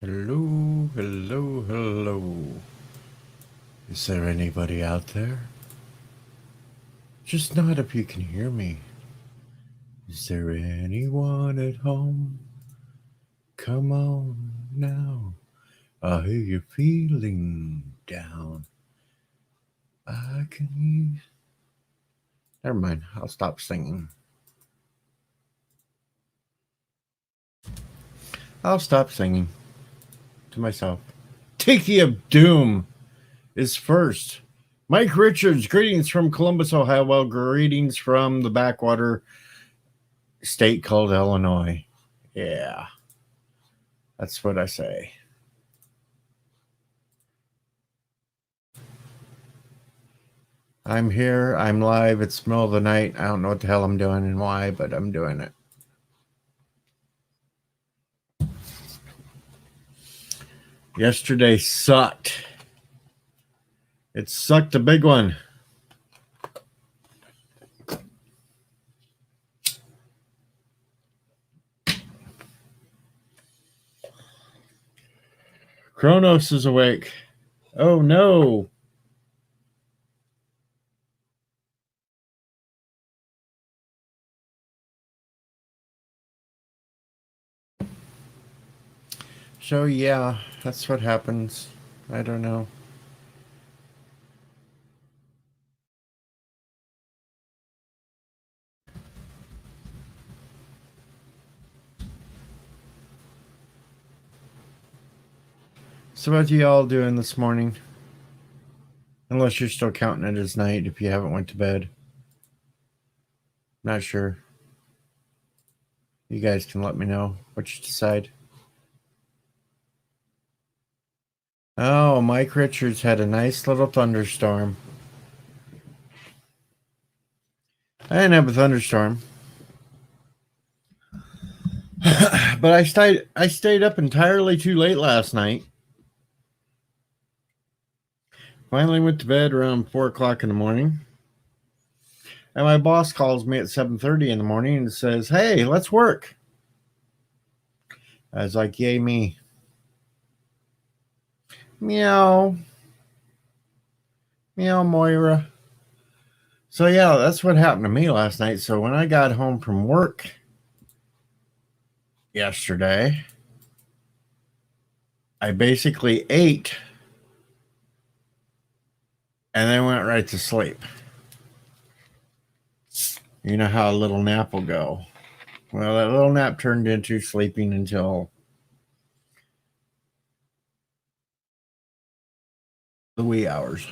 Hello, hello, hello. Is there anybody out there? Just nod if you can hear me. Is there anyone at home? Come on now. I hear you feeling down. I can use. Never mind. I'll stop singing. I'll stop singing to myself. Tiki of Doom is first. Mike Richards, greetings from Columbus, Ohio. Well, greetings from the backwater state called Illinois. Yeah, that's what I say. I'm here. I'm live. It's the middle of the night. I don't know what the hell I'm doing and why, but I'm doing it. Yesterday sucked. It sucked a big one. Kronos is awake. Oh no. So yeah, that's what happens. I don't know. So what are y'all doing this morning? Unless you're still counting it as night if you haven't went to bed. Not sure. You guys can let me know what you decide. Oh, Mike Richards had a nice little thunderstorm. I didn't have a thunderstorm. But I stayed up entirely too late last night. Finally went to bed around 4 o'clock in the morning. And my boss calls me at 7:30 in the morning and says, "Hey, let's work." I was like, "Yay me." Meow. Meow, Moira. So yeah, that's what happened to me last night. So when I got home from work yesterday, I basically ate and then went right to sleep. You know how a little nap will go. Well, that little nap turned into sleeping until the wee hours.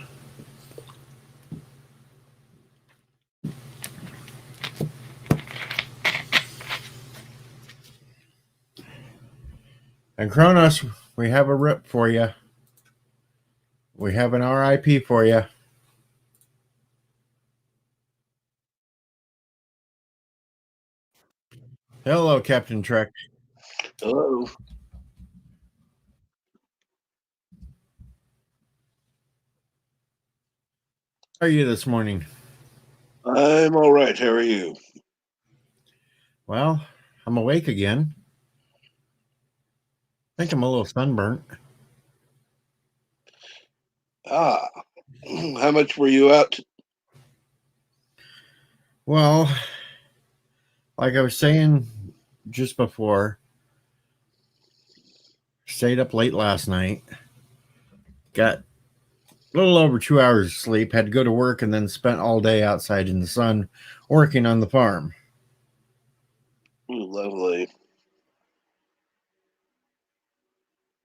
And Kronos, we have a rip for you. We have an RIP for you. Hello, Captain Trek. Hello. How are you this morning? I'm all right. How are you? Well, I'm awake again. I think I'm a little sunburnt. Ah, how much were you out? Well, like I was saying just before, stayed up late last night. Got a little over 2 hours of sleep. Had to go to work and then spent all day outside in the sun working on the farm. Ooh, lovely.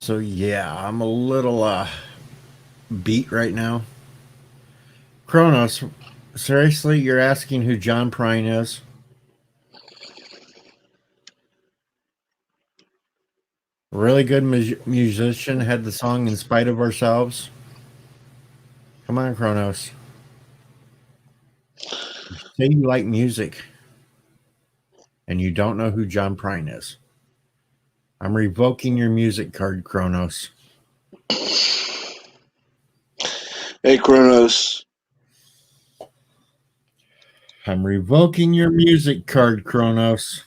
So yeah, I'm a little beat right now. Kronos, seriously, you're asking who John Prine is? Really good musician, had the song In Spite of Ourselves. Come on, Kronos. Say you like music and you don't know who John Prine is. I'm revoking your music card, Kronos. Hey, Kronos. I'm revoking your music card, Kronos.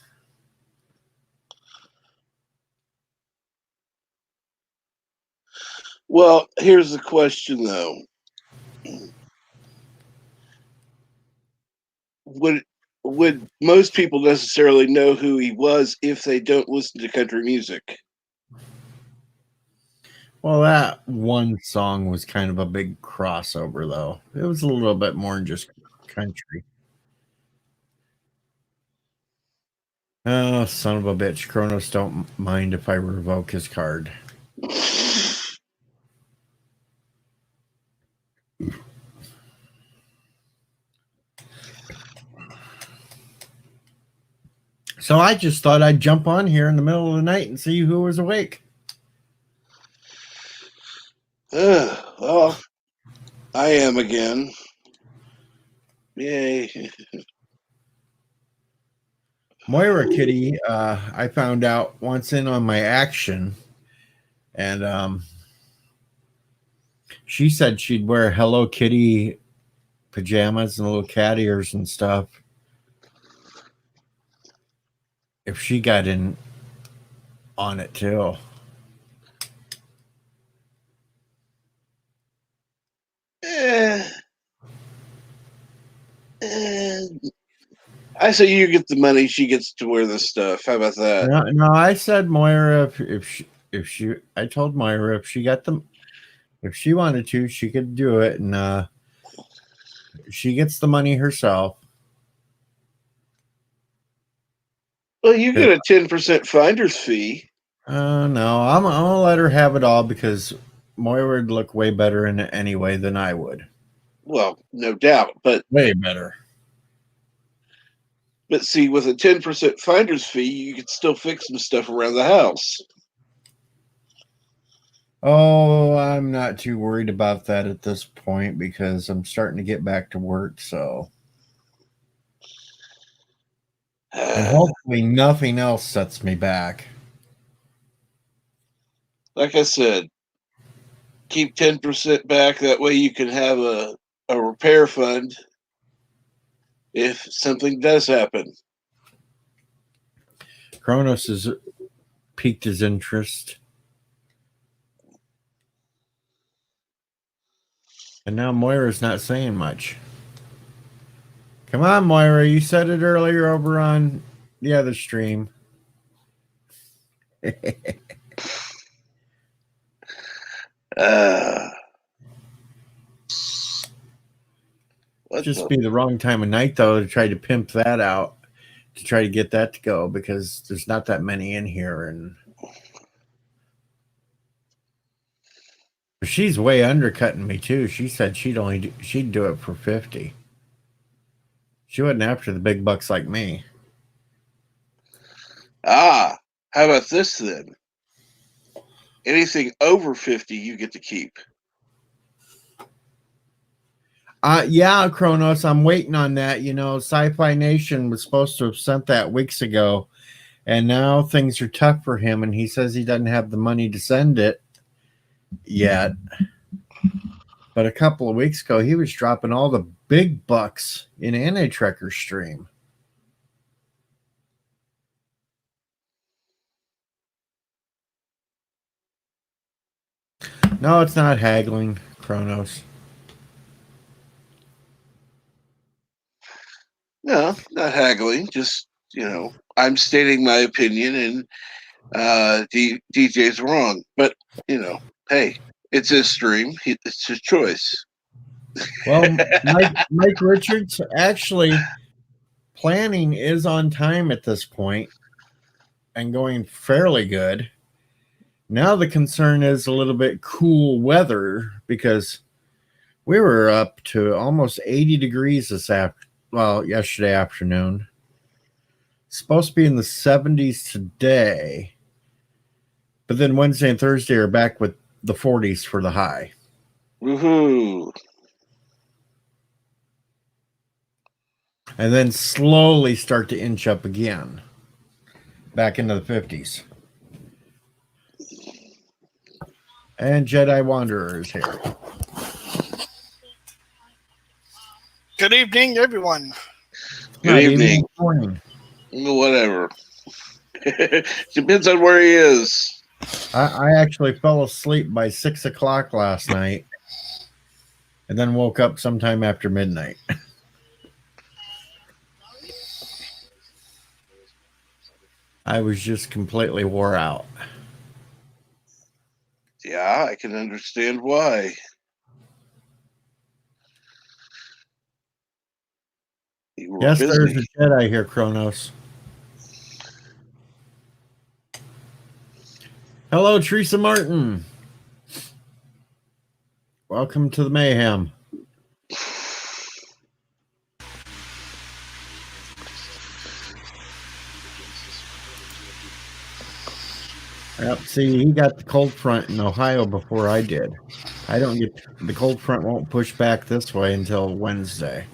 Well, here's the question, though. Would most people necessarily know who he was if they don't listen to country music? Well, that one song was kind of a big crossover, though. It was a little bit more than just country. Oh, son of a bitch. Kronos don't mind if I revoke his card. So I just thought I'd jump on here in the middle of the night and see who was awake. Well, I am again. Yay. Moira Kitty, I found out once in on my action, and she said she'd wear Hello Kitty pajamas and little cat ears and stuff if she got in on it too. I say you get the money, she gets to wear this stuff. How about that? No, I said Moira if she I told Moira if she got them if she wanted to, she could do it, and she gets the money herself. Well, you get a 10% finder's fee. No, I'm gonna let her have it all because Moira would look way better in it anyway than I would. Well, no doubt, but Way better. see, with a 10% finder's fee, you could still fix some stuff around the house. Oh, I'm not too worried about that at this point because I'm starting to get back to work, so and hopefully nothing else sets me back. Like I said, keep 10% back. That way you can have a repair fund if something does happen. Kronos has piqued his interest. And now Moira's not saying much. Come on, Moira. You said it earlier over on the other stream. Just be the wrong time of night, though, to try to pimp that out, to try to get that to go, because there's not that many in here. And she's way undercutting me, too. She said she'd do it for 50. She wasn't after the big bucks like me. How about this then? Anything over 50, you get to keep. Yeah, Kronos, I'm waiting on that. You know, Sci-Fi Nation was supposed to have sent that weeks ago, and now things are tough for him, and he says he doesn't have the money to send it yet. But a couple of weeks ago, he was dropping all the big bucks in Anti-Trekker stream. No, it's not haggling, Kronos. No, not haggling. Just, I'm stating my opinion, and DJ's wrong. But, hey, it's his stream. It's his choice. Well, Mike Richards, actually, planning is on time at this point and going fairly good. Now the concern is a little bit cool weather because we were up to almost 80 degrees yesterday afternoon. Supposed to be in the 70s today, but then Wednesday and Thursday are back with the 40s for the high. Woohoo! And then slowly start to inch up again, back into the 50s. And Jedi Wanderer is here. Good evening, everyone. Good evening. Morning. Whatever. Depends on where he is. I actually fell asleep by 6 o'clock last night and then woke up sometime after midnight. I was just completely wore out. Yeah, I can understand why. You were Yes, busy. there's a Jedi here, Kronos. Hello, Teresa Martin. Welcome to the mayhem. Yep, see, he got the cold front in Ohio before I did. I don't get the cold front won't push back this way until Wednesday.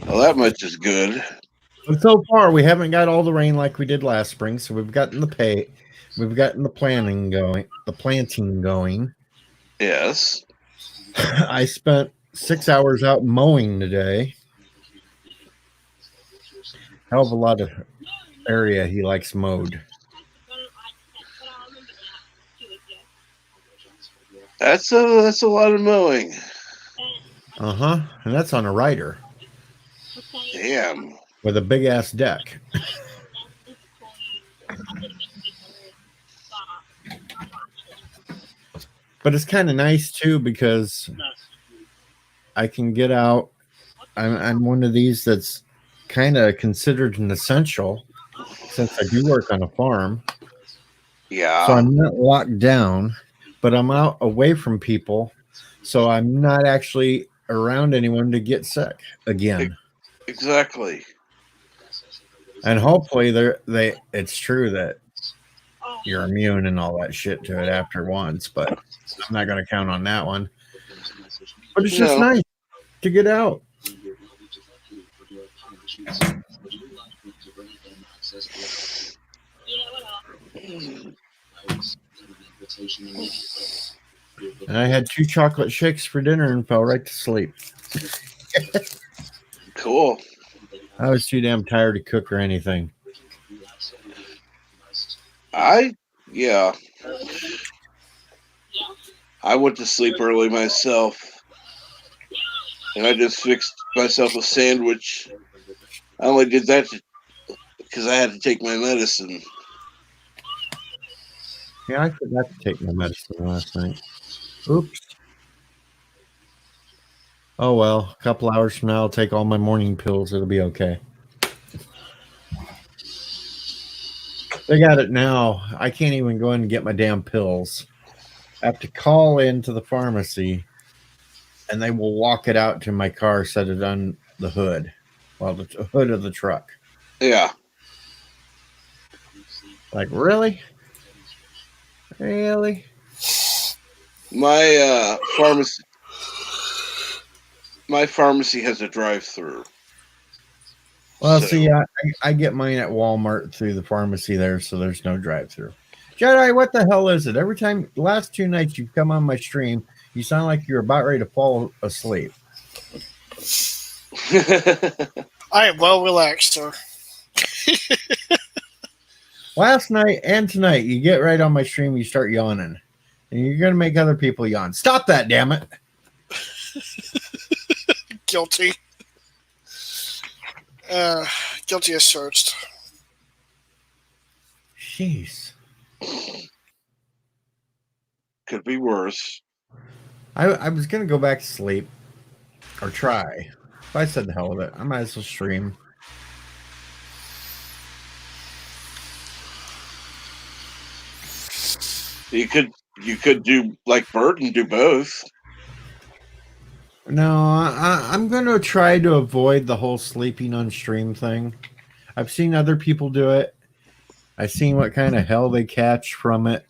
Well, that much is good. But so far, we haven't got all the rain like we did last spring. So we've gotten we've gotten the planting going. Yes. I spent 6 hours out mowing today. Hell of a lot of area he likes mowed. That's a lot of mowing. And that's on a rider. Damn. With a big ass deck. But it's kind of nice too because I can get out. I'm one of these that's kind of considered an essential since I do work on a farm. Yeah. So I'm not locked down, but I'm out away from people. So I'm not actually around anyone to get sick again. Exactly. And hopefully it's true that you're immune and all that shit to it after once, but I'm not going to count on that one. But it's just nice to get out. And I had 2 chocolate shakes for dinner and fell right to sleep. Cool. I was too damn tired to cook or anything. I went to sleep early myself, and I just fixed myself a sandwich. I only did that because I had to take my medicine. Yeah, I forgot to take my medicine last night. Oops. Oh well, a couple hours from now, I'll take all my morning pills. It'll be okay. They got it now. I can't even go in and get my damn pills. I have to call into the pharmacy, and they will walk it out to my car, set it on the hood. Well, the hood of the truck. Yeah. Like, really? Really? My pharmacy has a drive-through. Well, see, I get mine at Walmart through the pharmacy there, so there's no drive-through. Jedi, what the hell is it? Every time, the last 2 nights you've come on my stream, you sound like you're about ready to fall asleep. I am well relaxed, sir. Last night and tonight, you get right on my stream, you start yawning. And you're going to make other people yawn. Stop that, damn it. Guilty. Guilty as charged. Jeez. Could be worse. I was going to go back to sleep. Or try. But I said the hell of it. I might as well stream. You could do like Bert and do both. No, I'm going to try to avoid the whole sleeping on stream thing. I've seen other people do it. I've seen what kind of hell they catch from it.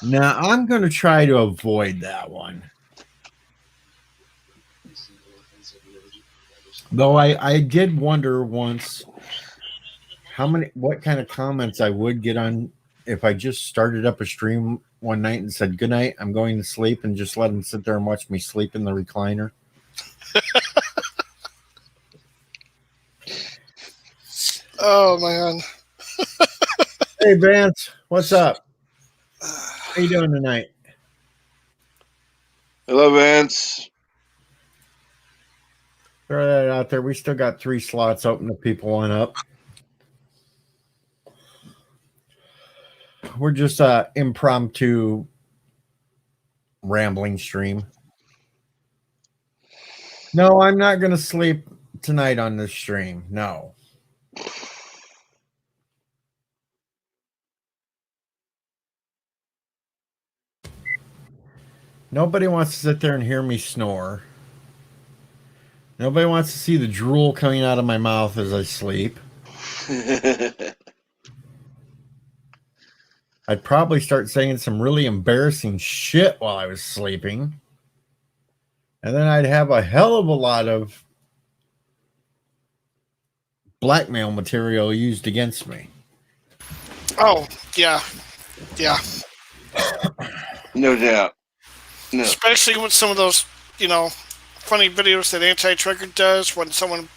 Now, I'm going to try to avoid that one. Though I did wonder once what kind of comments I would get on if I just started up a stream one night and said, "Good night, I'm going to sleep," and just let them sit there and watch me sleep in the recliner. Oh man. Hey, Vance, what's up? How you doing tonight? Hello, Vance. Throw that out there. We still got 3 slots open if people want up. We're just impromptu rambling stream. No, I'm not going to sleep tonight on this stream. No. Nobody wants to sit there and hear me snore. Nobody wants to see the drool coming out of my mouth as I sleep. I'd probably start saying some really embarrassing shit while I was sleeping. And then I'd have a hell of a lot of blackmail material used against me. Oh yeah, yeah. No doubt. No. Especially with some of those, funny videos that Anti-Trigger does when someone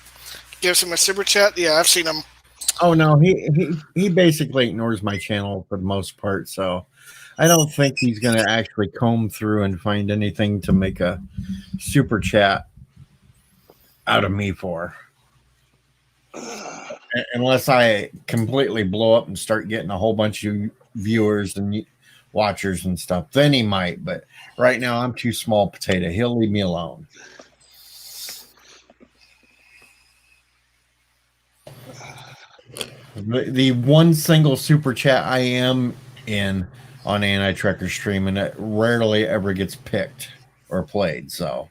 gives him a super chat. Yeah, I've seen them. Oh no, he basically ignores my channel for the most part, so I don't think he's going to actually comb through and find anything to make a super chat out of me for. Unless I completely blow up and start getting a whole bunch of viewers and watchers and stuff, then he might. But right now, I'm too small potato. He'll leave me alone. The one single super chat I am in on Anti-Trekker stream, and it rarely ever gets picked or played. So,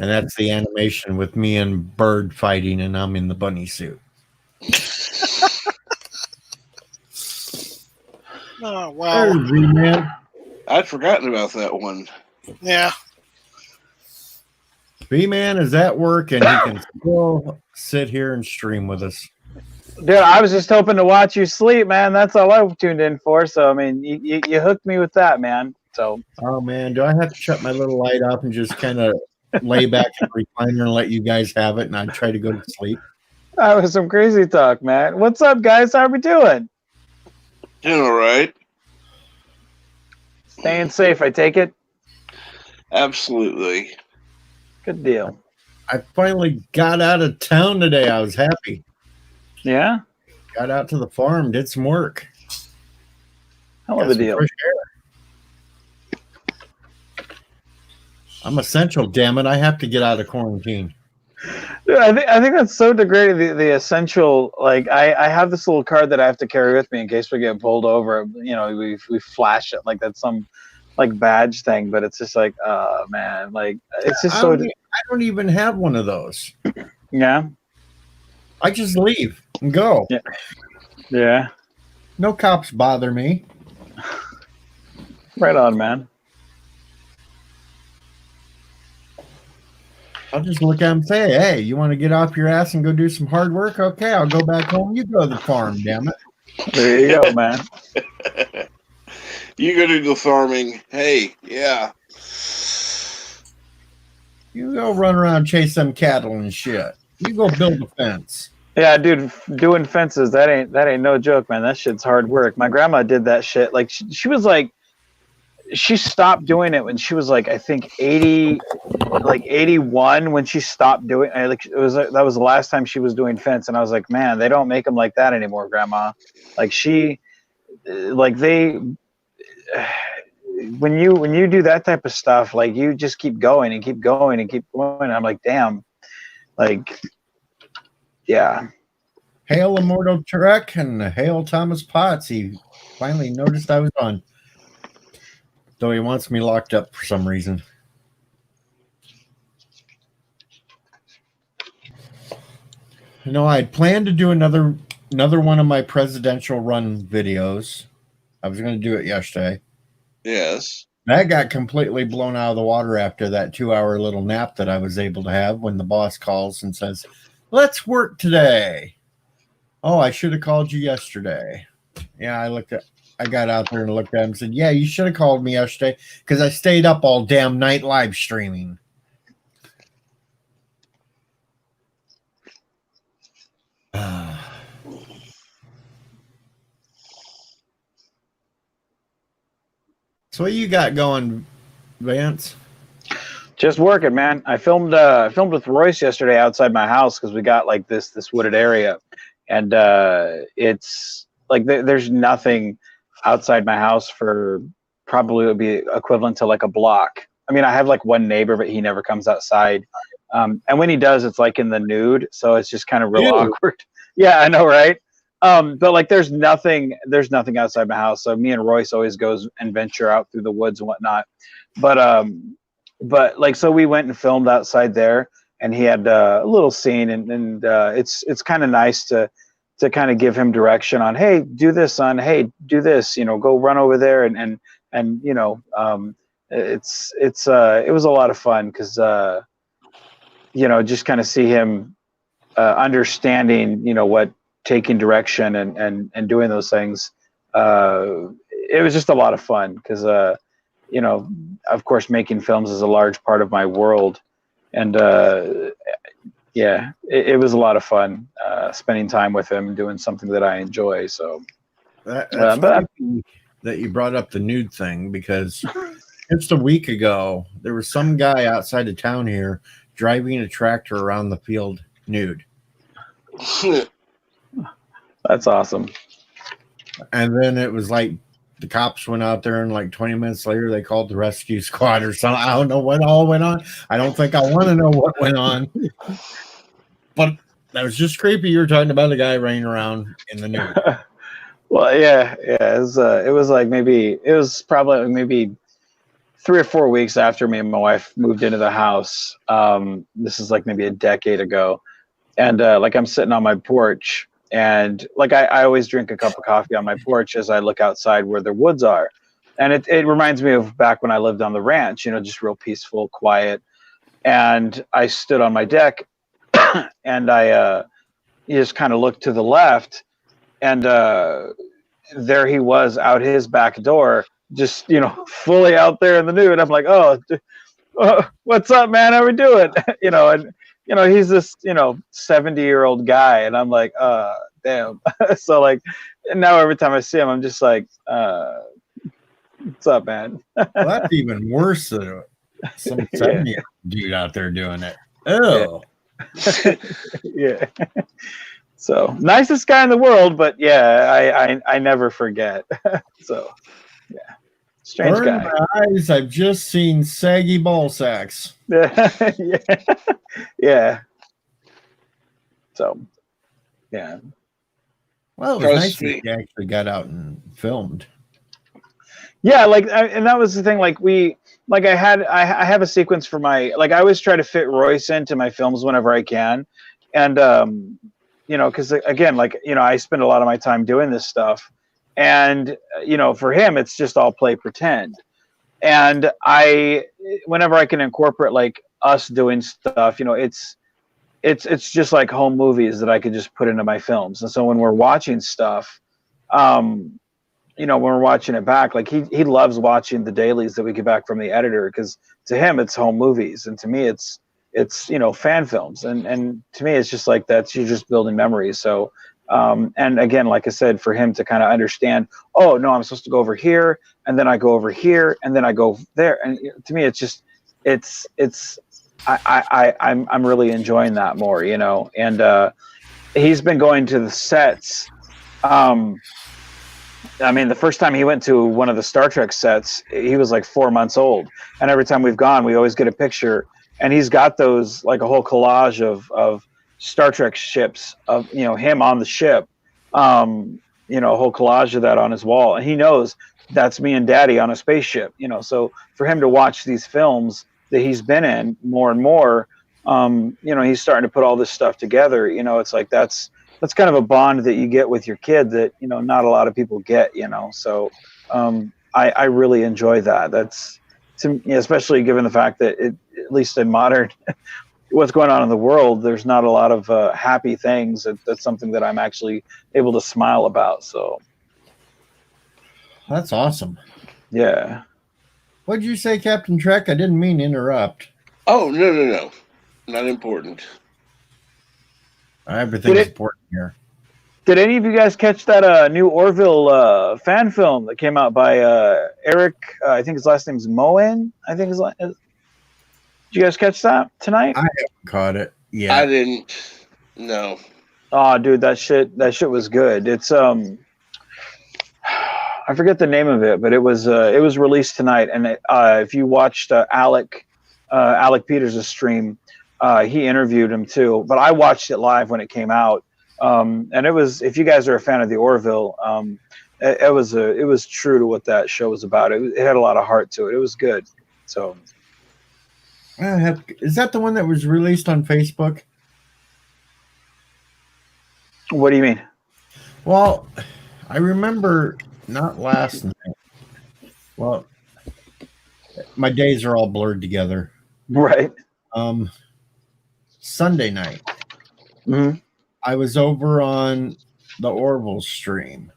and that's the animation with me and Bird fighting, and I'm in the bunny suit. Oh wow. Hey, man. I'd forgotten about that one. Yeah. B-Man is at work, and he can still sit here and stream with us. Dude, I was just hoping to watch you sleep, man. That's all I tuned in for. So, I mean, you hooked me with that, man. So, oh, man, do I have to shut my little light off and just kind of lay back in the recliner and let you guys have it, and I'd try to go to sleep? that was some crazy talk, man. What's up, guys? How are we doing? Doing all right. Staying safe, I take it? Absolutely. Good deal. I finally got out of town today. I was happy. Yeah? Got out to the farm, did some work. Hell of Got a some deal. fresh air. I'm essential, damn it. I have to get out of quarantine. Dude, I think that's so degrading. The essential, like, I have this little card that I have to carry with me in case we get pulled over. You know, we flash it like that's some like badge thing, but it's just like, oh man, like it's just so. I don't even have one of those. Yeah. I just leave and go. Yeah. Yeah. No cops bother me. Right on, man. I'll just look at them and say, hey, you want to get off your ass and go do some hard work? Okay, I'll go back home. You go to the farm, damn it. There you go, man. You go do the farming. Hey, yeah. You go run around, chase some cattle and shit. You go build a fence. Yeah, dude, doing fences, that ain't no joke, man. That shit's hard work. My grandma did that shit. Like she was like, she stopped doing it when she was like, I think 81 when she stopped doing it. Like that was the last time she was doing fence, and I was like, man, they don't make them like that anymore, Grandma. Like when you do that type of stuff, like you just keep going and keep going and keep going. And I'm like, damn, like, yeah. Hail Immortal Trek and hail Thomas Potts. He finally noticed I was on. Though he wants me locked up for some reason. You know, I'd planned to do another one of my presidential run videos. I was going to do it yesterday. Yes. That got completely blown out of the water after that 2-hour little nap that I was able to have when the boss calls and says, let's work today. Oh, I should have called you yesterday. Yeah, I got out there and looked at him and said, yeah, you should have called me yesterday because I stayed up all damn night live streaming. So what you got going, Vance? Just working, man. I filmed with Royce yesterday outside my house because we got like this wooded area, and it's like there's nothing outside my house for probably would be equivalent to like a block. I mean, I have like one neighbor, but he never comes outside, and when he does, it's like in the nude, so it's just kind of real Ew. awkward. Yeah, I know, right? But like, there's nothing outside my house. So me and Royce always goes and venture out through the woods and whatnot. But like, so we went and filmed outside there, and he had a little scene, and it's kind of nice to kind of give him direction on, hey, do this, son, hey, do this, go run over there, and it was a lot of fun because just kind of see him understanding what taking direction and doing those things. It was just a lot of fun because of course, making films is a large part of my world, and it was a lot of fun spending time with him and doing something that I enjoy. So That's creepy that you brought up the nude thing, because just a week ago there was some guy outside of town here driving a tractor around the field nude. That's awesome. And then it was like the cops went out there, and like 20 minutes later they called the rescue squad or something. I don't know what all went on. I don't think I want to know what went on. But that was just creepy. You were talking about a guy running around in the nude. Well, yeah. It was probably maybe 3 or 4 weeks after me and my wife moved into the house. This is like maybe a decade ago, and like I'm sitting on my porch, and like I always drink a cup of coffee on my porch as I look outside where the woods are, and it reminds me of back when I lived on the ranch. Just real peaceful, quiet. And I stood on my deck, and I just kind of looked to the left, and there he was out his back door, just fully out there in the nude. I'm like, oh, what's up, man? How we doing? And he's this 70-year-old guy, and I'm like, damn. So like, and now every time I see him, I'm just like, what's up, man? Well, that's even worse than some 70-year-old dude out there doing it. Oh, yeah. So nicest guy in the world, but yeah, I never forget. So yeah, strange burn guy. my eyes, I've just seen saggy ball sacks. Yeah. So yeah. Well, it was nice that you actually got out and filmed. Yeah, and that was the thing. I have a sequence for I always try to fit Royce into my films whenever I can, and because again, I spend a lot of my time doing this stuff, and for him, it's just all play pretend, and whenever I can incorporate like us doing stuff, it's just like home movies that I could just put into my films, and so when we're watching stuff, when we're watching it back, like he loves watching the dailies that we get back from the editor, because to him it's home movies, and to me it's fan films, and to me it's just like you're just building memories. So and again, like I said, for him to kind of understand, oh no, I'm supposed to go over here, and then I go over here, and then I go there, and to me it's just I'm really enjoying that more, and he's been going to the sets. I mean, the first time he went to one of the Star Trek sets, he was like 4 months old. And every time we've gone, we always get a picture. And he's got those, like a whole collage of Star Trek ships, of, him on the ship, a whole collage of that on his wall. And he knows that's me and Daddy on a spaceship, So for him to watch these films that he's been in more and more, he's starting to put all this stuff together. It's like that's kind of a bond that you get with your kid that not a lot of people get. So I really enjoy that. That's especially given the fact that at least in modern what's going on in the world, there's not a lot of happy things. That's something that I'm actually able to smile about. So that's awesome. Yeah. What did you say, Captain Trek? I didn't mean to interrupt. Oh, no, not important. Everything's important here. Did any of you guys catch that new Orville fan film that came out by Eric? I think his last name's Moen. I think did you guys catch that tonight? I haven't caught it. Yeah. I didn't. No. Oh, dude, that shit was good. It's I forget the name of it, but it was released tonight. And if you watched Alec Peters' stream, he interviewed him too. But I watched it live when it came out. And it was, if you guys are a fan of the Orville, it was true to what that show was about. It had a lot of heart to it. It was good. So, is that the one that was released on Facebook? What do you mean? Well, I remember not last night. Well, my days are all blurred together. Right. Sunday night. Mm-hmm. I was over on the Orville stream.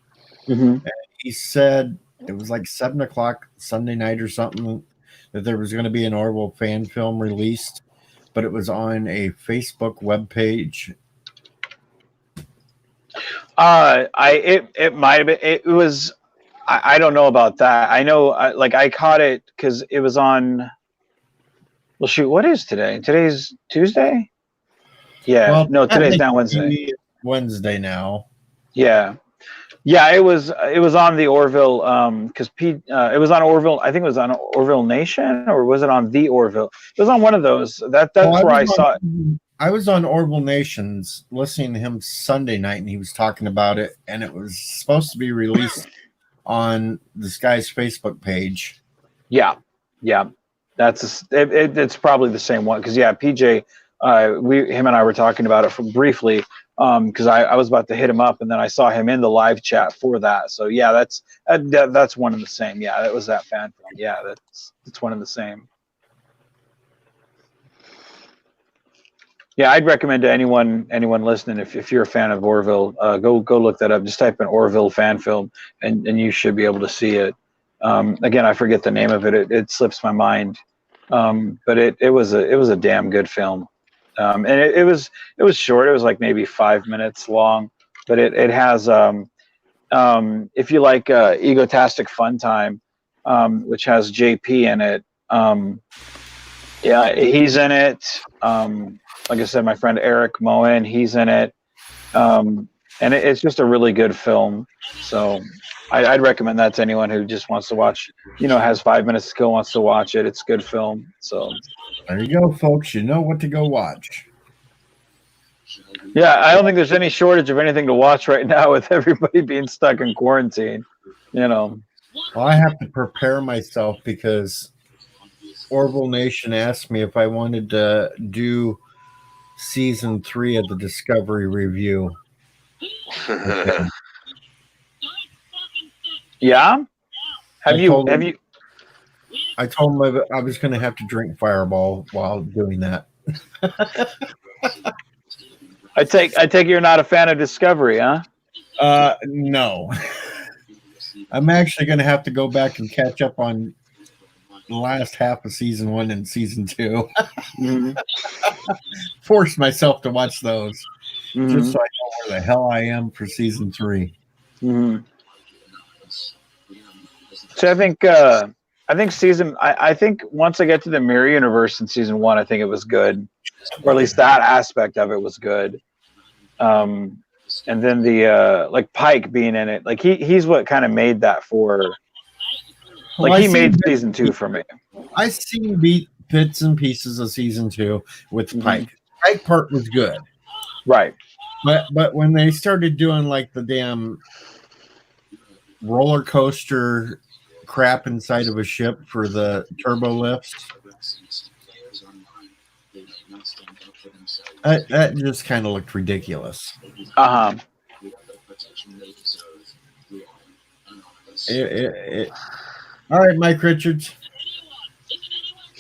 Mm-hmm. And he said it was like 7:00 Sunday night or something that there was going to be an Orville fan film released, but it was on a Facebook webpage. It might have been. It was. I don't know about that. I know. I caught it because it was on. Well, shoot. What is today? Today's Tuesday. Yeah. Well, no, today's not Wednesday. Wednesday now. Yeah. Yeah, it was on the Orville because it was on Orville. I think it was on Orville Nation, or was it on the Orville? It was on one of those. That's where I saw it. I was on Orville Nations listening to him Sunday night, and he was talking about it, and it was supposed to be released on this guy's Facebook page. Yeah, it's probably the same one because PJ, him and I were talking about it briefly. Because I was about to hit him up, and then I saw him in the live chat for that. So yeah, that's one and the same. Yeah, that was that fan film. Yeah, that's one and the same. Yeah, I'd recommend to anyone listening, if you're a fan of Orville, go look that up. Just type in Orville fan film, and you should be able to see it. Again, I forget the name of it. It slips my mind. But it was a damn good film. And it was short. It was like maybe 5 minutes long, but it has if you like Egotastic Fun Time, which has JP in it. Yeah, he's in it. Like I said, my friend Eric Moen, he's in it. And it's just a really good film. So I'd recommend that to anyone who just wants to watch, has 5 minutes to kill, wants to watch it. It's a good film. So there you go, folks. You know what to go watch. Yeah, I don't think there's any shortage of anything to watch right now with everybody being stuck in quarantine. Well, I have to prepare myself because Orville Nation asked me if I wanted to do season 3 of the Discovery Review. Yeah? Have you? I told him I was going to have to drink Fireball while doing that. I take you're not a fan of Discovery, huh? No. I'm actually going to have to go back and catch up on the last half of season 1 and season 2. Mm-hmm. Force myself to watch those, Mm-hmm. just so I know where the hell I am for season 3. Mm-hmm. So I think once I get to the Mirror Universe in season 1, I think it was good, or at least that aspect of it was good. And then the like Pike being in it, like he's what kind of made that for. Like Well, he made season 2 for me. I seen bits and pieces of season 2 with Mm-hmm. Pike. Pike part was good, Right. but when they started doing like the damn roller coaster crap inside of a ship for the turbo lifts, that just kind of looked ridiculous. Uh-huh. All right, Mike Richards,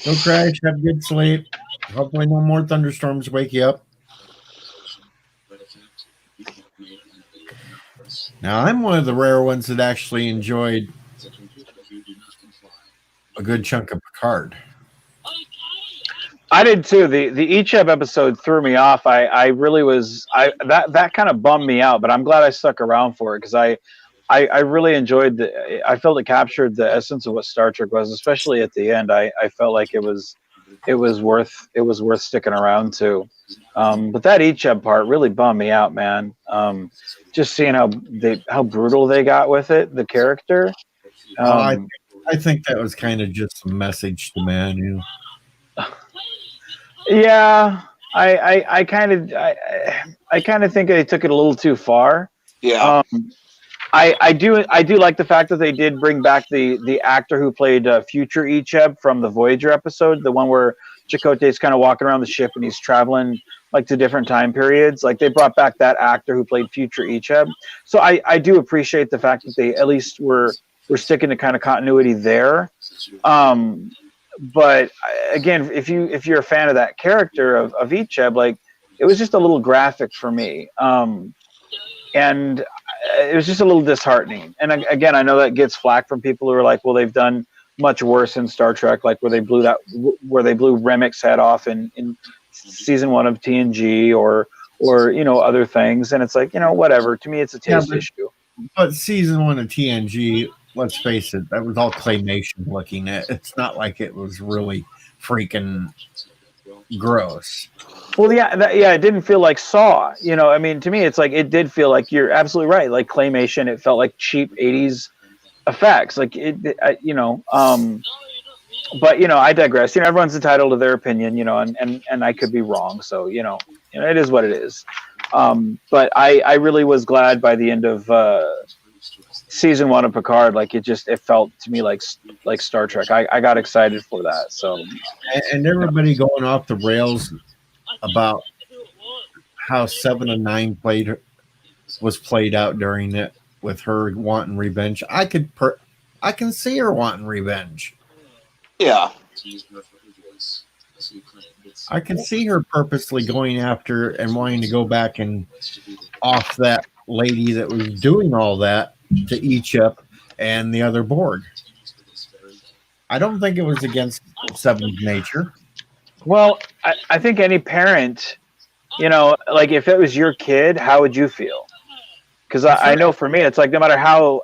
go crash, have good sleep. Hopefully no more thunderstorms wake you up. Now, I'm one of the rare ones that actually enjoyed a good chunk of Picard. I did too. The Icheb episode threw me off. I really was. That kind of bummed me out. But I'm glad I stuck around for it because I really enjoyed I felt it captured the essence of what Star Trek was, especially at the end. I felt like it was worth sticking around to. But that Icheb part really bummed me out, man. Just seeing how brutal they got with it, the character. I think that was kind of just a message to Manu. Yeah, I kind of think they took it a little too far. Yeah. I do like the fact that they did bring back the actor who played future Icheb from the Voyager episode, the one where Chakotay's kind of walking around the ship and he's traveling like to different time periods. Like they brought back that actor who played future Icheb. So I do appreciate the fact that they at least were sticking to kind of continuity there. But again, if you're a fan of that character of Icheb, like it was just a little graphic for me. And it was just a little disheartening. And again, I know that gets flack from people who are like, well, they've done much worse in Star Trek, like where they blew Remek's head off in season 1 of TNG or other things. And it's like, whatever. To me, it's a taste issue. But season 1 of TNG, let's face it, that was all claymation looking at. It's not like it was really freaking gross. Well, it didn't feel like Saw. I mean, to me, it's like it did feel like you're absolutely right. Like claymation, it felt like cheap '80s effects. Like but I digress. Everyone's entitled to their opinion. And I could be wrong. So it is what it is. But I really was glad by the end of season 1 of Picard. Like it felt to me like Star Trek. I got excited for that. So and everybody going off the rails about how 7 of 9 was played out during it with her wanting revenge. I can see her wanting revenge. Yeah. I can see her purposely going after and wanting to go back and off that lady that was doing all that to Icheb and the other Borg. I don't think it was against Seven's nature. Well, I think any parent, like if it was your kid, how would you feel? Because I know for me, it's like no matter how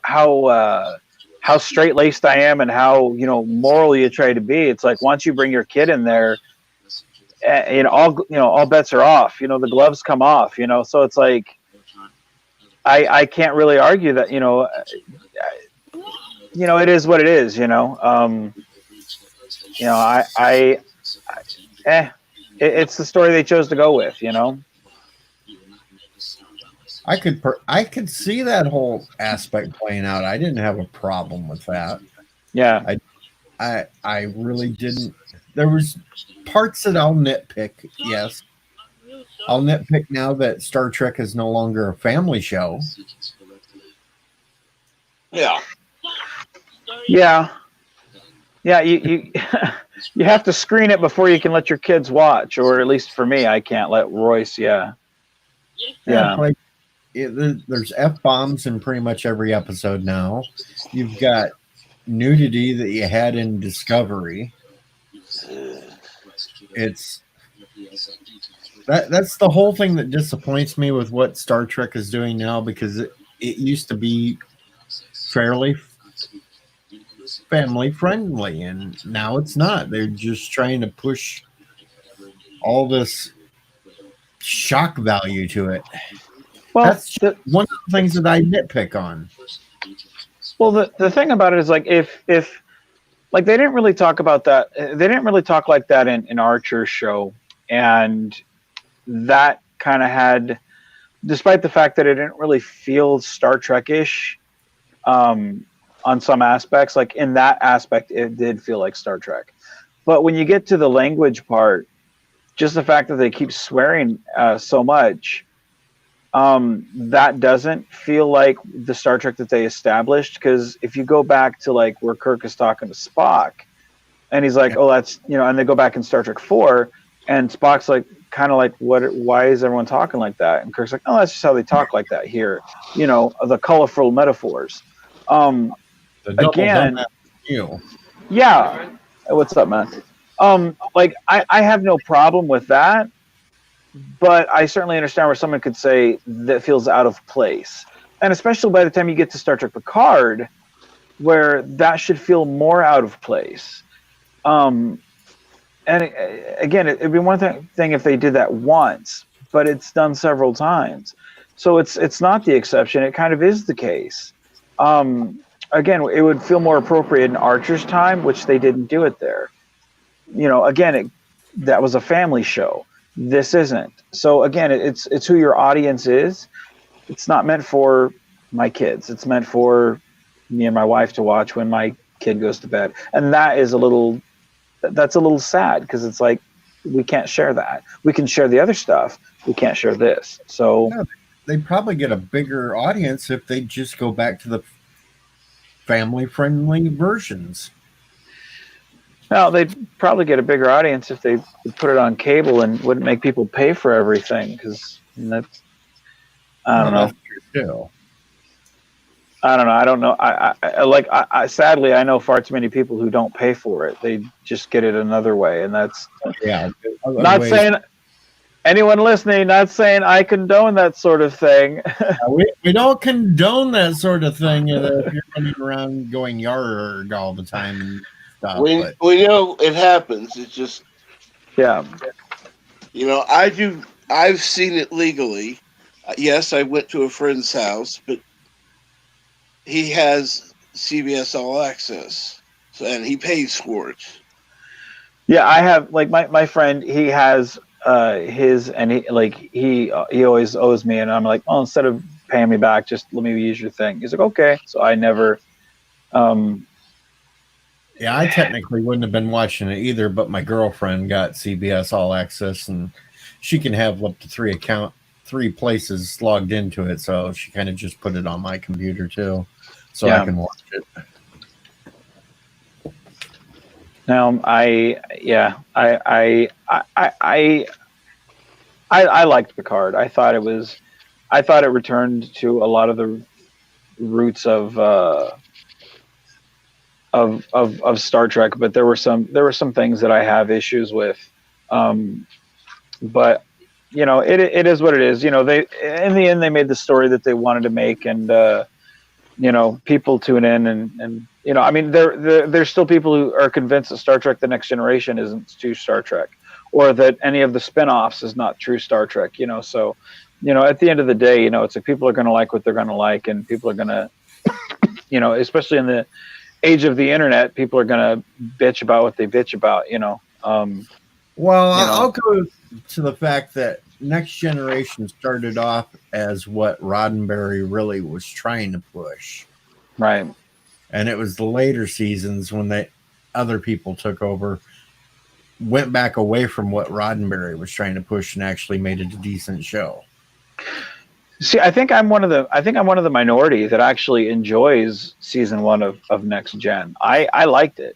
straight-laced I am and how moral you try to be, it's like once you bring your kid in there, all bets are off. The gloves come off. So it's like I can't really argue that. It is what it is. It's the story they chose to go with. I could see that whole aspect playing out. I didn't have a problem with that. Yeah, I really didn't. There was parts that I'll nitpick. Yes, I'll nitpick now that Star Trek is no longer a family show. Yeah. Yeah. You you have to screen it before you can let your kids watch, or at least for me, I can't let Royce. Yeah. Like there's F-bombs in pretty much every episode now. You've got nudity that you had in Discovery. It's that's the whole thing that disappoints me with what Star Trek is doing now, because it used to be fairly family friendly, and now it's not. They're just trying to push all this shock value to it. Well, that's one of the things that I nitpick on. Well, the thing about it is, like, if like they didn't really talk about that. They didn't really talk like that in Archer's show, and that kind of had, despite the fact that it didn't really feel Star Trek-ish on some aspects, like in that aspect, it did feel like Star Trek. But when you get to the language part, just the fact that they keep swearing so much, that doesn't feel like the Star Trek that they established. Because if you go back to like where Kirk is talking to Spock, and he's like, "Oh, that's and they go back in Star Trek 4, and Spock's like, kind of like, "What? Why is everyone talking like that?" And Kirk's like, "Oh, that's just how they talk like that here." The colorful metaphors. The again, you. Yeah. What's up, man? Like I have no problem with that, but I certainly understand where someone could say that feels out of place, and especially by the time you get to Star Trek Picard, where that should feel more out of place. And again, it'd be one thing if they did that once, but it's done several times. So it's not the exception. It kind of is the case. Again, it would feel more appropriate in Archer's time, which they didn't do it there. Again, that was a family show. This isn't. So again, it's who your audience is. It's not meant for my kids. It's meant for me and my wife to watch when my kid goes to bed. And that's a little sad, because it's like, we can't share that. We can share the other stuff. We can't share this. So Yeah, they'd probably get a bigger audience if they just go back to the family-friendly versions. now they'd probably get a bigger audience if they would put it on cable and wouldn't make people pay for everything, because that's, I don't know. That's true, too. I don't know. I don't know. I sadly, I know far too many people who don't pay for it. They just get it another way, and that's Yeah. not saying anyone listening. Not saying I condone that sort of thing. We don't condone that sort of thing if you're running around going yarg all the time and stuff. but We know it happens. It's just, Yeah, I've seen it legally. Yes, I went to a friend's house, but he has CBS All Access, and he pays for it. yeah. I have, like, my friend. He has his, and he always owes me, and I'm like, oh, instead of paying me back, just let me use your thing. He's like, okay. So I never. yeah, I technically wouldn't have been watching it either, but my girlfriend got CBS All Access, and she can have up to 3 places logged into it, so she kind of just put it on my computer too, so Yeah. I can watch it. Now, I liked Picard. I thought it returned to a lot of the roots of Star Trek, but there were some things that I have issues with. But it is what it is. They, in the end, they made the story that they wanted to make, and people tune in, and I mean, there's still people who are convinced that Star Trek: The Next Generation isn't true Star Trek, or that any of the spin-offs is not true Star Trek. So at the end of the day, it's like people are going to like what they're going to like, and people are going to, especially in the age of the internet, people are going to bitch about what they bitch about. Well, I'll go to the fact that Next Generation started off as what Roddenberry really was trying to push. Right. And it was the later seasons when other people took over, went back away from what Roddenberry was trying to push, and actually made it a decent show. See, I think I'm one of the minority that actually enjoys season 1 of Next Gen. I liked it.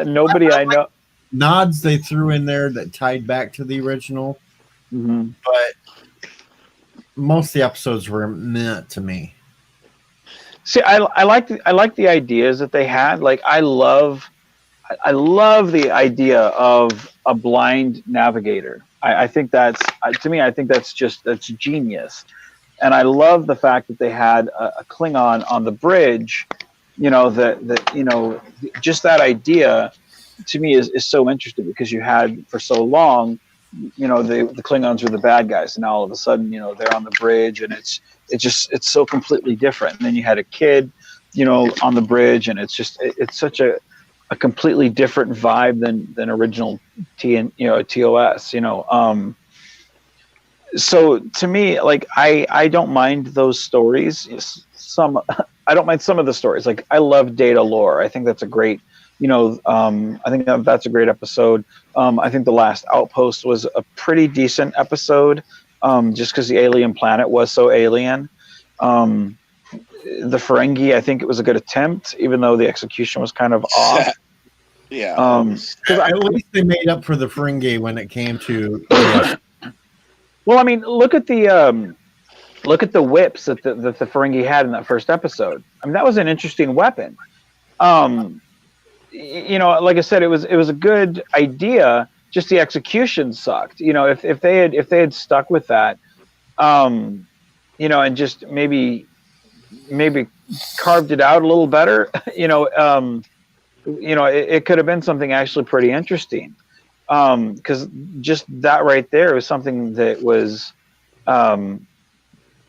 Nobody I know. Nods they threw in there that tied back to the original, but most of the episodes were meant to me. See, I like the ideas that they had. Like, I love the idea of a blind navigator. I think that's, to me, I think that's genius. And I love the fact that they had a Klingon on the bridge. Just that idea to me is so interesting, because you had for so long, the Klingons were the bad guys, and now all of a sudden, they're on the bridge, and it's so completely different. And then you had a kid, on the bridge, and it's such a completely different vibe than original TOS. So to me, like, I don't mind those stories. I don't mind some of the stories. Like, I love Data lore. I think that's a great. I think that's a great episode. I think The Last Outpost was a pretty decent episode, just because the alien planet was so alien. The Ferengi, I think it was a good attempt, even though the execution was kind of off. Yeah. At least they made up for the Ferengi when it came to. Well, I mean, look at the whips that the Ferengi had in that first episode. I mean, that was an interesting weapon. you know, like I said, it was a good idea. Just the execution sucked. You know, if they had stuck with that, you know, and just maybe carved it out a little better, you know, it could have been something actually pretty interesting. Because just that right there was something that was,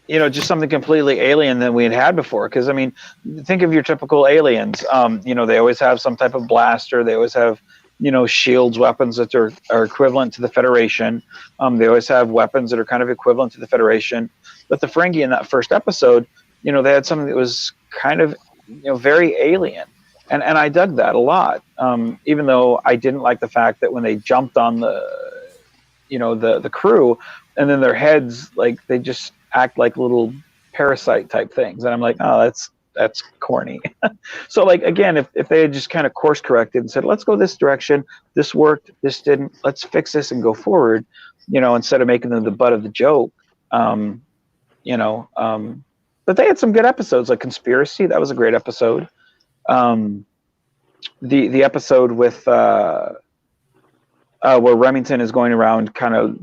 you know, just something completely alien than we had before. Because I mean, think of your typical aliens. You know, they always have some type of blaster. They always have, you know, shields, weapons that are equivalent to the Federation. They always have weapons that are kind of equivalent to the Federation. But the Ferengi in that first episode, you know, they had something that was kind of, you know, very alien. And I dug that a lot, even though I didn't like the fact that when they jumped on the, you know, the crew, and then their heads, like, they just act like little parasite type things. And I'm like, oh, that's corny. So, like, again, if they had just kind of course corrected and said, let's go this direction, this worked, this didn't, let's fix this and go forward, you know, instead of making them the butt of the joke, you know, but they had some good episodes, like Conspiracy. That was a great episode. The episode with where Remington is going around kind of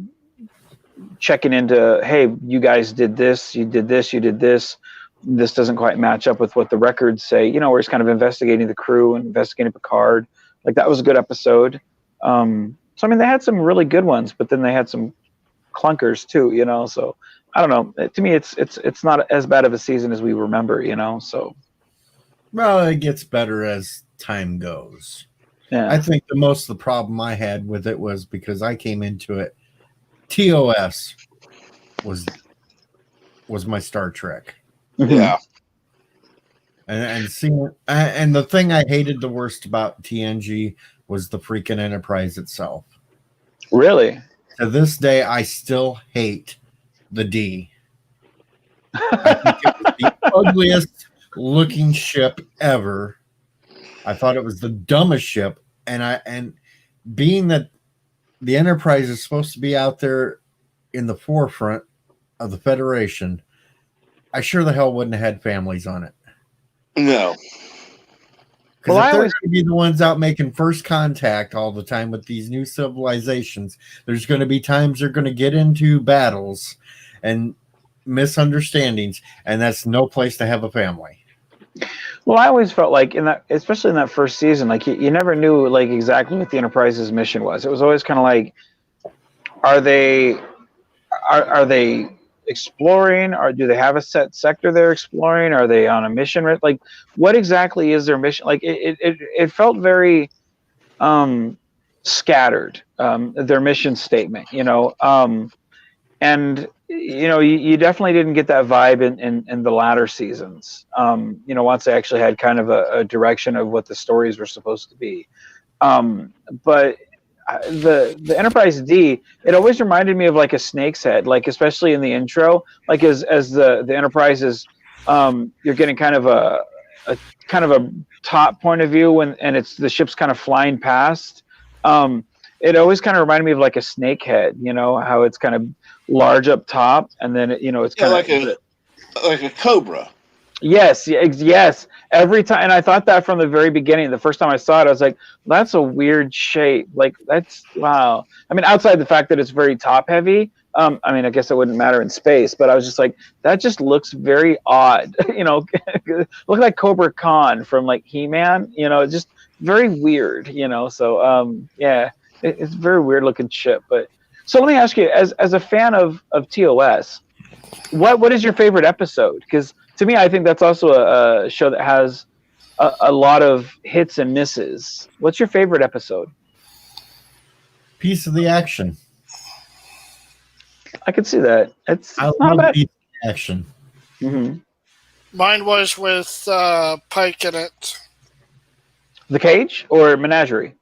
checking into, hey, you guys did this, you did this, you did this. This doesn't quite match up with what the records say. You know, where he's kind of investigating the crew and investigating Picard. Like, that was a good episode. So I mean, they had some really good ones, but then they had some clunkers too. You know, so I don't know. To me, it's not as bad of a season as we remember. You know, so. Well, it gets better as time goes. Yeah. I think the problem I had with it was because I came into it. TOS was my Star Trek. Yeah. And seeing, and the thing I hated the worst about TNG was the freaking Enterprise itself. Really? To this day, I still hate the D. I think it was the ugliest looking ship ever. I thought it was the dumbest ship, and being that the Enterprise is supposed to be out there in the forefront of the Federation, I sure the hell wouldn't have had families on it. No. Because if they're going to be the ones out making first contact all the time with these new civilizations, there's going to be times they're going to get into battles and misunderstandings, and that's no place to have a family. Well, I always felt like especially in that first season, like you never knew like exactly what the Enterprise's mission was. It was always kind of like, are they exploring, or do they have a set sector they're exploring? Are they on a mission? Like, what exactly is their mission? Like, it felt very scattered, their mission statement, you know, and you know, you definitely didn't get that vibe in the latter seasons. You know, once they actually had kind of a direction of what the stories were supposed to be. But the Enterprise D, it always reminded me of like a snake's head, like especially in the intro, like as the Enterprise is, you're getting kind of a top point of view and it's the ship's kind of flying past. It always kind of reminded me of like a snake head, you know, how it's kind of large up top, and then you know, it's kind of like a cobra. Yes. Every time, and I thought that from the very beginning. The first time I saw it, I was like, "That's a weird shape. Like, that's wow." I mean, outside the fact that it's very top heavy, I mean, I guess it wouldn't matter in space, but I was just like, that just looks very odd. You know, look like Cobra Khan from like He-Man. You know, just very weird. You know, so yeah, it's a very weird looking ship. But so let me ask you, as a fan of TOS, what is your favorite episode? Because to me, I think that's also a show that has a lot of hits and misses. What's your favorite episode? Piece of the Action. I can see that. It's I not love bad. Piece of the Action. Mm-hmm. Mine was with Pike in it. The Cage or Menagerie?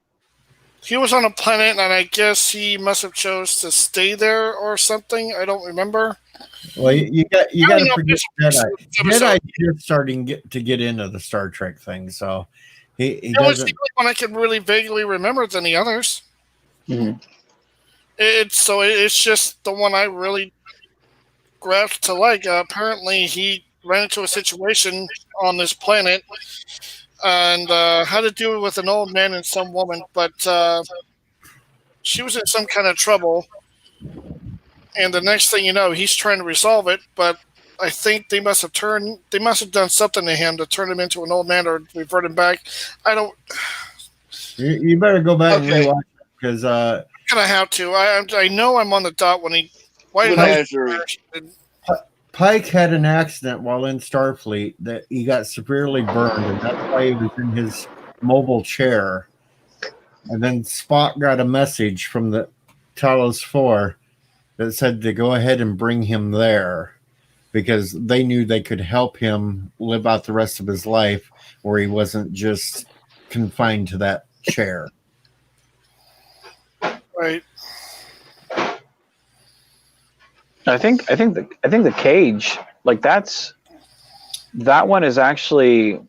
He was on a planet, and I guess he must have chose to stay there or something. I don't remember. Well, you got to forget Jedi. Episode. Jedi is starting to get into the Star Trek thing, so he It was doesn't. the only one I can really vaguely remember than the others. Mm-hmm. It's just the one I really grasped to like. Apparently, he ran into a situation on this planet and had to do with an old man and some woman, but she was in some kind of trouble. And the next thing you know, he's trying to resolve it, but I think they must have done something to him to turn him into an old man or revert him back. I don't. You better go back Okay. and rewatch it because Gonna have to. I know I'm on the dot when he. Why did Menagerie. Pike had an accident while in Starfleet that he got severely burned, and that's why he was in his mobile chair. And then Spock got a message from the Talos 4 that said to go ahead and bring him there because they knew they could help him live out the rest of his life where he wasn't just confined to that chair. Right. I think the cage, like that one is actually,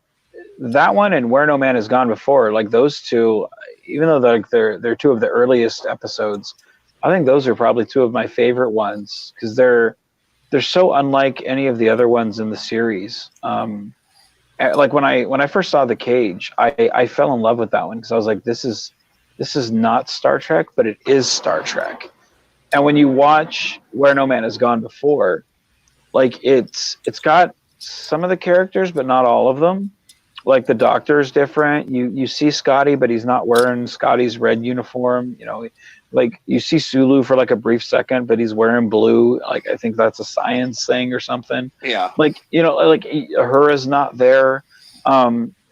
that one and Where No Man Has Gone Before, like those two, even though they're two of the earliest episodes, I think those are probably two of my favorite ones because they're so unlike any of the other ones in the series. Like when I first saw The Cage, I fell in love with that one because I was like, this is not Star Trek, but it is Star Trek. And when you watch Where No Man Has Gone Before, like it's got some of the characters, but not all of them. Like the Doctor is different. You see Scotty, but he's not wearing Scotty's red uniform. You know, like you see Sulu for like a brief second, but he's wearing blue. Like I think that's a science thing or something. Yeah. Like, you know, like Uhura's not there.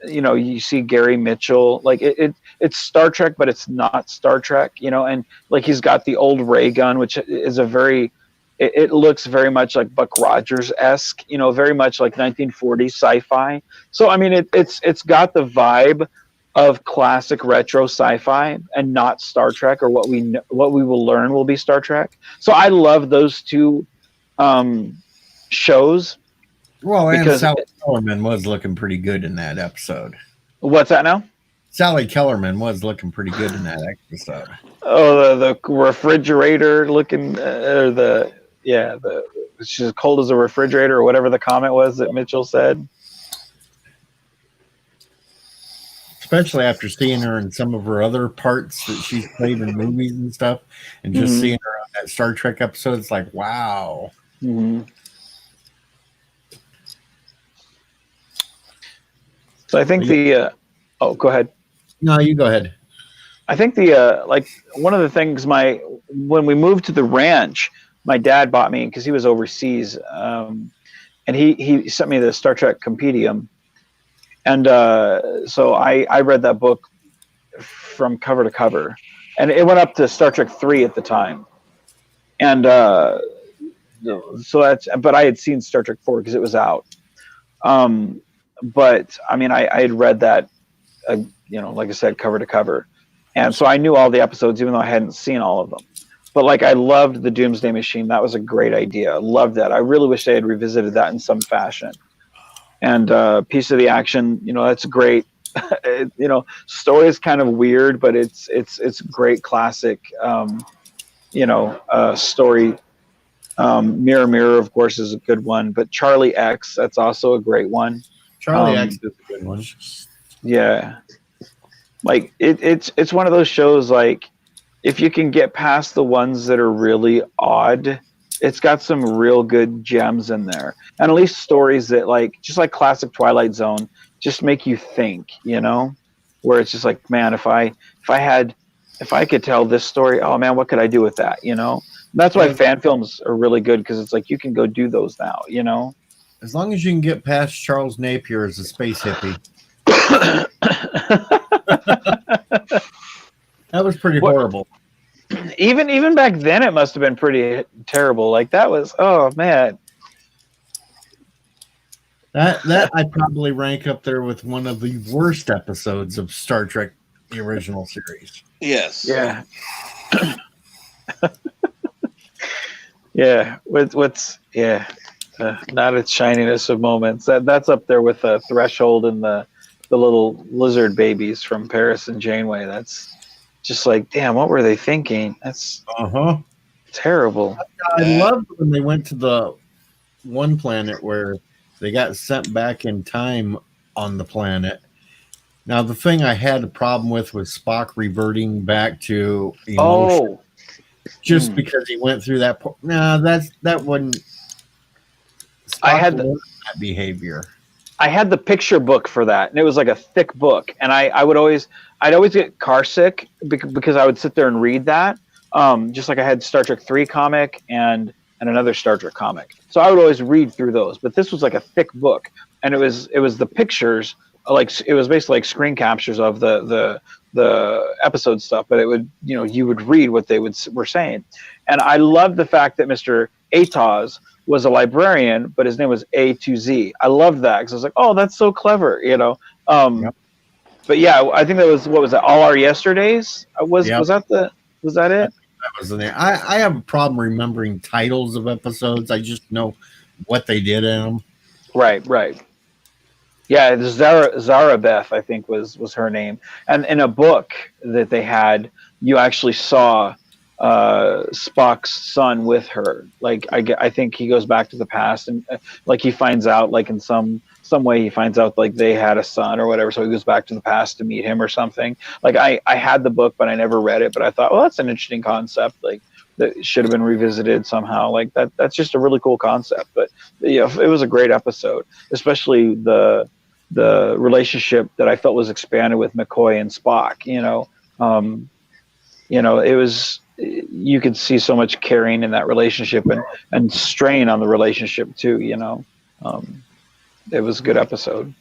You know, you see Gary Mitchell. Like it's Star Trek, but it's not Star Trek. You know, and like he's got the old ray gun, which is a very. It looks very much like Buck Rogers-esque, you know, very much like 1940s sci-fi. So I mean, it's got the vibe of classic retro sci-fi and not Star Trek or what we will learn will be Star Trek. So I love those two shows. Well, and Because- Sally Kellerman was looking pretty good in that episode. What's that now? Sally Kellerman was looking pretty good in that episode. Oh, the refrigerator looking, she's as cold as a refrigerator or whatever the comment was that Mitchell said. Especially after seeing her in some of her other parts that she's played in movies and stuff, and just Mhm. seeing her on that Star Trek episode, it's like, wow. Mm-hmm. So I think go ahead. No, you go ahead. I think like one of the things when we moved to the ranch, my dad bought me because he was overseas, and he sent me the Star Trek Compendium, and so I read that book from cover to cover, and it went up to Star Trek 3 at the time, and but I had seen Star Trek 4 because it was out, but I mean I had read that, like I said, cover to cover. And so I knew all the episodes, even though I hadn't seen all of them. But like, I loved the Doomsday Machine. That was a great idea. I loved that. I really wish they had revisited that in some fashion. And Piece of the Action, that's great. Story is kind of weird, but it's great classic, story. Mirror Mirror, of course, is a good one. But Charlie X, that's also a great one. Charlie X is a good one. Yeah. Like it's one of those shows, like if you can get past the ones that are really odd, it's got some real good gems in there. And at least stories that just like classic Twilight Zone, just make you think, where it's just like, man, if I could tell this story, oh man, what could I do with that? That's why fan films are really good, because it's like you can go do those now, As long as you can get past Charles Napier as a space hippie. That was pretty horrible. Even back then, it must have been pretty terrible. Like that was, oh man. That I'd probably rank up there with one of the worst episodes of Star Trek, the original series. Yes. Yeah. Yeah. Not its shininess of moments. That's up there with the Threshold and the little lizard babies from Paris and Janeway. That's just like, damn, what were they thinking? That's terrible. I loved when they went to the one planet where they got sent back in time on the planet, Now, the thing I had a problem with was Spock reverting back to emotion Oh, just because he went through that. No, that wouldn't. Spock I had the- learned that behavior. I had the picture book for that, and it was like a thick book. And I'd always get car sick because I would sit there and read that. Just like I had Star Trek 3 comic and another Star Trek comic. So I would always read through those. But this was like a thick book, and it was the pictures, like it was basically like screen captures of the episode stuff. But it would, you would read what they were saying. And I loved the fact that Mr. Atoz was a librarian, but his name was A to Z. I loved that because I was like, oh, that's so clever, Yep. But yeah, I think that was, what was that? All Our Yesterdays was Yep. was that it? That was in there. I have a problem remembering titles of episodes. I just know what they did in them. Right. Yeah, Zara Beth, I think was her name. And in a book that they had, you actually saw Spock's son with her. Like I think he goes back to the past, and like he finds out, like in some way he finds out like they had a son or whatever, so he goes back to the past to meet him or something. Like I had the book, but I never read it, but I thought, well, that's an interesting concept, like that should have been revisited somehow. Like that's just a really cool concept. But yeah, it was a great episode, especially the relationship that I felt was expanded with McCoy and Spock. It was, you could see so much caring in that relationship and strain on the relationship too. It was a good episode.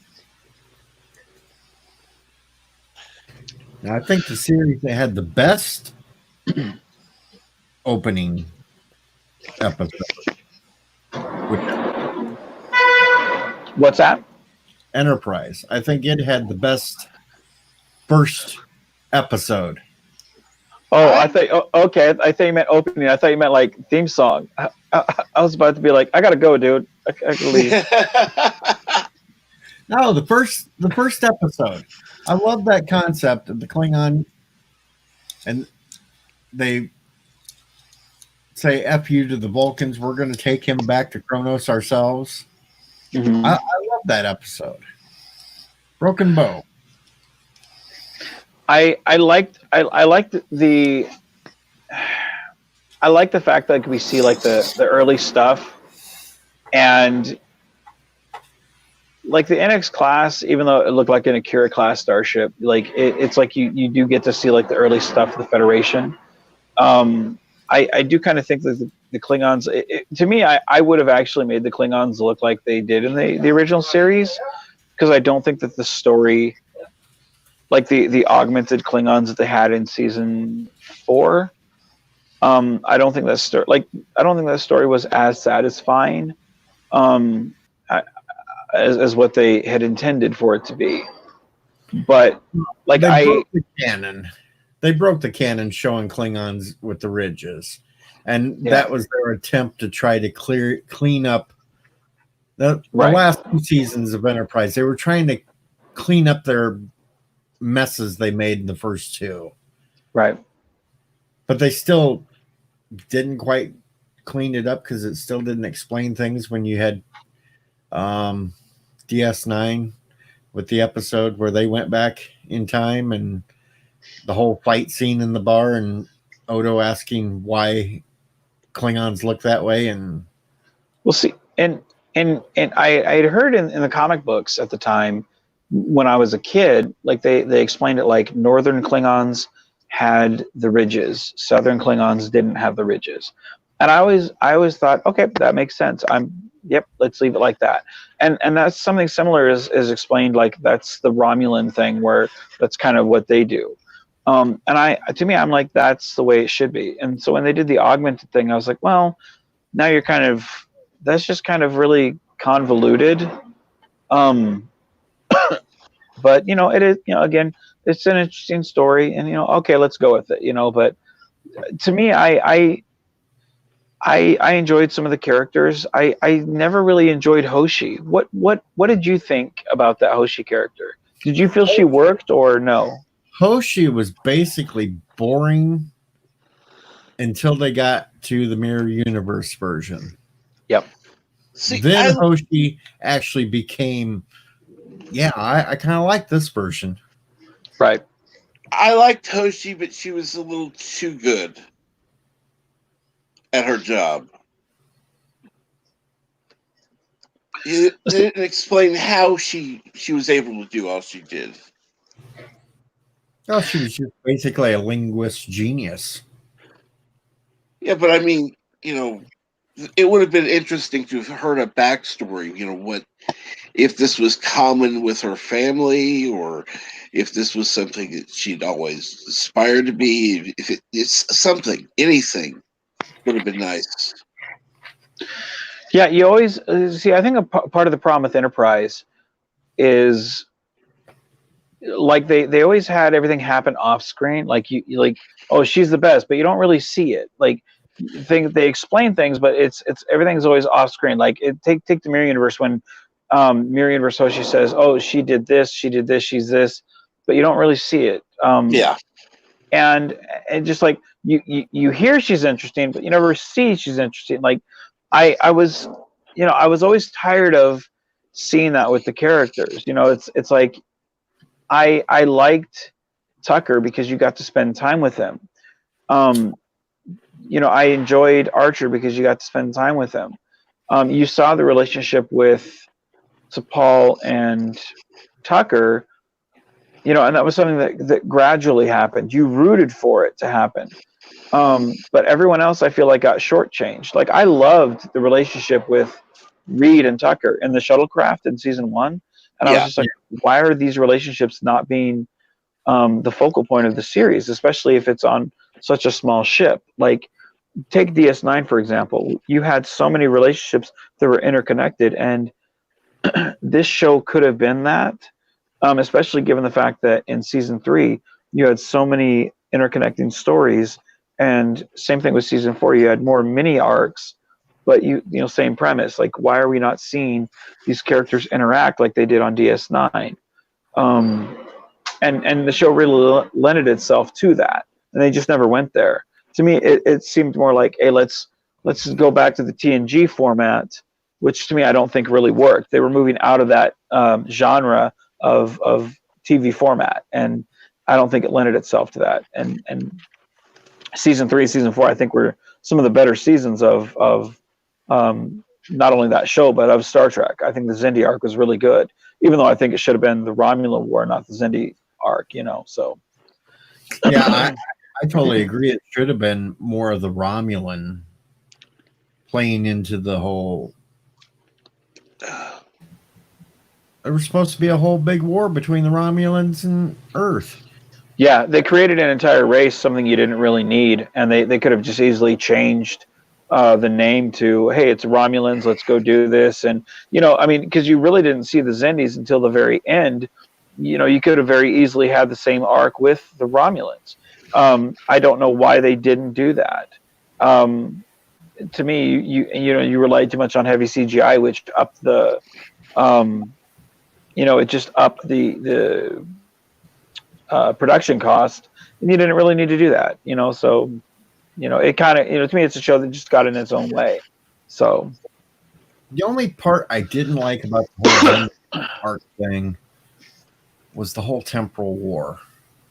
Now, I think the series that had the best opening episode, What's that? Enterprise. I think it had the best first episode. Oh, I thought. Okay, I thought you meant opening. I thought you meant like theme song. I was about to be like, I gotta go, dude. I gotta leave. No, the first episode. I love that concept of the Klingon, and they say "F you" to the Vulcans. We're going to take him back to Kronos ourselves. Mhm. I love that episode. Broken Bow. I liked the fact that we see like the early stuff, and like the NX class, even though it looked like an Akira class starship, like it's like you do get to see like the early stuff of the Federation. I do kind of think that the Klingons, to me, I would have actually made the Klingons look like they did in the original series, because I don't think that the story, like the augmented Klingons that they had in season 4, I don't think that story was as satisfying as what they had intended for it to be. But like They broke the canon. They broke the canon showing Klingons with the ridges, and that was their attempt to try to clean up the last 2 seasons of Enterprise. They were trying to clean up their messes they made in the first 2. Right. But they still didn't quite clean it up because it still didn't explain things when you had DS9 with the episode where they went back in time and the whole fight scene in the bar and Odo asking why Klingons look that way. And we'll see. And I had heard in the comic books at the time when I was a kid, like they explained it like Northern Klingons had the ridges, Southern Klingons didn't have the ridges. And I always thought, okay, that makes sense. Let's leave it like that. And that's something similar is explained, like that's the Romulan thing where that's kind of what they do. And to me, I'm like, that's the way it should be. And so when they did the augmented thing, I was like, well, now that's just kind of really convoluted. But it is, again, it's an interesting story, and okay, let's go with it. But to me, I enjoyed some of the characters. I never really enjoyed Hoshi. What did you think about that Hoshi character? Did you feel she worked or no? Hoshi was basically boring until they got to the Mirror Universe version. Yep. Then Hoshi actually became, I kind of like this version. Right. I liked Hoshi, but she was a little too good at her job. It didn't explain how she was able to do all she did. Oh, she was just basically a linguist genius. Yeah, but I mean, it would have been interesting to have heard a backstory. What if this was common with her family, or if this was something that she'd always aspired to be. If it's something, anything would have been nice. Yeah, you always see. I think part of the problem with Enterprise is like they always had everything happen off screen. Like you like, oh, she's the best, but you don't really see it. Like they explain things, but it's everything's always off screen. Like take the Mirror Universe when Mirror Universe Hoshi says, oh, she did this, she's this, but you don't really see it. Yeah. And just like you hear she's interesting, but you never see she's interesting. Like I was always tired of seeing that with the characters. It's like I liked Tucker because you got to spend time with him. I enjoyed Archer because you got to spend time with him. You saw the relationship with T'Pol and Tucker, and that was something that gradually happened. You rooted for it to happen. But everyone else, I feel like, got shortchanged. Like, I loved the relationship with Reed and Tucker in the shuttlecraft in season 1. And I was just like, why are these relationships not being the focal point of the series, especially if it's on such a small ship? Like, take DS9, for example. You had so many relationships that were interconnected, and this show could have been that, especially given the fact that in season 3, you had so many interconnecting stories. And same thing with season 4, you had more mini arcs, but same premise. Like, why are we not seeing these characters interact like they did on DS9? And the show really lended itself to that, and they just never went there. To me, it seemed more like, hey, let's just go back to the TNG format, which to me I don't think really worked. They were moving out of that genre of TV format, and I don't think it lended itself to that. And season 3, season 4, I think were some of the better seasons of not only that show, but of Star Trek. I think the Xindi arc was really good, even though I think it should have been the Romulan War, not the Xindi arc, so. Yeah, I totally agree. It should have been more of the Romulan playing into the whole. There was supposed to be a whole big war between the Romulans and Earth. Yeah, they created an entire race, something you didn't really need, and they could have just easily changed the name to, hey, it's Romulans, let's go do this. And, because you really didn't see the Xendis until the very end. You could have very easily had the same arc with the Romulans. I don't know why they didn't do that. To me, you relied too much on heavy CGI, which upped the, it just upped the production cost, and you didn't really need to do that. So, it kind of, to me, it's a show that just got in its own way. So, the only part I didn't like about the whole arc thing was the whole temporal war.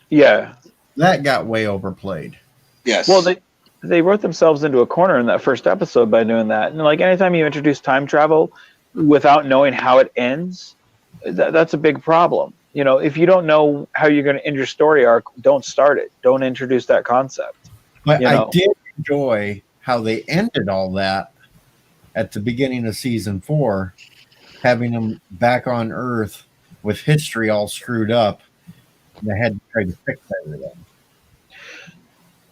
Yeah. That got way overplayed. Yes. Well, they wrote themselves into a corner in that first episode by doing that. And like anytime you introduce time travel without knowing how it ends, that's a big problem. If you don't know how you're going to end your story arc, don't start it. Don't introduce that concept. But I did enjoy how they ended all that at the beginning of season 4, having them back on Earth with history all screwed up. They had to try to fix everything.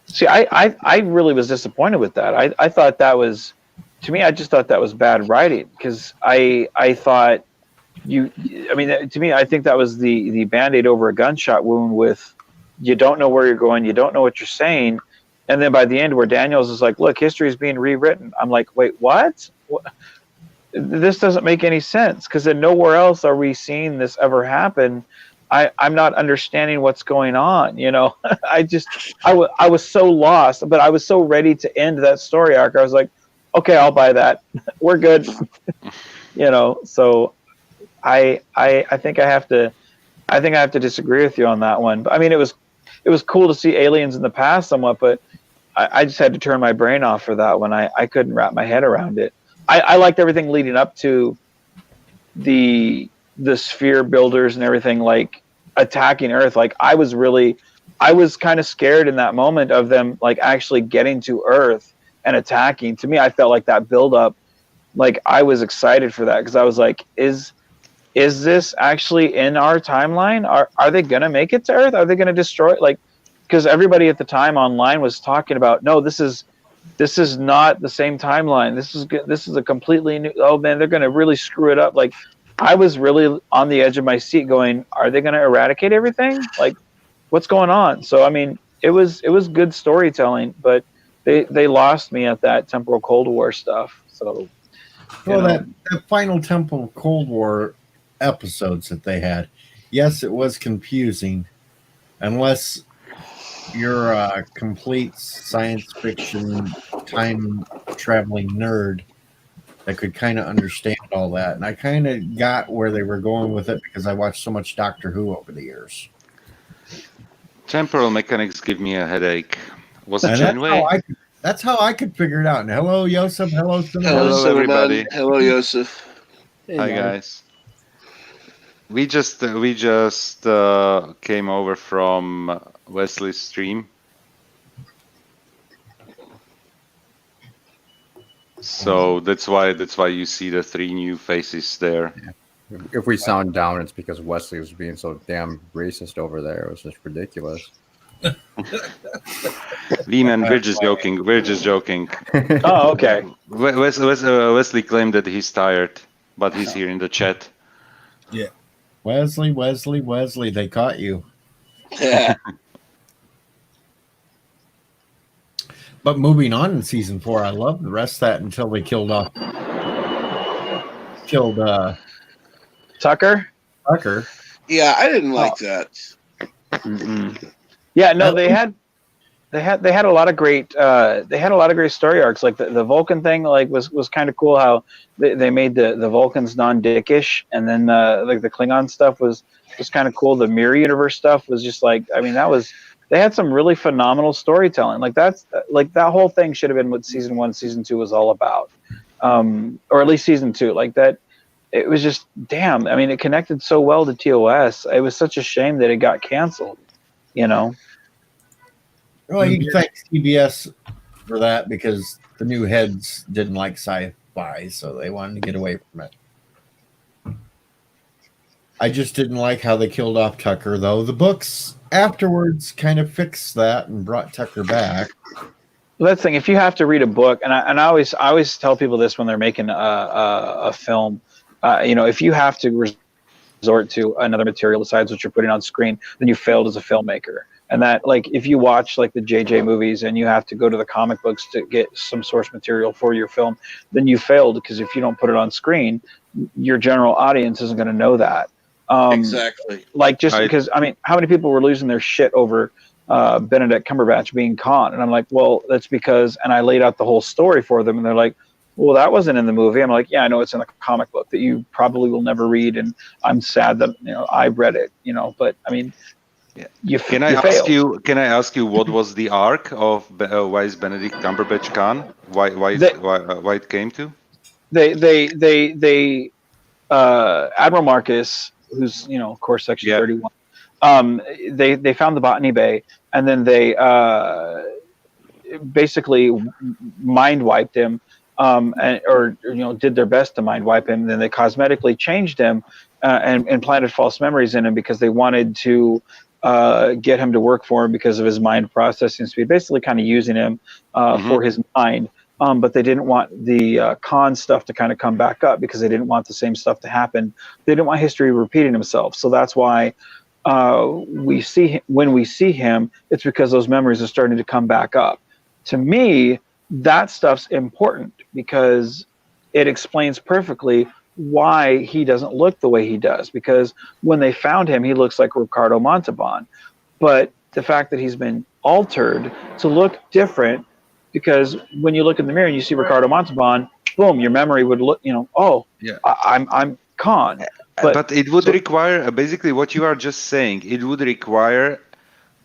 See, I really was disappointed with that. I thought that was, to me, I just thought that was bad writing, because I thought to me, I think that was the Band-Aid over a gunshot wound with, you don't know where you're going, you don't know what you're saying, and then by the end where Daniels is like, look, history is being rewritten. I'm like, wait, what? This doesn't make any sense, because then nowhere else are we seeing this ever happen. I'm not understanding what's going on. I was so lost, but I was so ready to end that story arc. I was like, okay, I'll buy that. We're good. So I think I have to I think I have to disagree with you on that one. I mean, it was cool to see aliens in the past somewhat, but I just had to turn my brain off for that one. I couldn't wrap my head around it. I liked everything leading up to the sphere builders and everything, like attacking Earth. Like I was kind of scared in that moment of them like actually getting to Earth and attacking. To me, I felt like that build up, like I was excited for that because I was like, is this actually in our timeline? Are they gonna make it to Earth? Are they gonna destroy it? Like, because everybody at the time online was talking about, no, this is not the same timeline. This is a completely new. Oh man, they're gonna really screw it up. Like, I was really on the edge of my seat, going, are they gonna eradicate everything? Like, what's going on? So I mean, it was good storytelling, but they lost me at that temporal Cold War stuff. So, well, that final Temple Cold War episodes that they had, yes, it was confusing, unless you're a complete science fiction time traveling nerd that could kind of understand all that. And I kind of got where they were going with it because I watched so much Doctor Who over the years. Temporal mechanics give me a headache. Was it And Janeway? that's how I could figure it out. And hello, Yosef. Hello, Cinnamon. Hello, Cinnamon. everybody. Hello, Yosef. Hi guys. We just came over from Wesley's stream. So that's why you see the 3 new faces there. If we sound down, it's because Wesley was being so damn racist over there. It was just ridiculous. Lehman, we're just joking. We're just joking. oh, okay. Wesley claimed that he's tired, but he's here in the chat. Yeah. Wesley, they caught you. Yeah. But moving on in season 4, I love the rest of that until they killed Tucker. Yeah, I didn't like that. Mm-mm. Yeah, no, they had a lot of great story arcs. Like the Vulcan thing, like was kind of cool. How they made the Vulcans non-dickish, and then like the Klingon stuff was kind of cool. The Mirror Universe stuff was just like, I mean, they had some really phenomenal storytelling. Like that whole thing should have been what season 1, season 2 was all about, or at least season 2. Like that, it was just damn. I mean, it connected so well to TOS. It was such a shame that it got canceled. You know. Well, you can thank CBS for that because the new heads didn't like sci-fi, so they wanted to get away from it. I just didn't like how they killed off Tucker, though. The books afterwards kind of fixed that and brought Tucker back. Well, that's the thing. If you have to read a book, and I always tell people this when they're making a film, if you have to resort to another material besides what you're putting on screen, then you failed as a filmmaker. And that, like, if you watch like the JJ movies and you have to go to the comic books to get some source material for your film, then you failed, because if you don't put it on screen, your general audience isn't going to know that. Exactly. Like, just because, I mean, how many people were losing their shit over Benedict Cumberbatch being Khan? And I'm like, well, that's because, and I laid out the whole story for them, and they're like, well, that wasn't in the movie. I'm like, yeah, I know it's in the comic book that you probably will never read, and I'm sad that I read it, but I mean, Can I ask you what was the arc of why is Benedict Cumberbatch Khan? Why it came to? They Admiral Marcus, who's of course Section 31. They found the Botany Bay, and then they basically mind wiped him, or did their best to mind wipe him. And then they cosmetically changed him and implanted false memories in him because they wanted to get him to work for him because of his mind processing speed, basically kind of using him for his mind. But they didn't want the Khan stuff to kind of come back up because they didn't want the same stuff to happen. They didn't want history repeating himself. So that's why when we see him, it's because those memories are starting to come back up. To me, that stuff's important because it explains perfectly why he doesn't look the way he does, because when they found him, he looks like Ricardo Montalban. But the fact that he's been altered to look different, because when you look in the mirror and you see Ricardo Montalban, boom, your memory would look, I'm Khan. But it would require basically what you are just saying. It would require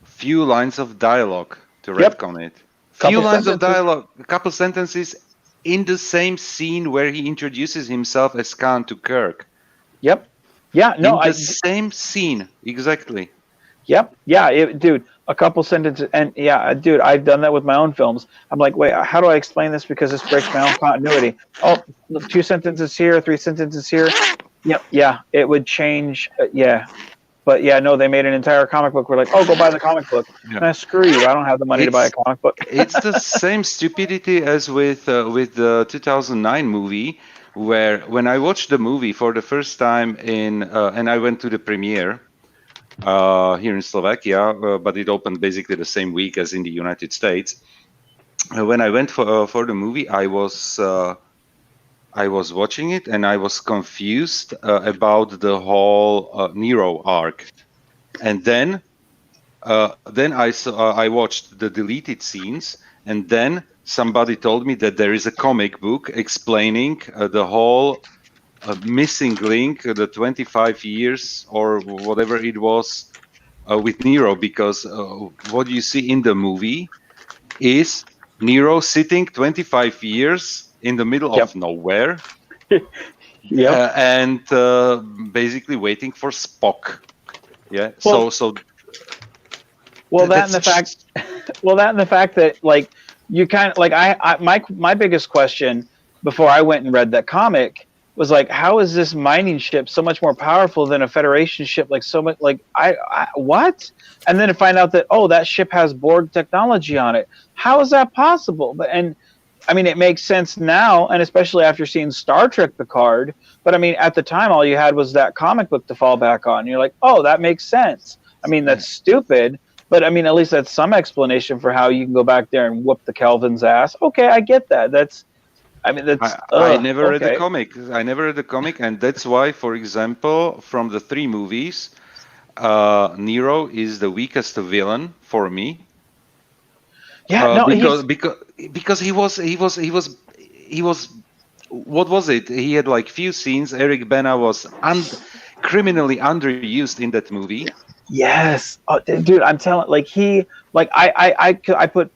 few lines of dialogue to retcon it. Few lines of dialogue, a couple sentences in the same scene where he introduces himself as Khan to Kirk. Yep. Yeah. No. In the same scene, exactly. Yep. Yeah, dude. A couple sentences, and yeah, dude, I've done that with my own films. I'm like, wait, how do I explain this? Because this breaks my own continuity. Oh, 2 sentences here, 3 sentences here. Yep. Yeah, it would change. Yeah. But yeah, no, they made an entire comic book. We're like, oh, go buy the comic book. Yeah. Nah, screw you. I don't have the money to buy a comic book. It's the same stupidity as with the 2009 movie, where when I watched the movie for the first time and I went to the premiere here in Slovakia, but it opened basically the same week as in the United States. When I went for the movie, I was watching it and I was confused about the whole Nero arc, and then I watched the deleted scenes, and then somebody told me that there is a comic book explaining the whole missing link, the 25 years or whatever it was with Nero, because what you see in the movie is Nero sitting 25 years in the middle of nowhere, and basically waiting for Spock. Yeah. So. Well, that and the fact that like you kind of like my biggest question before I went and read that comic was like, how is this mining ship so much more powerful than a Federation ship? Like so much, like I what? And then to find out that that ship has Borg technology on it. How is that possible? And I mean, it makes sense now, and especially after seeing Star Trek Picard. But I mean, at the time, all you had was that comic book to fall back on. You're like, oh, that makes sense. I mean, that's stupid. But I mean, at least that's some explanation for how you can go back there and whoop the Kelvin's ass. Okay, I get that. I never read the comic. I never read the comic, and that's why, for example, from the 3 movies, Nero is the weakest villain for me. Yeah, because he was. What was it? He had like few scenes. Eric Bana was criminally underused in that movie. Yes, dude, I'm telling. I put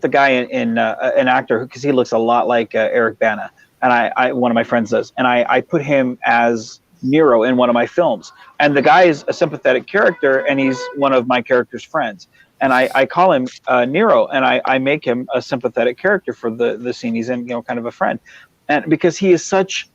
the guy in an actor because he looks a lot like Eric Bana, and one of my friends does, and I put him as Nero in one of my films, and the guy is a sympathetic character, and he's one of my character's friends, and I call him Nero, and I make him a sympathetic character for the scene he's in, kind of a friend, and because he is such.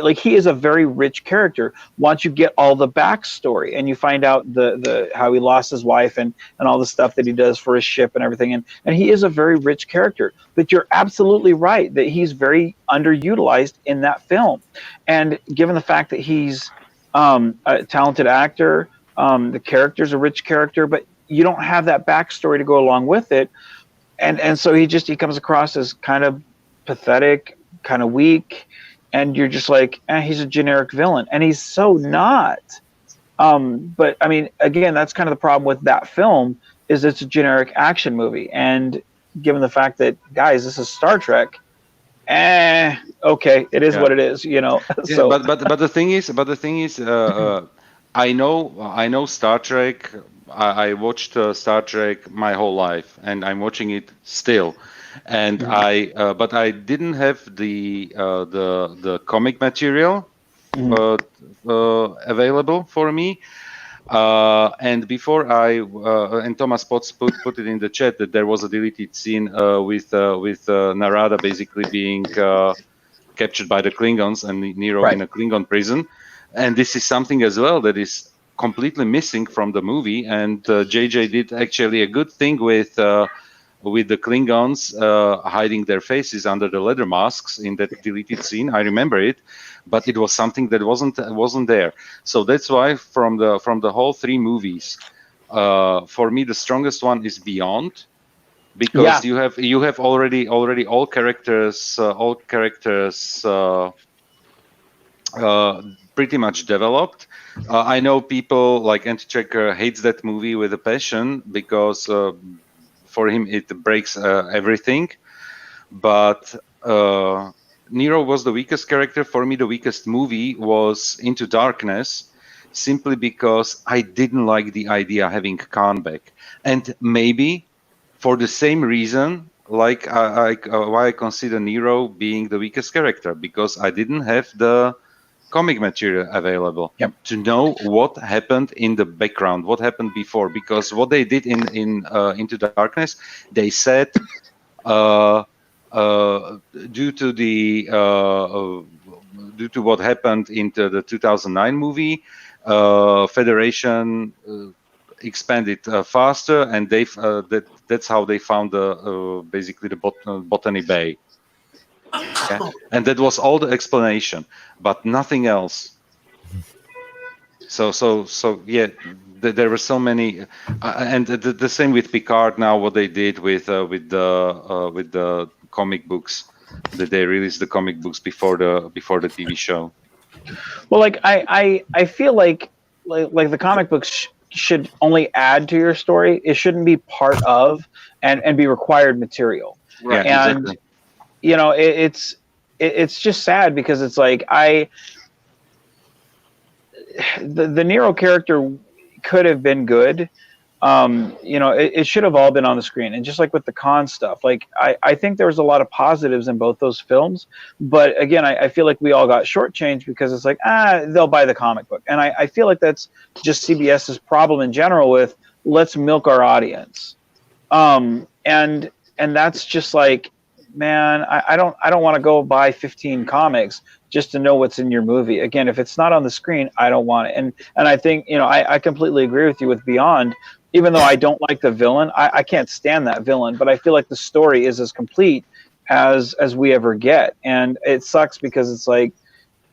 Like he is a very rich character. Once you get all the backstory and you find out the how he lost his wife and all the stuff that he does for his ship and everything, and he is a very rich character. But you're absolutely right that he's very underutilized in that film. And given the fact that he's a talented actor, the character's a rich character, but you don't have that backstory to go along with it, and so he comes across as kind of pathetic, kind of weak. And you're just like, he's a generic villain. And he's so not. But, I mean, again, that's kind of the problem with that film is it's a generic action movie. And given the fact that, guys, this is Star Trek, okay, it is what it is, So, yeah, but the thing is, I know Star Trek. I watched Star Trek my whole life, and I'm watching it still. And but I didn't have the comic material available for me. And before and Thomas Potts put it in the chat that there was a deleted scene with Narada basically being captured by the Klingons and Nero in a Klingon prison. And this is something as well that is completely missing from the movie. And JJ did actually a good thing with the Klingons hiding their faces under the leather masks in that deleted scene. I remember it, but it was something that wasn't there. So that's why from the whole 3 movies, for me the strongest one is Beyond, because you have already all characters pretty much developed. I know people like Anti-Checker hates that movie with a passion because. For him, it breaks everything. But Nero was the weakest character. For me, the weakest movie was Into Darkness, simply because I didn't like the idea having Khan back, and maybe for the same reason, like why I consider Nero being the weakest character, because I didn't have the comic material available to know what happened in the background, what happened before. Because what they did in Into Darkness, they said due to what happened into the 2009 movie, Federation expanded faster, and that's how they found basically the Botany Bay. Okay? And that was all the explanation, but nothing else. So yeah, there were so many, and the same with Picard now. What they did with the comic books, that they released the comic books before the TV show. Well, like I feel like the comic books should only add to your story. It shouldn't be part of and be required material. Right. Yeah, and exactly. you know, it's just sad because it's like the Nero character could have been good. You know, it should have all been on the screen. And just like with the Khan stuff, like I think there was a lot of positives in both those films. But again, I feel like we all got shortchanged because it's like, they'll buy the comic book. And I feel like that's just CBS's problem in general with let's milk our audience. And that's just like, man, I don't want to go buy 15 comics just to know what's in your movie. Again, if it's not on the screen, I don't want it. And I think, you know, I completely agree with you with Beyond. Even though I don't like the villain, I can't stand that villain, but I feel like the story is as complete as we ever get. And it sucks because it's like,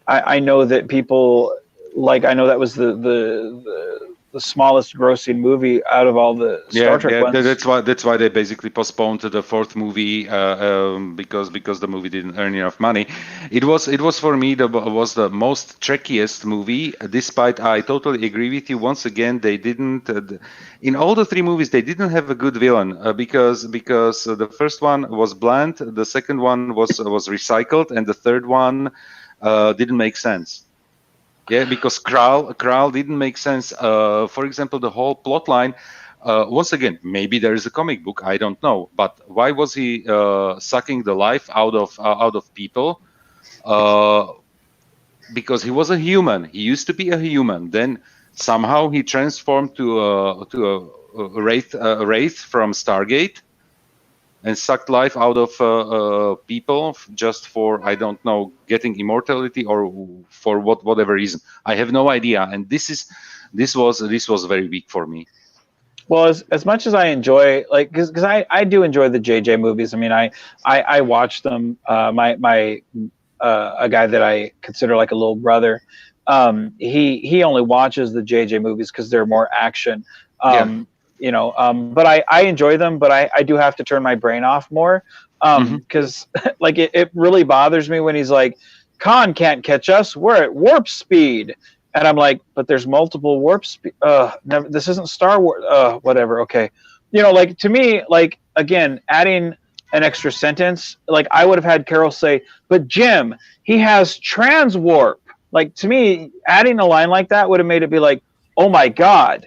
I know that people, like, I know that was the smallest grossing movie out of all the Star Trek ones. That's why they basically postponed the fourth movie because the movie didn't earn enough money. It was for me was the most trickiest movie. Despite I totally agree with you. Once again, they didn't in all the three movies they didn't have a good villain because the first one was bland, the second one was recycled, and the third one didn't make sense. Yeah, because Kral didn't make sense. For example, the whole plot line. Once again, maybe there is a comic book. I don't know. But why was he sucking the life out of people? Because he was a human. He used to be a human. Then somehow he transformed to a wraith from Stargate, and sucked life out of people just for, I don't know, getting immortality or for whatever reason. I have no idea. And this was very weak for me. Well, as much as I enjoy, like, because I do enjoy the JJ movies. I mean, I watch them. My a guy that I consider like a little brother, he only watches the JJ movies because they're more action. You know, but I enjoy them, but I do have to turn my brain off more because like it really bothers me when he's like, Khan can't catch us, we're at warp speed. And I'm like, but there's multiple warp speed. This isn't Star Wars. Whatever. Okay. You know, like to me, like, again, adding an extra sentence, like I would have had Carol say, but Jim, he has trans warp. Like to me, adding a line like that would have made it be like, oh my God.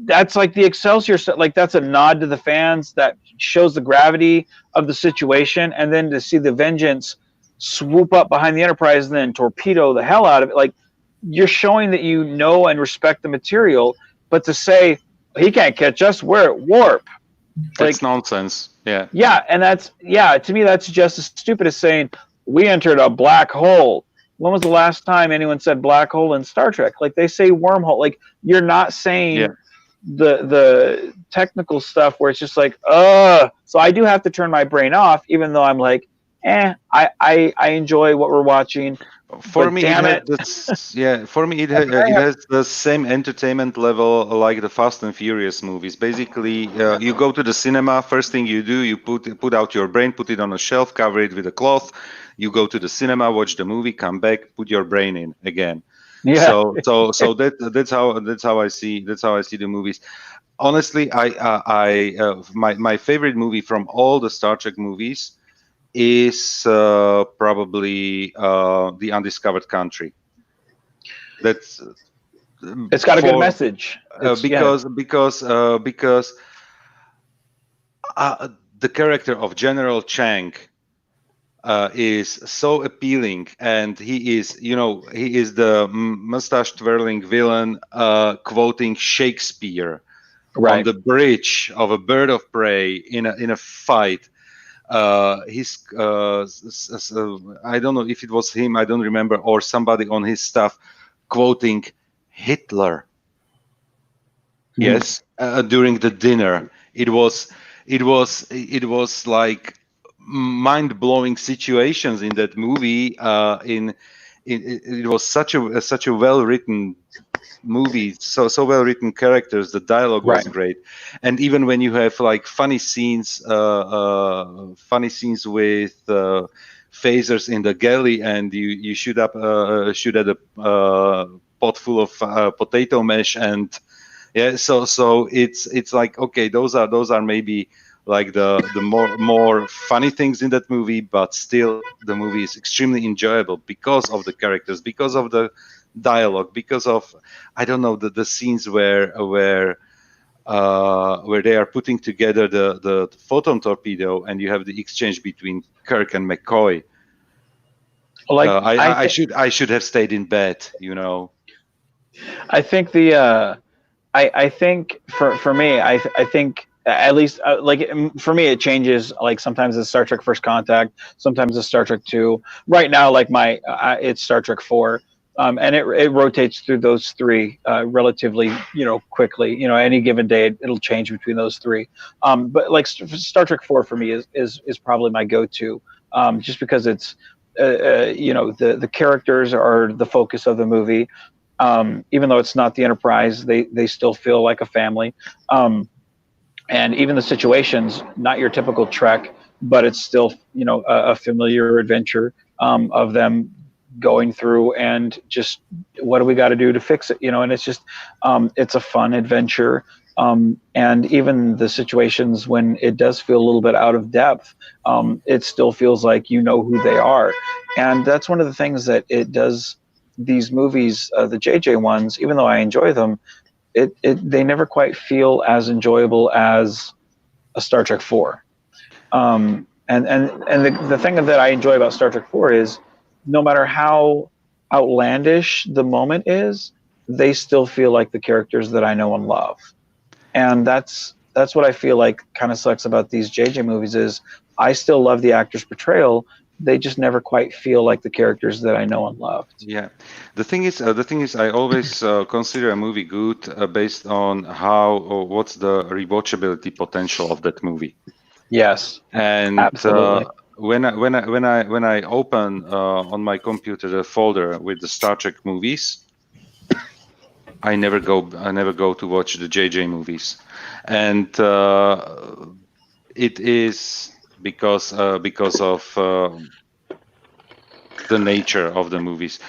That's like the Excelsior, like that's a nod to the fans that shows the gravity of the situation. And then to see the Vengeance swoop up behind the Enterprise and then torpedo the hell out of it, like you're showing that you know and respect the material. But to say he can't catch us, we're at warp, That's nonsense. Yeah, and to me that's just as stupid as saying we entered a black hole. When was the last time anyone said black hole in Star Trek? Like they say wormhole. Like you're not saying the technical stuff where it's just like, so I do have to turn my brain off, even though I'm like, I enjoy what we're watching. For me, it has the same entertainment level like the Fast and Furious movies. Basically, you go to the cinema. First thing you do, you put out your brain, put it on a shelf, cover it with a cloth. You go to the cinema, watch the movie, come back, put your brain in again. Yeah. So that's how I see the movies. Honestly, my favorite movie from all the Star Trek movies is probably The Undiscovered Country. That's It's got a good for- message. It's- yeah. because the character of General Chang is so appealing, and he is the mustache twirling villain quoting Shakespeare on Right. the bridge of a bird of prey in a fight. He's I don't know if it was him, I don't remember, or somebody on his staff quoting Hitler. Yes, during the dinner, it was like mind-blowing situations in that movie. It was such a well-written movie, so well-written characters. The dialogue was Right. great, and even when you have like funny scenes with phasers in the galley, and you shoot at a pot full of potato mash, and yeah, so it's like, okay, those are maybe like the more funny things in that movie, but still the movie is extremely enjoyable because of the characters, because of the dialogue, because of, I don't know, the scenes where they are putting together the photon torpedo, and you have the exchange between Kirk and McCoy. Like I should have stayed in bed, you know. I think I think for me, I think at least like for me it changes. Like sometimes it's Star Trek First Contact, sometimes it's Star Trek 2. Right now, like it's Star Trek 4, and it rotates through those three relatively quickly. Any given day it'll change between those three. But like Star Trek 4 for me is probably my go-to, just because it's the characters are the focus of the movie. Even though it's not the Enterprise, they still feel like a family. And even the situations, not your typical Trek, but it's still, a familiar adventure of them going through and just what do we got to do to fix it, and it's just, it's a fun adventure. And even the situations when it does feel a little bit out of depth, it still feels like who they are. And that's one of the things that it does. These movies, the JJ ones, even though I enjoy them, they never quite feel as enjoyable as a Star Trek 4. And the thing that I enjoy about Star Trek 4 is no matter how outlandish the moment is, they still feel like the characters that I know and love. And that's what I feel like kind of sucks about these JJ movies is I still love the actor's portrayal. They just never quite feel like the characters that I know and loved. Yeah, the thing is, I always consider a movie good based on what's the rewatchability potential of that movie. Yes, and absolutely. When I open on my computer the folder with the Star Trek movies, I never go to watch the JJ movies, and it is because of the nature of the movies.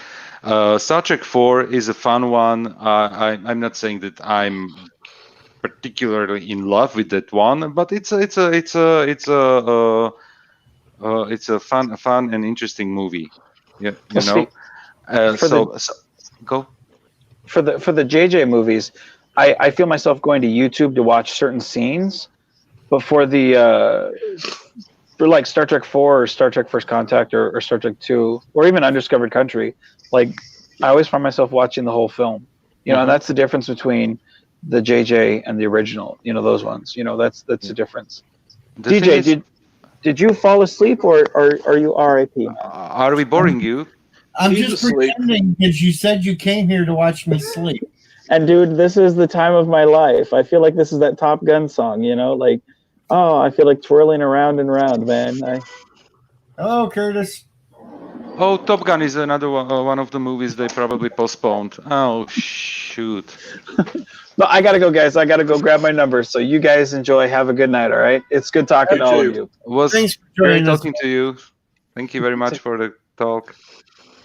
Star Trek 4 is a fun one. I'm not saying that I'm particularly in love with that one, but it's a fun and interesting movie. Yeah, So go. For the JJ movies, I feel myself going to YouTube to watch certain scenes, but for like Star Trek 4 or Star Trek First Contact or Star Trek 2 or even Undiscovered Country, like I always find myself watching the whole film. And that's the difference between the JJ and the original. Those ones. That's the difference. DJ, did you fall asleep or are you RIP? Are we boring you? I'm He's just asleep. pretending because you said you came here to watch me sleep. And dude, this is the time of my life. I feel like this is that Top Gun song, like, oh, I feel like twirling around and around, man. Hello, Curtis. Oh, Top Gun is another one of the movies they probably postponed. Oh, shoot. But I got to go, guys. I got to go grab my number. So you guys enjoy. Have a good night, all right? It's good talking to all of you. It was Thanks for great joining us. talking to you. Thank you very much for the talk.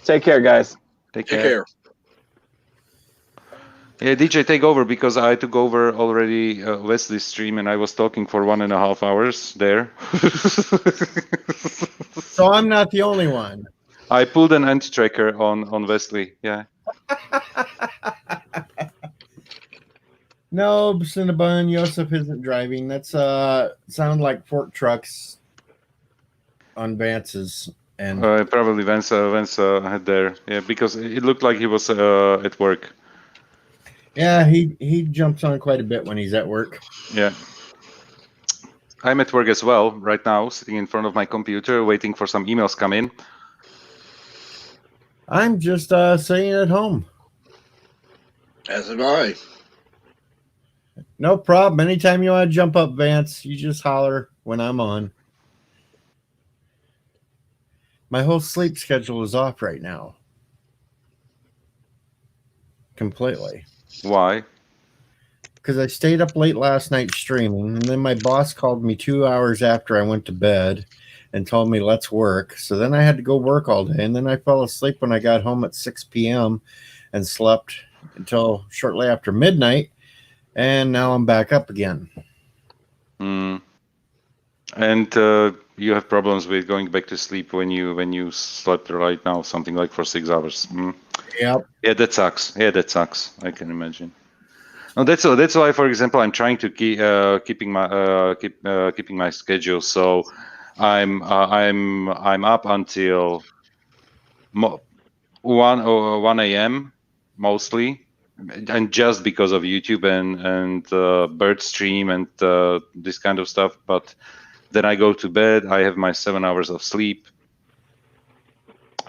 Take care, guys. Take Take care. care. Yeah, DJ, take over because I took over already Wesley's stream and I was talking for 1.5 hours there. So I'm not the only one. I pulled an anti-tracker on Wesley. Yeah. No, Cinnabon, Yosef isn't driving. That's sound like fork trucks on Vance's and Probably Vance had there. Yeah, because it looked like he was at work. yeah, he jumps on quite a bit when he's at work. Yeah. I'm at work as well right now, sitting in front of my computer, waiting for some emails come in. I'm just sitting at home. As am I. No problem. Anytime you want to jump up, Vance, you just holler when I'm on. My whole sleep schedule is off right now. Completely. Why? Because I stayed up late last night streaming, and then my boss called me 2 hours after I went to bed and told me, let's work. So then I had to go work all day, and then I fell asleep when I got home at 6 p.m. and slept until shortly after midnight, and now I'm back up again. Mm. And you have problems with going back to sleep when you slept right now, something like for 6 hours. Mm. Yep. Yeah, that sucks. Yeah, that sucks. I can imagine. No, that's why, for example, I'm trying to keeping my schedule. So I'm up until 1 a.m. mostly, and just because of YouTube and Bird stream and this kind of stuff. But then I go to bed. I have my 7 hours of sleep,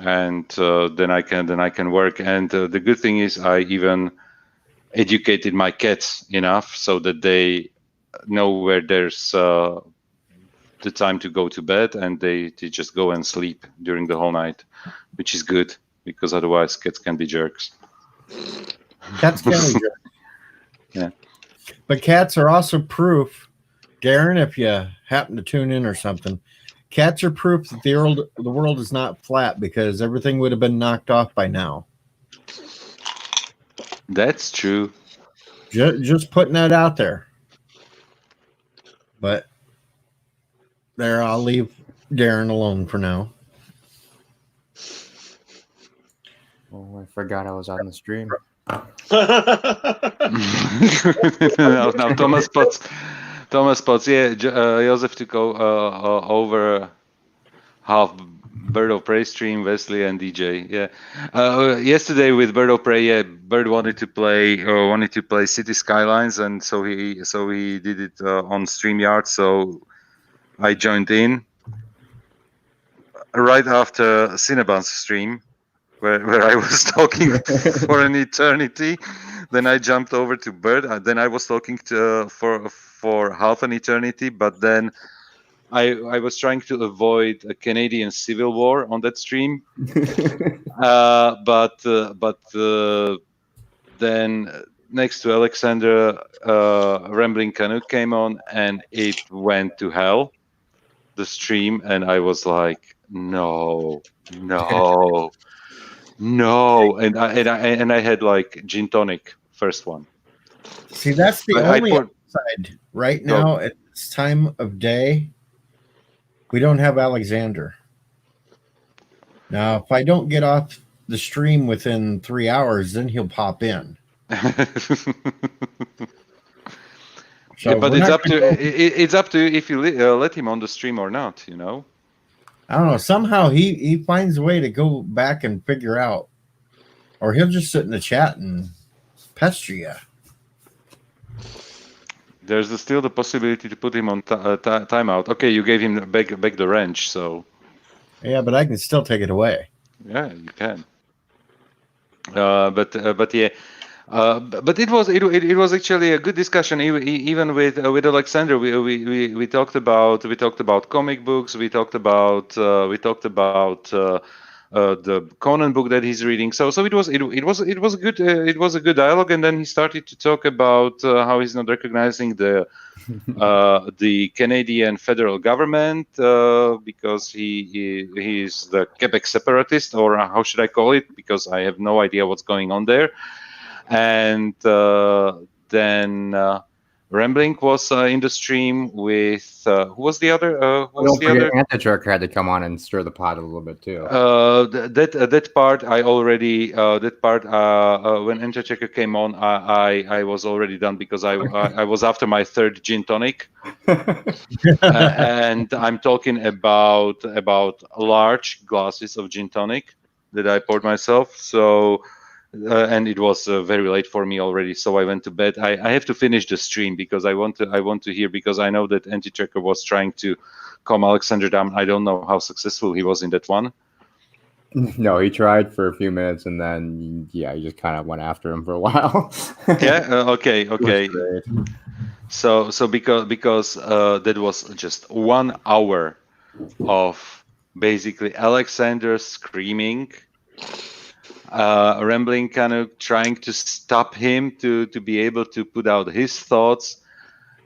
and then I can work. And the good thing is I even educated my cats enough so that they know where there's the time to go to bed, and they just go and sleep during the whole night, which is good because otherwise cats can be jerks. Cats can be jerks. Yeah. But cats are also proof, Darren, if you happen to tune in or something, cats are proof that the world is not flat, because everything would have been knocked off by now. That's true. Just putting that out there. But there, I'll leave Darren alone for now. Oh, I forgot I was on the stream. now Thomas spots. Yeah, Joseph took over half Bird of Prey stream, Wesley and DJ. Yeah, yesterday with Bird of Prey, yeah, Bird wanted to play City Skylines, and so he did it on StreamYard. So I joined in right after Cinnabon's stream, where I was talking for an eternity. Then I jumped over to Bird. Then I was talking for half an eternity, but then I was trying to avoid a Canadian civil war on that stream. But then next to Alexander, Rambling Canoe came on, and it went to hell, the stream, and I was like, no, and I had like gin tonic first one. See, that's the only upside right now at this time of day. We don't have Alexander. Now, if I don't get off the stream within 3 hours, then he'll pop in. So yeah, but it's up to if you let him on the stream or not. You know. I don't know. Somehow he finds a way to go back and figure out, or he'll just sit in the chat and pester you. There's still the possibility to put him on timeout. Okay, you gave him back the wrench, so. Yeah, but I can still take it away. Yeah, you can. But yeah. But it was actually a good discussion. Even with Alexander, we talked about comic books. We talked about the Conan book that he's reading. So it was a good dialogue. And then he started to talk about how he's not recognizing the Canadian federal government because he is the Quebec separatist, or how should I call it? Because I have no idea what's going on there. and then Rambling was in the stream with who was the other? Who was Don't the forget, other? Antichurch had to come on and stir the pot a little bit too. That part I already that part when Enterchecker came on, I was already done because I was after my third gin tonic, and I'm talking about large glasses of gin tonic that I poured myself. So. And it was very late for me already, so I went to bed. I have to finish the stream because I want to hear, because I know that Antichecker was trying to calm Alexander down. I don't know how successful he was in that one. No, he tried for a few minutes and then he just kind of went after him for a while. Yeah. Okay. It was great. So because that was just 1 hour of basically Alexander screaming, Rambling kind of trying to stop him to be able to put out his thoughts,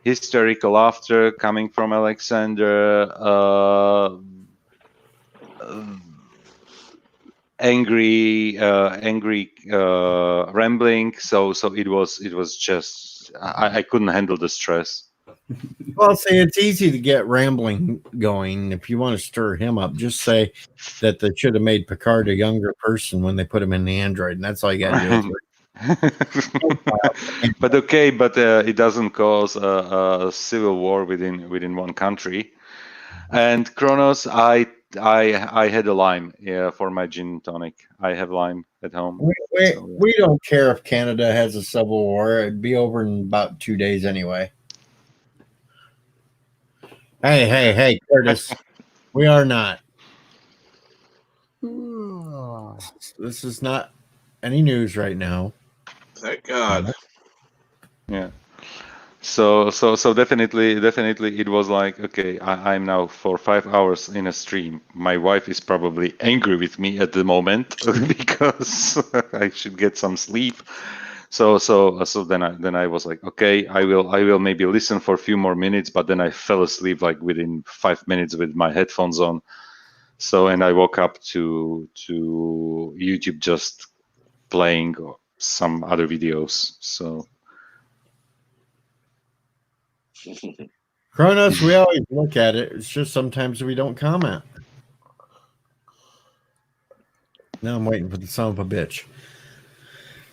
hysterical laughter coming from Alexander, angry Rambling. So it was just I couldn't handle the stress. Well, say it's easy to get Rambling going. If you want to stir him up, just say that they should have made Picard a younger person when they put him in the android, and that's all you got to do. But it doesn't cause a civil war within one country. And Kronos, I had a lime for my gin tonic. I have lime at home. We don't care if Canada has a civil war. It'd be over in about 2 days anyway. Hey, Curtis. We are not. This is not any news right now. Thank God. Yeah. So definitely it was like, okay, I'm now for 5 hours in a stream. My wife is probably angry with me at the moment because I should get some sleep. So then I was like, okay, I will maybe listen for a few more minutes, but then I fell asleep like within 5 minutes with my headphones on. So, and I woke up to YouTube just playing some other videos. So Kronos, we always look at it. It's just sometimes we don't comment. Now I'm waiting for the son of a bitch.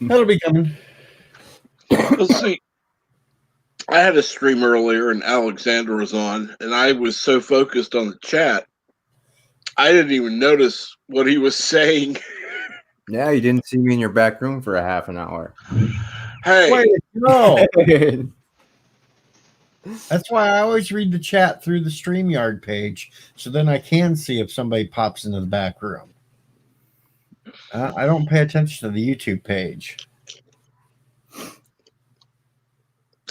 That'll be coming. Let's see. I had a stream earlier and Alexander was on, and I was so focused on the chat, I didn't even notice what he was saying. Yeah, you didn't see me in your back room for a half an hour. Hey, Wait, no. That's why I always read the chat through the StreamYard page, so then I can see if somebody pops into the back room. I don't pay attention to the YouTube page.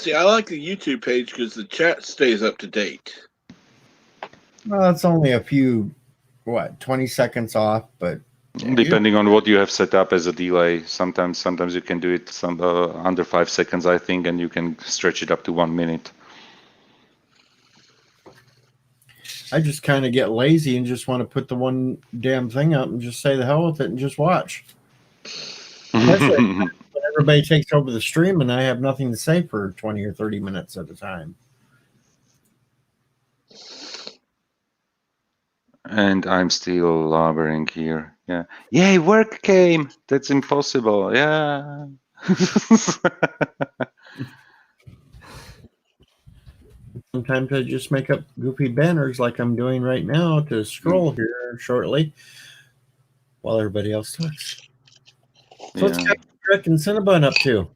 see, I like the YouTube page because the chat stays up to date. Well, that's only a few, 20 seconds off, but depending on what you have set up as a delay, sometimes you can do it under 5 seconds, I think, and you can stretch it up to 1 minute. I just kind of get lazy and just want to put the one damn thing up and just say the hell with it and just watch. Especially when everybody takes over the stream and I have nothing to say for 20 or 30 minutes at a time. And I'm still laboring here. Yeah. Yay, work came. That's impossible. Yeah. Sometimes I just make up goofy banners like I'm doing right now to scroll here shortly while everybody else talks. So what's Captain Trek and Cinnabon up to?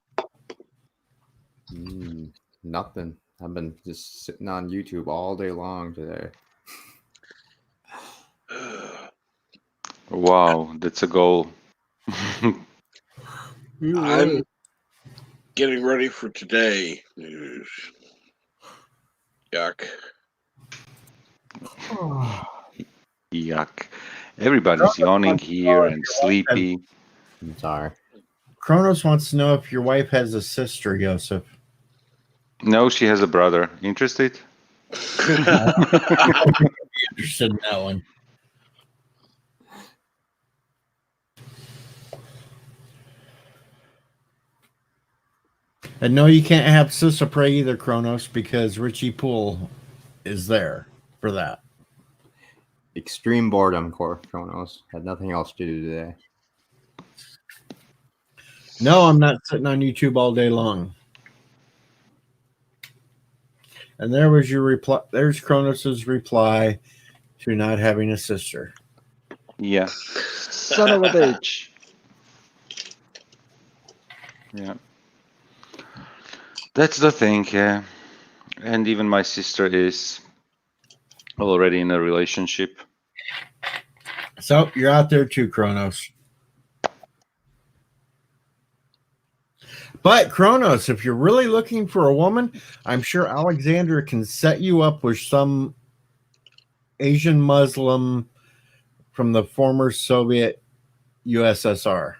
Nothing. I've been just sitting on YouTube all day long today. Wow, that's a goal. I'm getting ready for today. Yuck. Yuck. Everybody's yawning here and sleepy. I'm sorry. Kronos wants to know if your wife has a sister, Joseph. No, she has a brother. Interested? Interested in that one. And no, you can't have Sissa Prey either, Kronos, because Richie Poole is there for that. Extreme boredom, Kronos. Had nothing else to do today. No, I'm not sitting on YouTube all day long. And there was your reply. There's Kronos's reply to not having a sister. Yeah. Son of a bitch. Yeah. That's the thing, yeah. And even my sister is already in a relationship. So you're out there too, Kronos. But Kronos, if you're really looking for a woman, I'm sure Alexandra can set you up with some Asian Muslim from the former Soviet USSR.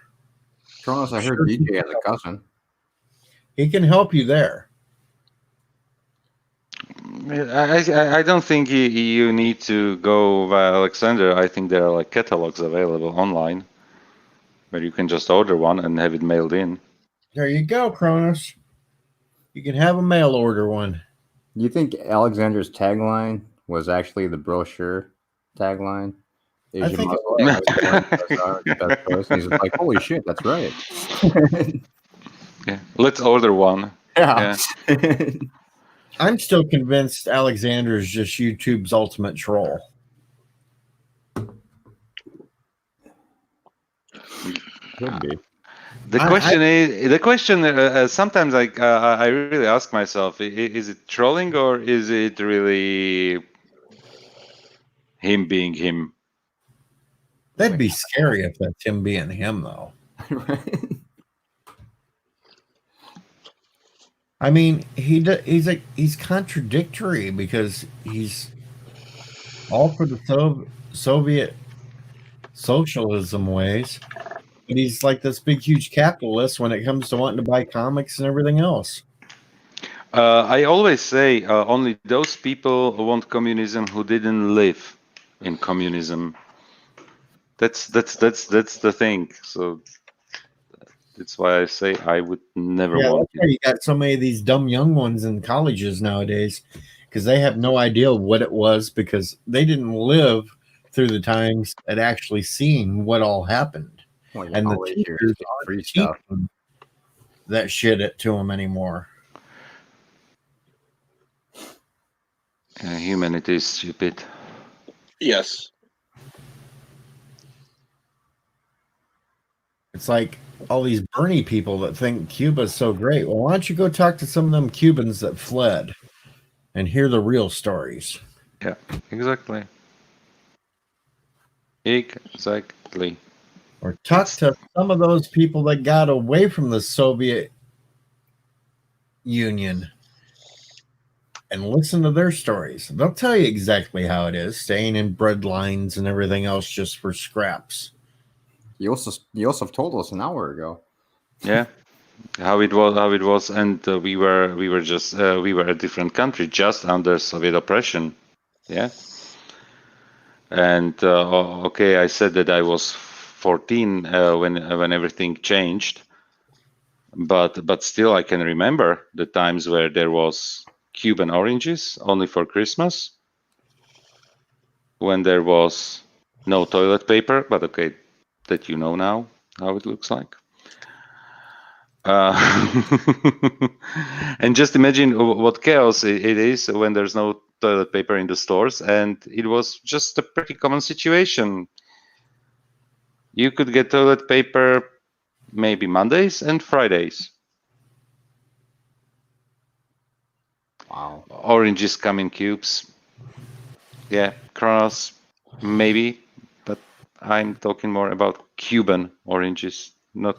Kronos, I heard Sure. DJ has a cousin. He can help you there. I don't think you need to go via Alexander. I think there are like catalogs available online where you can just order one and have it mailed in. There you go, Kronos. You can have a mail order one. Do you think Alexander's tagline was actually the brochure tagline? I Asian think Muslim USSR, the best choice. And he's like, holy shit, that's right. Yeah, let's order one. Yeah. I'm still convinced Alexander is just YouTube's ultimate troll. Could be. The question. Sometimes I really ask myself: is it trolling or is it really him being him? That'd be scary if that's him being him, though. I mean, he's contradictory because he's all for the Soviet socialism ways, but he's like this big, huge capitalist when it comes to wanting to buy comics and everything else. I always say only those people want communism who didn't live in communism. That's the thing. So that's why I say I would never want that's why you got so many of these dumb young ones in colleges nowadays, because they have no idea what it was because they didn't live through the times at actually seeing what all happened. Well, And the all they hear teachers is aren't free stuff. teaching that shit to them anymore. Humanity is stupid. Yes. It's like all these Bernie people that think Cuba's so great. Well, why don't you go talk to some of them Cubans that fled and hear the real stories? Yeah, exactly. Exactly. Or talk to some of those people that got away from the Soviet Union and listen to their stories. They'll tell you exactly how it is, staying in bread lines and everything else just for scraps. Yosef told us an hour ago. Yeah, how it was, and we were a different country, just under Soviet oppression. Yeah, and okay, I said that I was 14 when everything changed, but still I can remember the times where there was Cuban oranges only for Christmas, when there was no toilet paper, but okay, that you know now how it looks like. And just imagine what chaos it is when there's no toilet paper in the stores, and it was just a pretty common situation. You could get toilet paper maybe Mondays and Fridays. Wow. Oranges come in cubes. Yeah, Kronos, maybe, but I'm talking more about Cuban oranges, not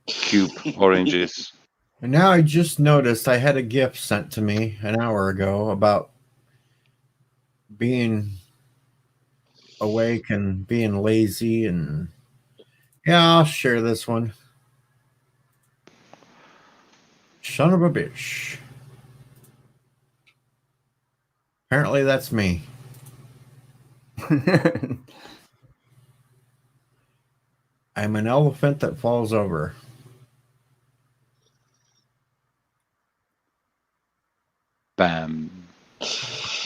cube oranges. And now I just noticed I had a gift sent to me an hour ago about being awake and being lazy, and yeah, I'll share this one. Son of a bitch. Apparently that's me. I'm an elephant that falls over. Bam.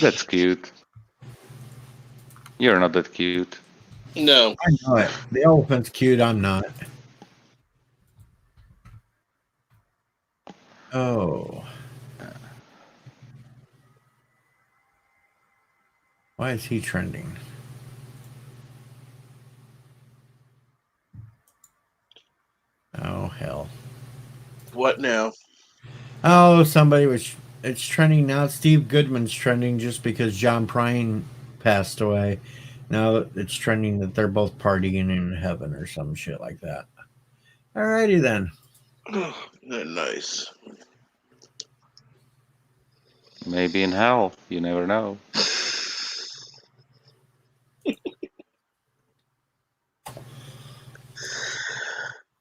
That's cute. You're not that cute. No. I know it. The elephant's cute. I'm not. Oh. Why is he trending? Oh, hell. What now? Oh, somebody was. It's trending now. Steve Goodman's trending just because John Prine passed away. Now it's trending that they're both partying in heaven or some shit like that. Alrighty then. They're nice. Maybe in hell. You never know.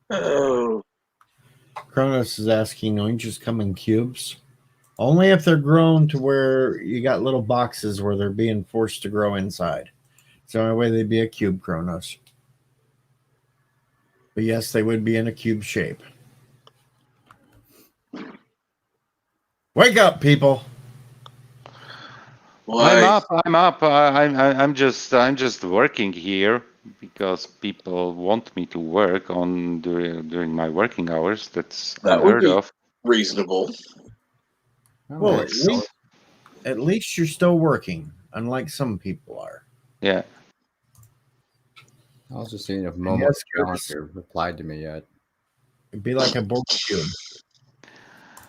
Oh, Kronos is asking, oranges come in cubes? Only if they're grown to where you got little boxes where they're being forced to grow inside. It's the only way they'd be a cube, Kronos. But yes, they would be in a cube shape. Wake up, people! why? I'm up. I'm just working here because people want me to work on during my working hours. That's That would unheard be- of. Reasonable. Well, Nice. at least you're still working, unlike some people are. Yeah. I was just seeing if Momo Yes, Chris. Challenger replied to me yet. It'd be like a board cube.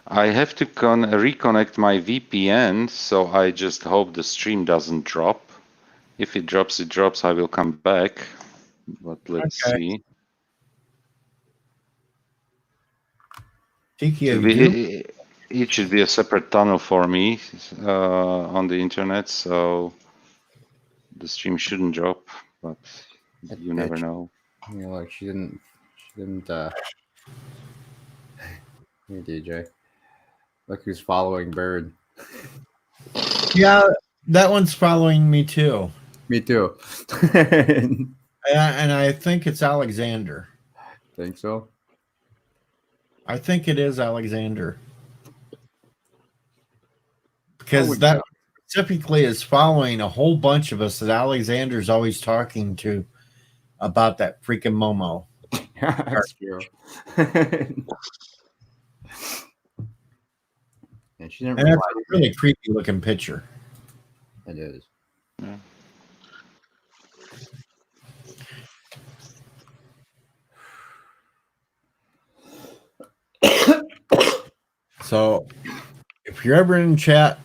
I have to reconnect my VPN, so I just hope the stream doesn't drop. If it drops, it drops. I will come back. But let's Okay. see. Tiki, Should have be- you- it should be a separate tunnel for me on the internet, so the stream shouldn't drop. But That you never bitch. know. You know, like she didn't Hey DJ. Look who's following Bird. Yeah, that one's following me too. Me too. And I think it's Alexander. Think so? I think it is Alexander. Because would that know. specifically is following a whole bunch of us that Alexander's always talking to about that freaking Momo. That's true. And she didn't And that's reply. a really creepy looking picture. It is. So if you're ever in chat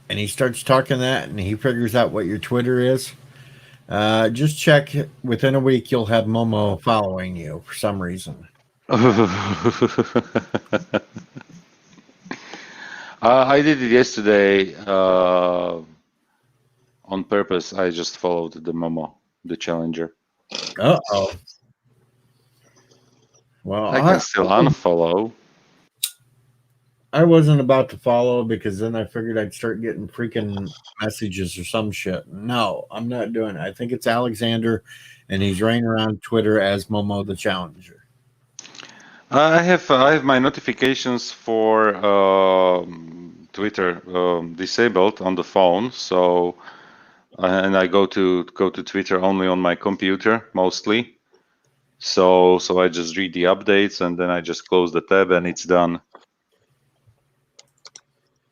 and he starts talking that and he figures out what your Twitter is, just check within a week you'll have Momo following you for some reason. I did it yesterday on purpose. I just followed the Momo, the challenger. Uh-oh. Well, I can still unfollow. I wasn't about to follow because then I figured I'd start getting freaking messages or some shit. No, I'm not doing it. I think it's Alexander, and he's running around Twitter as Momo the Challenger. I have my notifications for Twitter disabled on the phone, so and I go to Twitter only on my computer mostly. So I just read the updates and then I just close the tab and it's done.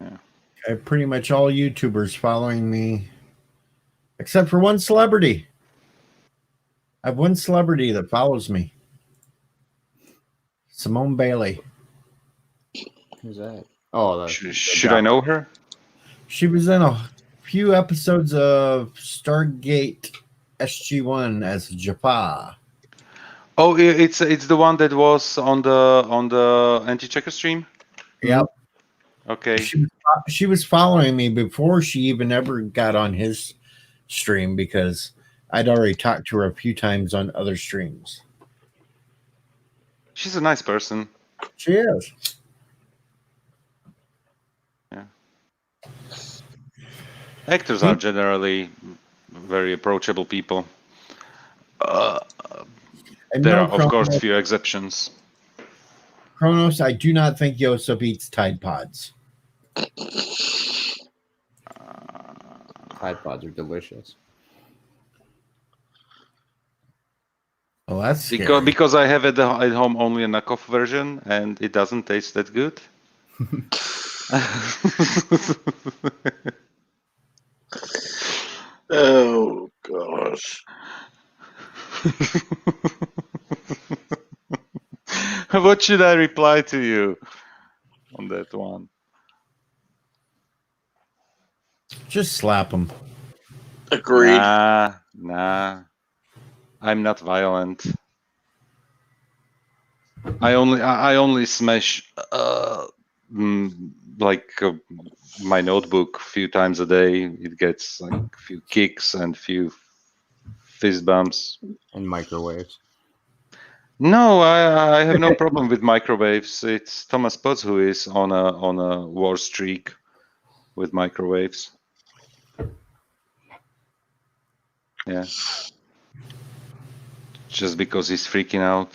I have pretty much all YouTubers following me, except for one celebrity. I have one celebrity that follows me. Simone Bailey. Who's that? Oh, Should I know her? She was in a few episodes of Stargate SG-1 as Jafar. Oh, it's the one that was on the anti-checker stream. Yep. Okay. She was following me before she even ever got on his stream because I'd already talked to her a few times on other streams. She's a nice person. She is. Actors are generally very approachable people. And There no, are, of course, few exceptions. Kronos, I do not think Yosef eats Tide Pods. Tide Pods are delicious. Well, that's Because scary. because I have at home only a knockoff version, and it doesn't taste that good. Oh gosh. What should I reply to you on that one? Just slap them. Agreed. Nah. I'm not violent. I only smash like my notebook a few times a day. It gets like a few kicks and few fist bumps. And microwaves. No, I have no problem with microwaves. It's Thomas Potts who is on a war streak with microwaves. Yeah. Just because he's freaking out.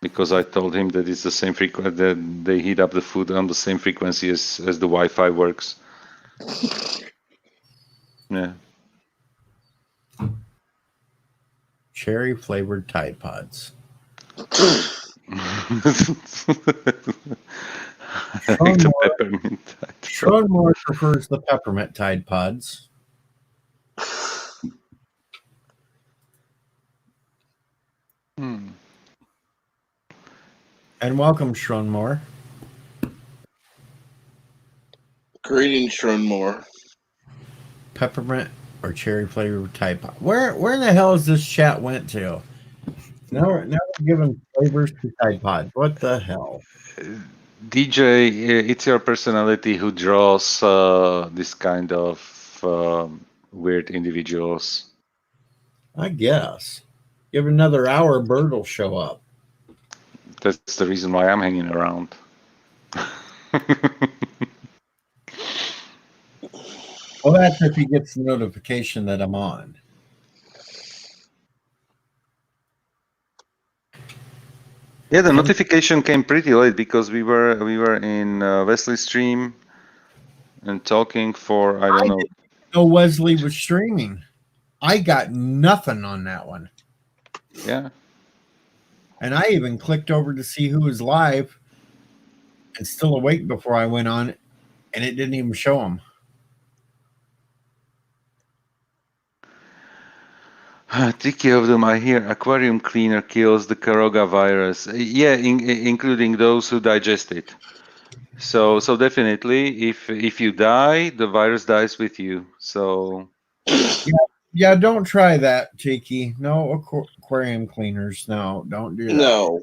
Because I told him that it's the same frequency, that they heat up the food on the same frequency as the Wi-Fi works. Yeah. Cherry flavored Tide Pods. I like the peppermint. Sean Moore prefers the peppermint Tide Pods. And welcome, Sean Moore. Greetings, Shrunmore. Peppermint or cherry flavored Tide Pod. Where in the hell is this chat went to? Now we're giving flavors to Tide Pods. What the hell? DJ, it's your personality who draws this kind of weird individuals. I guess. Give it another hour, Bird will show up. That's the reason why I'm hanging around. Well, that's if he gets the notification that I'm on. Yeah, the notification came pretty late because we were in Wesley's stream and talking for I don't know. didn't know Wesley was streaming. I got nothing on that one. Yeah. And I even clicked over to see who was live and still awake before I went on, and it didn't even show him. Tricky of them, I hear aquarium cleaner kills the coronavirus. Yeah, including those who digest it. So definitely, if you die, the virus dies with you. So Yeah, don't try that, Tiki. No aquarium cleaners. No, don't do that. No.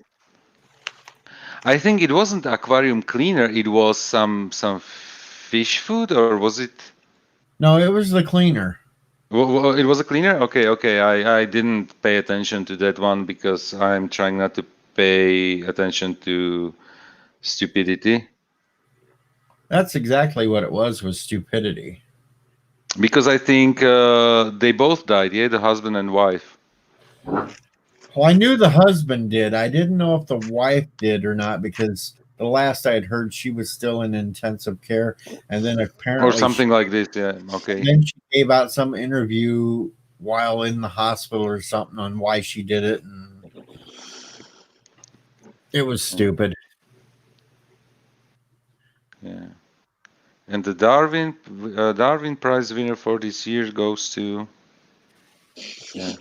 I think it wasn't aquarium cleaner. It was some fish food, or was it? No, it was the cleaner. Well, it was a cleaner? Okay. I didn't pay attention to that one because I'm trying not to pay attention to stupidity. That's exactly what it was stupidity. Because I think they both died, yeah, the husband and wife. Well, I knew the husband did. I didn't know if the wife did or not because the last I had heard she was still in intensive care, and then apparently Or something like this, yeah. Okay. Then she gave out some interview while in the hospital or something on why she did it, and it was stupid. Yeah. And the Darwin Prize winner for this year goes to. Yeah.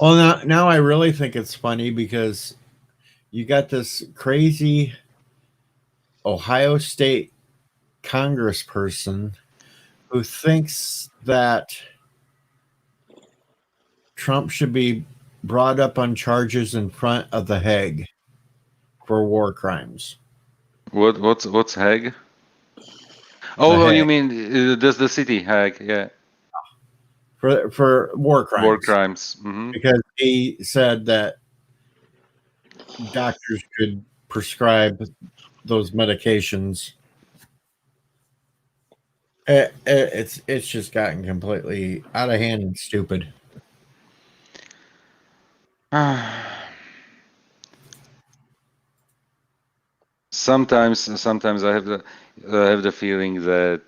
Well, now I really think it's funny because you got this crazy Ohio State congressperson who thinks that Trump should be brought up on charges in front of the Hague for war crimes. What's Hague? Oh, Hague. you mean the city Hague? Yeah. For war crimes. War crimes. Mm-hmm. Because he said that doctors could prescribe those medications. It's just gotten completely out of hand and stupid. Sometimes I have the feeling that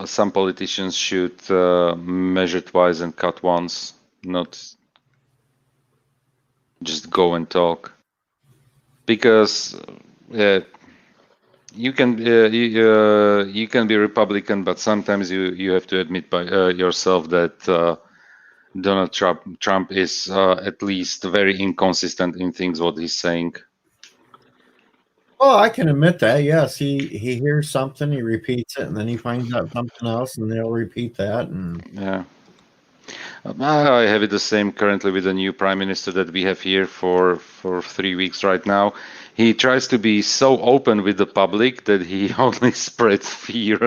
some politicians should measure twice and cut once, not just go and talk. Because you can be Republican, but sometimes you have to admit by yourself that Donald Trump is at least very inconsistent in things what he's saying. Well, I can admit that. Yes, he hears something, he repeats it, and then he finds out something else, and they'll repeat that. And yeah, I have it the same currently with the new prime minister that we have here for 3 weeks right now. He tries to be so open with the public that he only spreads fear.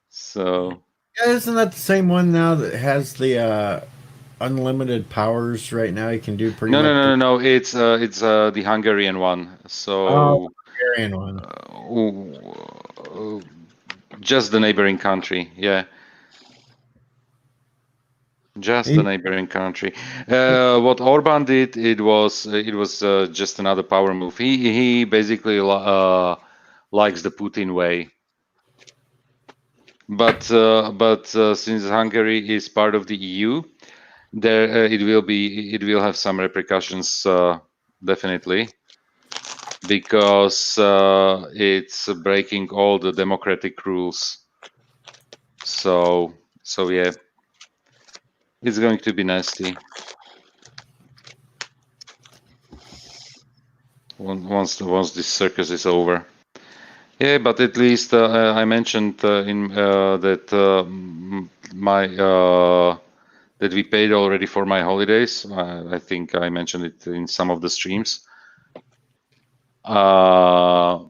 So yeah, isn't that the same one now that has the unlimited powers right now? You can do pretty much. No. It's the Hungarian one. So Hungarian one. Just the neighboring country, yeah. Just the neighboring country. What Orban did, it was just another power move. He basically likes the Putin way. But since Hungary is part of the EU, there it will have some repercussions, definitely, because it's breaking all the democratic rules. So yeah, it's going to be nasty once this circus is over. Yeah, but at least I mentioned that that we paid already for my holidays. I think I mentioned it in some of the streams. And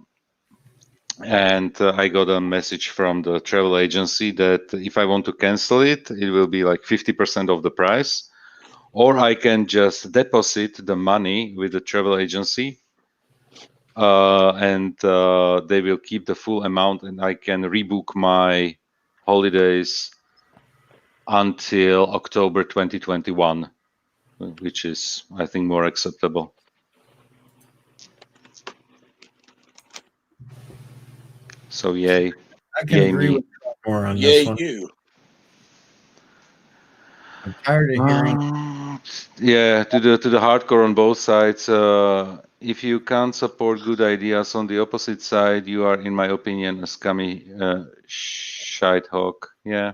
I got a message from the travel agency that if I want to cancel it, it will be like 50% of the price, or I can just deposit the money with the travel agency, and they will keep the full amount, and I can rebook my holidays until October 2021, which is, I think, more acceptable. So yay. I can agree with you more on Yay, this one. you. I'm tired of hearing. Yeah, to the hardcore on both sides. If you can't support good ideas on the opposite side, you are, in my opinion, a scummy shitehawk. Yeah.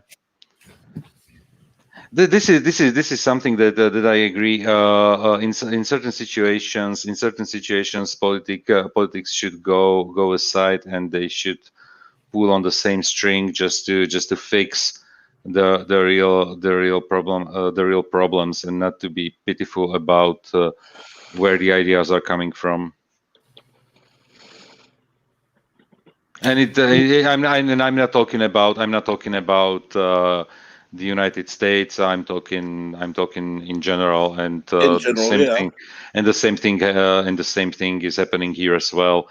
This is something that I agree. In certain situations, politics should go aside, and they should pull on the same string just to fix the real problems, and not to be pitiful about where the ideas are coming from. And I'm not talking about the United States. I'm talking in general, and the same thing is happening here as well.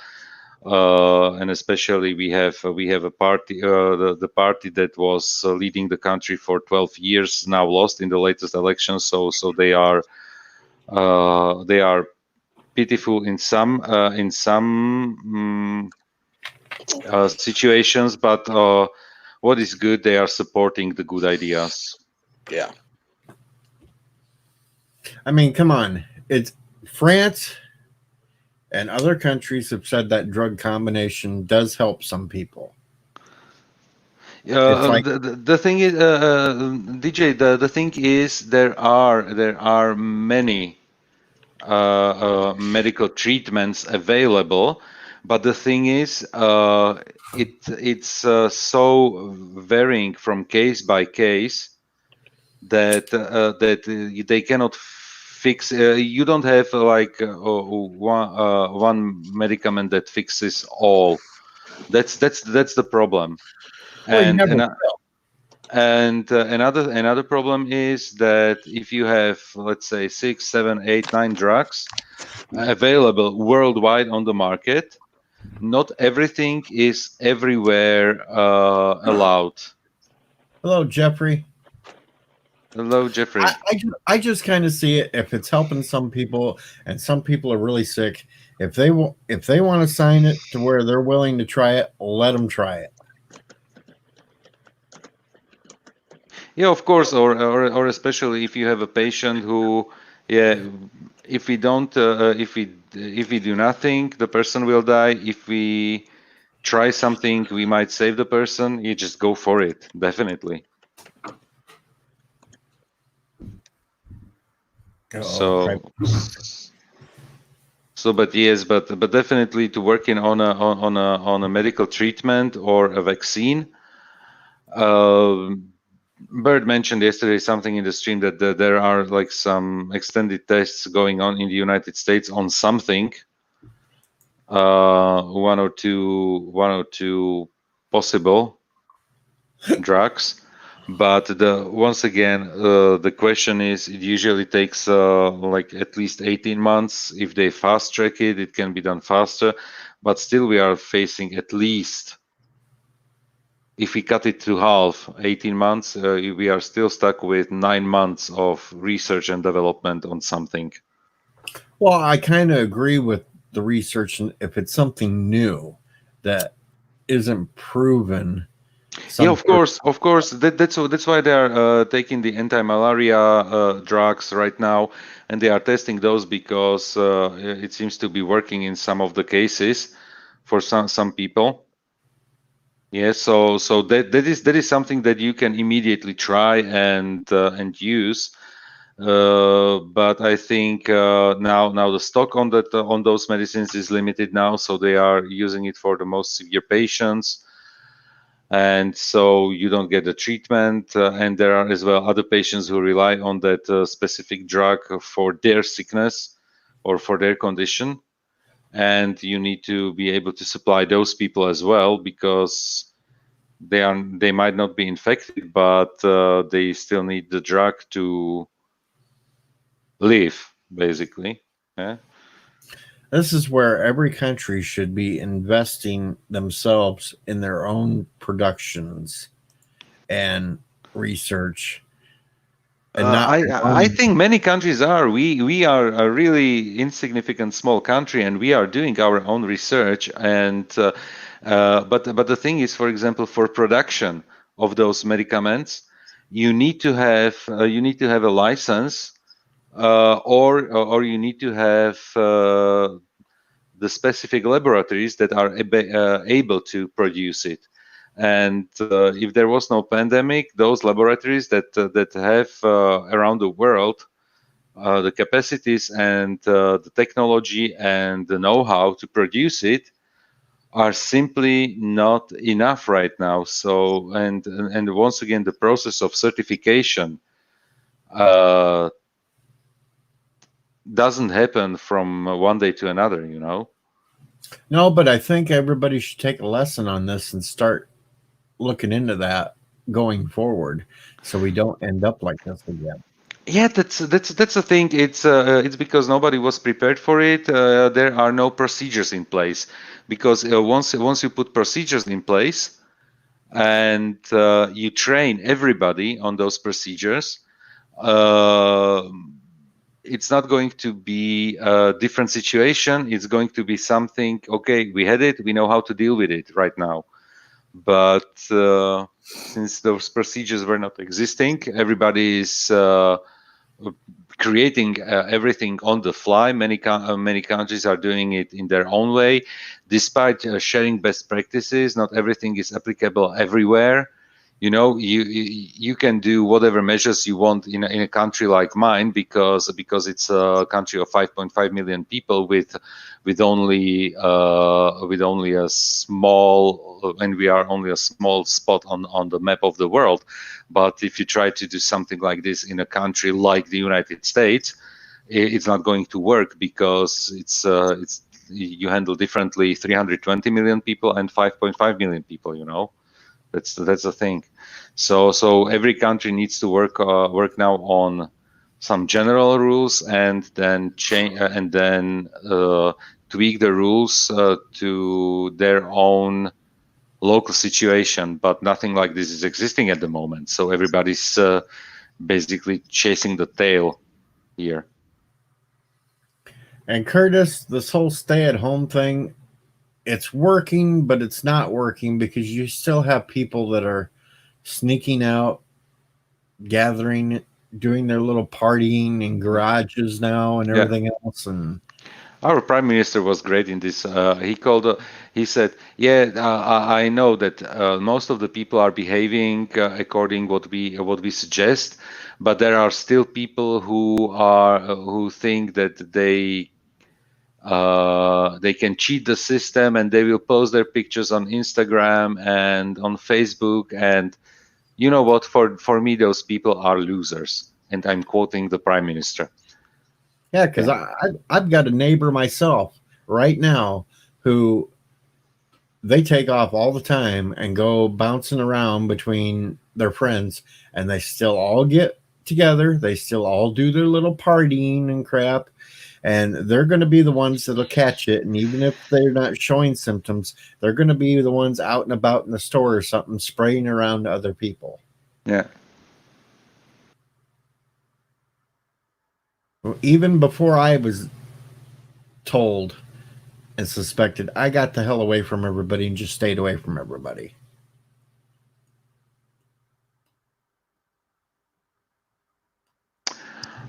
And especially we have a party, the party that was leading the country for 12 years now lost in the latest election. So they are pitiful in some situations, but what is good, they are supporting the good ideas. Yeah. I mean, come on. It's France and other countries have said that drug combination does help some people. The thing is, DJ, the thing is, there are many medical treatments available, but the thing is, it's so varying from case by case that they cannot fix. You don't have one medicament that fixes all. That's the problem. Well, And another problem is that if you have, let's say, 6, 7, 8, 9 drugs available worldwide on the market, not everything is everywhere allowed. Hello, Jeffrey. Hello, Jeffrey. I just kind of see it if it's helping some people and some people are really sick. If they want to sign it to where they're willing to try it, let them try it. Yeah, of course, or especially if you have a patient who, yeah, if we don't, if we do nothing, the person will die. If we try something, we might save the person. You just go for it, definitely. But yes, but definitely to working on a medical treatment or a vaccine. Bird mentioned yesterday something in the stream that there are like some extended tests going on in the United States on something. One or two possible drugs. But once again, the question is, it usually takes like at least 18 months. If they fast track it, it can be done faster. But still, we are facing at least, if we cut it to half, 18 months, we are still stuck with 9 months of research and development on something. Well, I kind of agree with the research. If it's something new that isn't proven. Yeah, of course. That's why they are taking the anti-malaria drugs right now, and they are testing those because it seems to be working in some of the cases for some people. Yeah, so that is something that you can immediately try and use. But I think now the stock on those medicines is limited now, so they are using it for the most severe patients. And so you don't get the treatment, and there are as well other patients who rely on that specific drug for their sickness or for their condition, and you need to be able to supply those people as well, because they might not be infected, but they still need the drug to live, basically. Yeah. This is where every country should be investing themselves in their own productions and research. And I think many countries are. We are a really insignificant small country, and we are doing our own research. And but the thing is, for example, for production of those medicaments, you need to have a license, or you need to have the specific laboratories that are able to produce it. And if there was no pandemic, those laboratories that have around the world the capacities and the technology and the know-how to produce it are simply not enough right now. So and once again, the process of certification doesn't happen from one day to another, you know. No, but I think everybody should take a lesson on this and start looking into that going forward, so we don't end up like this again. Yeah, that's the thing. It's because nobody was prepared for it. There are no procedures in place, because once you put procedures in place and you train everybody on those procedures, it's not going to be a different situation. It's going to be something. Okay, we had it. We know how to deal with it right now. But since those procedures were not existing, everybody is creating everything on the fly. Many countries are doing it in their own way, despite sharing best practices. Not everything is applicable everywhere. You know, you can do whatever measures you want in a country like mine, because it's a country of 5.5 million people with only a small, and we are only a small spot on the map of the world. But if you try to do something like this in a country like the United States, it's not going to work, because it's you handle differently 320 million people and 5.5 million people. You know. That's the thing. So every country needs to work now on some general rules, and then change and then tweak the rules to their own local situation. But nothing like this is existing at the moment. So everybody's basically chasing the tail here. And Curtis, this whole stay-at-home thing, it's working, but it's not working because you still have people that are sneaking out, gathering, doing their little partying in garages now and everything else. And Our prime minister was great in this. He said, "Yeah, I know that most of the people are behaving according what we suggest, but there are still people who think that they can cheat the system and they will post their pictures on Instagram and on Facebook. And you know what? For me, those people are losers." And I'm quoting the prime minister. yeah, because I've got a neighbor myself right now who they take off all the time and go bouncing around between their friends, and they still all get together. They still all do their little partying and crap, and they're going to be the ones that'll catch it. And even if they're not showing symptoms, they're going to be the ones out and about in the store or something, spraying around to other people. Yeah. Even before I was told and suspected, I got the hell away from everybody and just stayed away from everybody.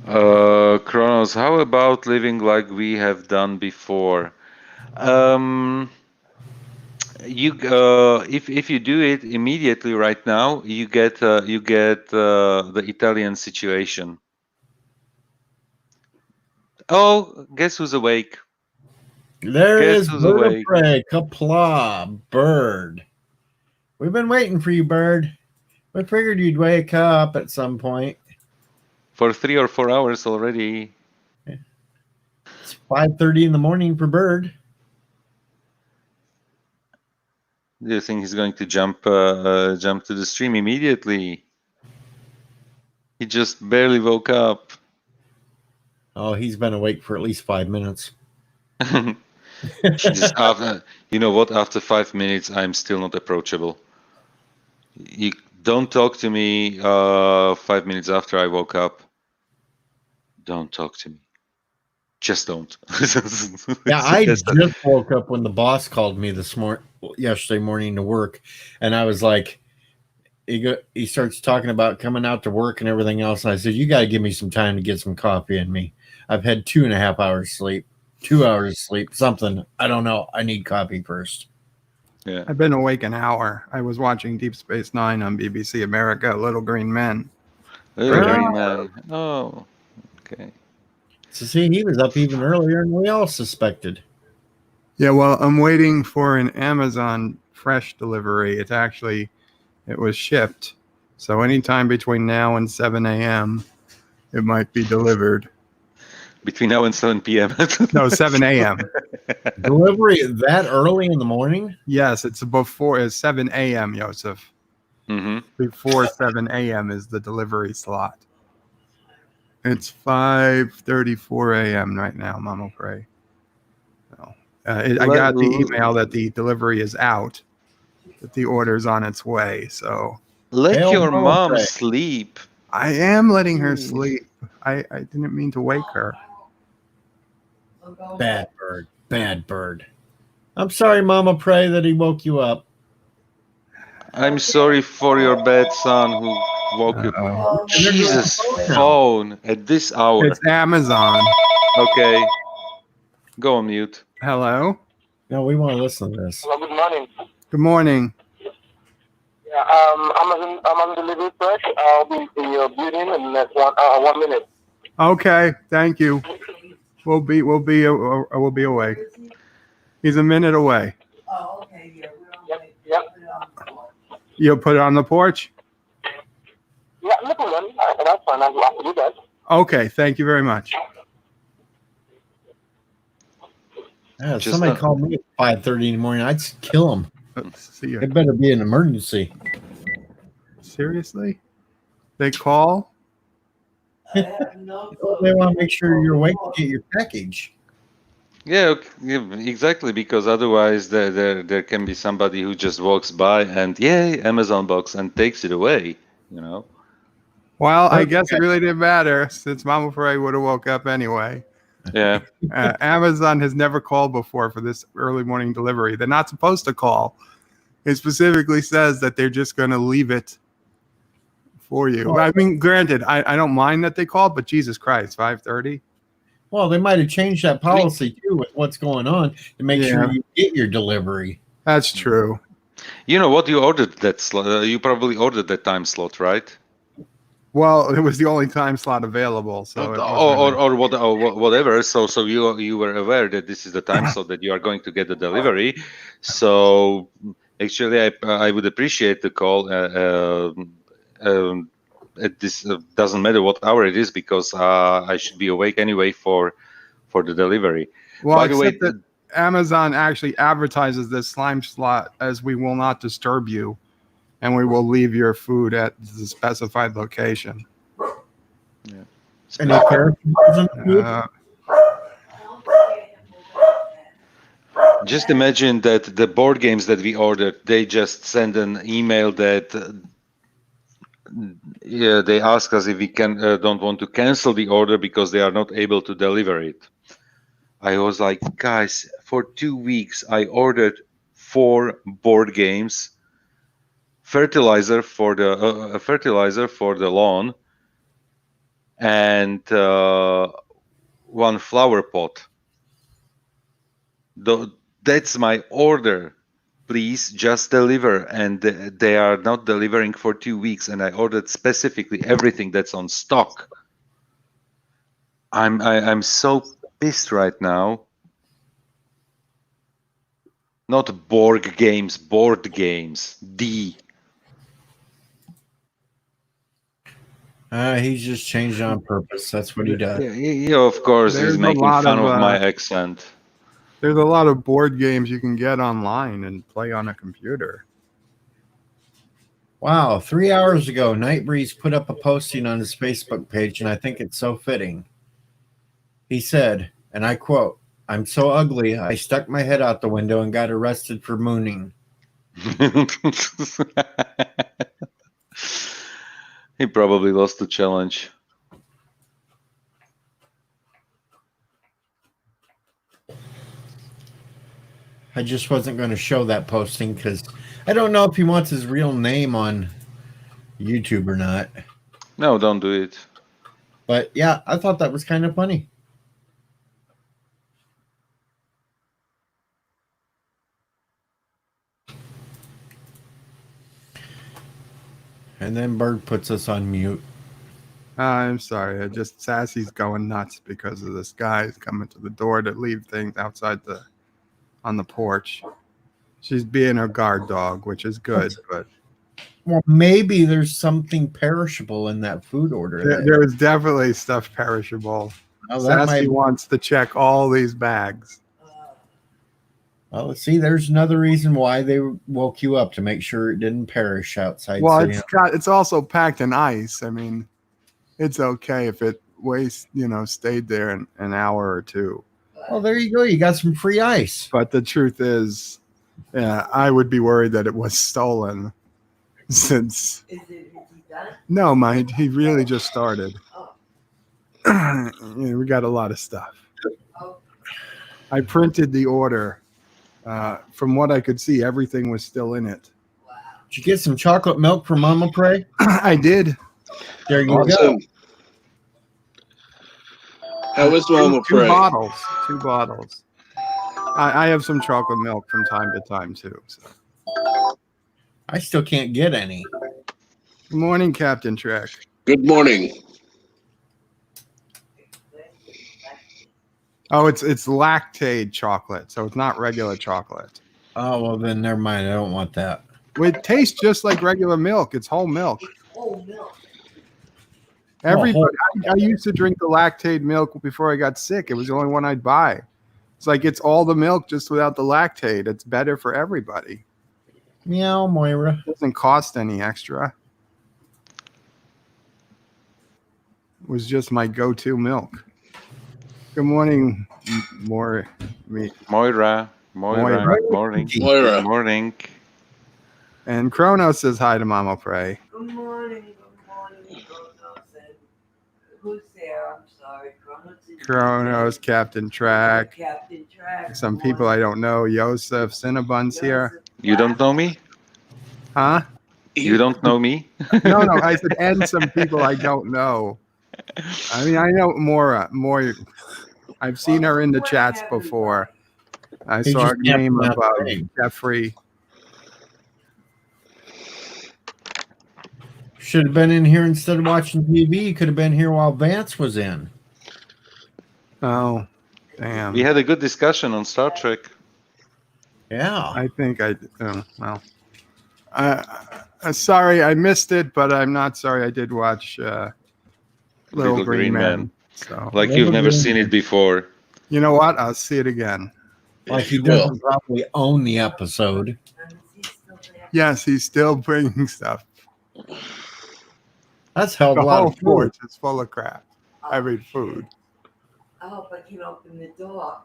Kronos, how about living like we have done before? If you do it immediately right now, you get the Italian situation. Oh, guess who's awake? There Guess is who's Bird of awake? Prey, Kapla, Bird. We've been waiting for you, Bird. We figured you'd wake up at some point. For 3 or 4 hours already. It's 5:30 in the morning for Bird. Do you think he's going to jump to the stream immediately? He just barely woke up. Oh, he's been awake for at least 5 minutes. Just after, you know what? After 5 minutes, I'm still not approachable. You don't talk to me 5 minutes after I woke up. Don't talk to me. Just don't. Yeah, I just woke up when the boss called me yesterday morning to work, and I was like, he starts talking about coming out to work and everything else. And I said, you got to give me some time to get some coffee in me. I've had 2.5 hours sleep, 2 hours sleep, something. I don't know. I need coffee first. Yeah. I've been awake an hour. I was watching Deep Space Nine on BBC America, Little Green Men. Little Green Man. Oh, okay. So see, he was up even earlier than we all suspected. Yeah, well, I'm waiting for an Amazon Fresh delivery. It was shipped. So anytime between now and 7 a.m., it might be delivered. Between now and 7 p.m. No, 7 a.m. Delivery that early in the morning? Yes, it's 7 a.m., Joseph. Mm-hmm. Before 7 a.m. is the delivery slot. It's 5:34 a.m. right now, Mama Pray. So, I got the email that the delivery is out, that the order's on its way. So Let Hell your no, mom Pray. sleep. I am letting her sleep. I didn't mean to wake her. Bad Bird. Bad Bird. I'm sorry, Mama Pray, that he woke you up. I'm sorry for your bad son who woke you up. Jesus, phone at this hour. It's Amazon. Okay. Go on mute. Hello. No, we want to listen to this. Hello, good morning. Good morning. Yeah, Amazon delivery fresh. I'll be in your building in the next 1 minute. Okay, thank you. We'll be awake. He's a minute away. Oh, okay, yeah. Yep. You'll put it on the porch? Yeah, no problem. That's fine. I'll do that. Okay, thank you very much. Yeah, if Just somebody not- called me at 5:30 in the morning, I'd kill him. Let's see. It better be an emergency. Seriously? They call? They want to make sure you're awake to get your package. Yeah, exactly. Because otherwise, there can be somebody who just walks by and yay, Amazon box, and takes it away. You know. Well, I guess it really didn't matter since Mama Frey would have woke up anyway. Yeah. Amazon has never called before for this early morning delivery. They're not supposed to call. It specifically says that they're just going to leave it for you. I mean, granted, I don't mind that they called, but Jesus Christ, 5:30. Well, they might have changed that policy too with what's going on to make sure you get your delivery. That's true. You know what? You ordered that slot. You probably ordered that time slot, right? Well, it was the only time slot available, so or whatever. So you were aware that this is the time slot that you are going to get the delivery. So actually, I would appreciate the call. This doesn't matter what hour it is because I should be awake anyway for the delivery. Well, by the way, that Amazon actually advertises this time slot as "we will not disturb you, and we will leave your food at the specified location." Yeah. Any just imagine that the board games that we ordered, they just send an email that they ask us if we don't want to cancel the order because they are not able to deliver it. I was like, guys, for 2 weeks I ordered 4 board games, fertilizer for the lawn, and 1 flower pot. That's my order. Please just deliver. And they are not delivering for 2 weeks. And I ordered specifically everything that's on stock. I'm so pissed right now. Not board games. He's just changed on purpose. That's what he does. Yeah, of course, he's making fun of my accent. There's a lot of board games you can get online and play on a computer. Wow, 3 hours ago, Nightbreeze put up a posting on his Facebook page, and I think it's so fitting. He said, and I quote, "I'm so ugly, I stuck my head out the window and got arrested for mooning." He probably lost the challenge. I just wasn't going to show that posting because I don't know if he wants his real name on YouTube or not. No, don't do it. But yeah, I thought that was kind of funny. And then Bird puts us on mute. I'm sorry. Sassy's going nuts because of this guy coming to the door to leave things outside on the porch. She's being her guard dog, which is good, but well, maybe there's something perishable in that food order. There is definitely stuff perishable. Oh, Sassy wants to check all these bags. Well, let's see. There's another reason why they woke you up, to make sure it didn't perish outside. Well, it's also packed in ice. I mean, it's okay if it stayed there an hour or two. Well, there you go. You got some free ice. But the truth is, I would be worried that it was stolen. Since no, mind, he really just started. We got a lot of stuff. I printed the order. From what I could see, everything was still in it. Did you get some chocolate milk from Mama Prey? I did. There you go. How was Mama Prey? 2 bottles. I have some chocolate milk from time to time too. So. I still can't get any. Good morning, Captain Trek. Good morning. Oh, it's Lactaid chocolate, so it's not regular chocolate. Oh, well, then never mind. I don't want that. It tastes just like regular milk. It's whole milk. Whole milk. Everybody, I used to drink the Lactaid milk before I got sick. It was the only one I'd buy. It's like it's all the milk just without the Lactaid. It's better for everybody. Meow, Moira. It doesn't cost any extra. It was just my go-to milk. Good morning, Moira. Moira. Morning. Moira. Morning. And Chrono says hi to Mama Prey. Good morning. Who's there? I'm sorry. Kronos, Captain Track, Captain Track. some people I don't know. Yosef, Cinnabon's here. You don't know me? Huh? You don't know me? No, I said, and some people I don't know. I mean, I know Mora. I've seen her in the chats before. I He saw just her name can't pronounce above the name. Jeffrey. Should have been in here instead of watching TV. You could have been here while Vance was in. Oh, damn. We had a good discussion on Star Trek. Yeah. I think well. Sorry I missed it, but I'm not sorry I did watch Little Green Man. So Like Little you've never Green seen Man. it before. you know what? I'll see it again. Like he Well, doesn't probably own the episode. Yes, he's still bringing stuff. That's hell of The a lot whole of food. porch is full of crap. I mean, food. I hope I can open the door.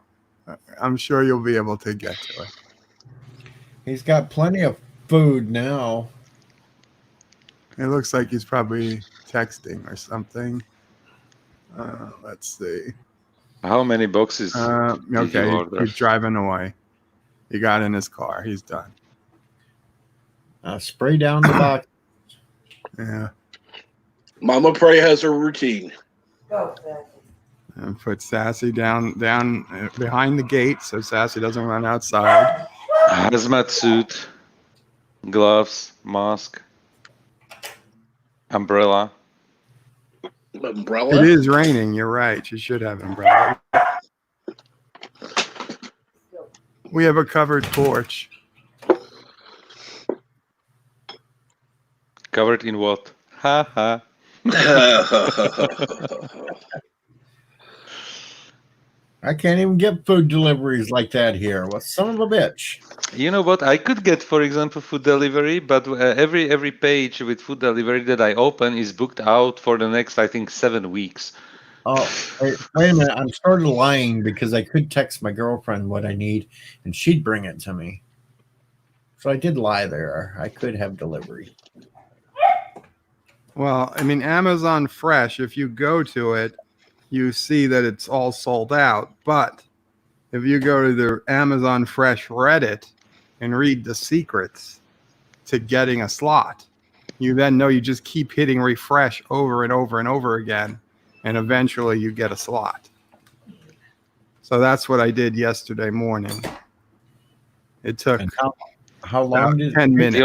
I'm sure you'll be able to get to it. He's got plenty of food now. It looks like he's probably texting or something. Let's see. How many boxes? did Okay, you order? he's driving away. He got in his car. He's done. Spray down the box. Yeah. Mama Prey has her routine. Go, Sassy. And put Sassy down behind the gate so Sassy doesn't run outside. Hazmat suit, gloves, mask, umbrella. Umbrella? It is raining. You're right. You should have an umbrella. We have a covered porch. Covered in what? Ha ha. I can't even get food deliveries like that here. What son of a bitch? You know what? I could get, for example, food delivery, but every page with food delivery that I open is booked out for the next, I think, 7 weeks. Oh, wait a minute. I'm sort of lying because I could text my girlfriend what I need and she'd bring it to me. So I did lie there. I could have delivery. Well, I mean, Amazon Fresh, if you go to it, you see that it's all sold out. But if you go to the Amazon Fresh Reddit and read the secrets to getting a slot, you then know you just keep hitting refresh over and over and over again, and eventually you get a slot. So that's what I did yesterday morning. It took And how long did 10 minutes. The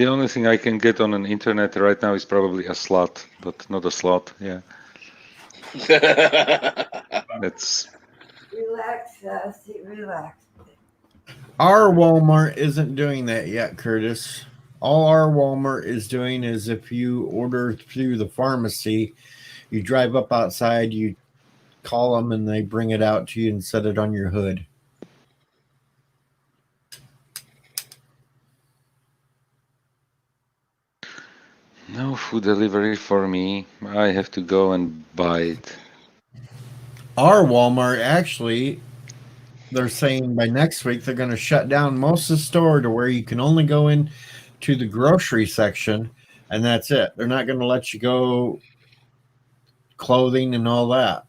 only thing I can get on an internet right now is probably a slot, but not a slot. Yeah, that's. Relax, Sassy. Relax. Our Walmart isn't doing that yet, Curtis. All our Walmart is doing is if you order through the pharmacy, you drive up outside, you call them, and they bring it out to you and set it on your hood. No food delivery for me. I have to go and buy it. Our Walmart, actually, they're saying by next week they're going to shut down most of the store to where you can only go in to the grocery section, and that's it. They're not going to let you go clothing and all that.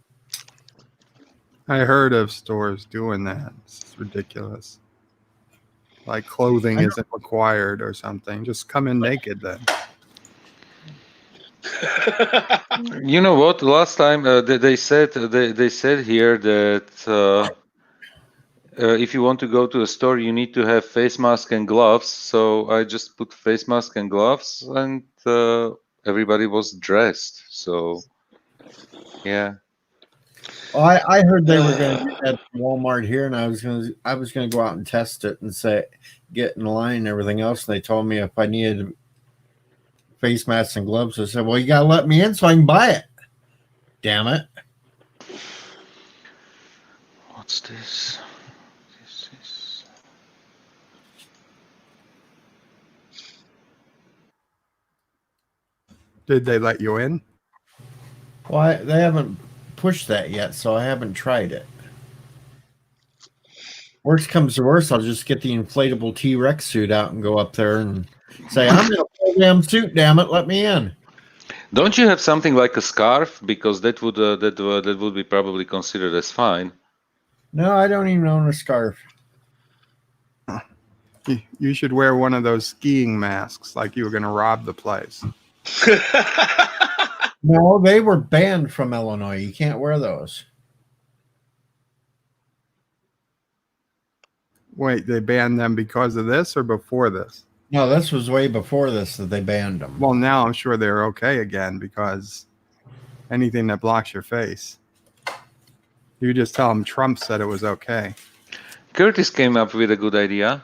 I heard of stores doing that. It's ridiculous. Like clothing isn't required or something. Just come in naked then. You know what? Last time they said here that if you want to go to a store, you need to have face mask and gloves. So I just put face mask and gloves, and everybody was dressed. So yeah. Well, I heard they were going to do that at Walmart here, and I was going to go out and test it and say get in line and everything else. And they told me if I needed face masks and gloves, I said, "Well, you got to let me in so I can buy it." Damn it! What's this? This is. Did they let you in? Well, they haven't pushed that yet, so I haven't tried it. Worst comes to worst, I'll just get the inflatable T-Rex suit out and go up there and say, "I'm in a full damn suit, damn it, let me in." Don't you have something like a scarf? Because that would be probably considered as fine. No, I don't even own a scarf. You should wear one of those skiing masks like you were going to rob the place. No, they were banned from Illinois. You can't wear those. Wait, they banned them because of this or before this? No, this was way before this that they banned them. Well, now I'm sure they're okay again because anything that blocks your face. You just tell them Trump said it was okay. Curtis came up with a good idea.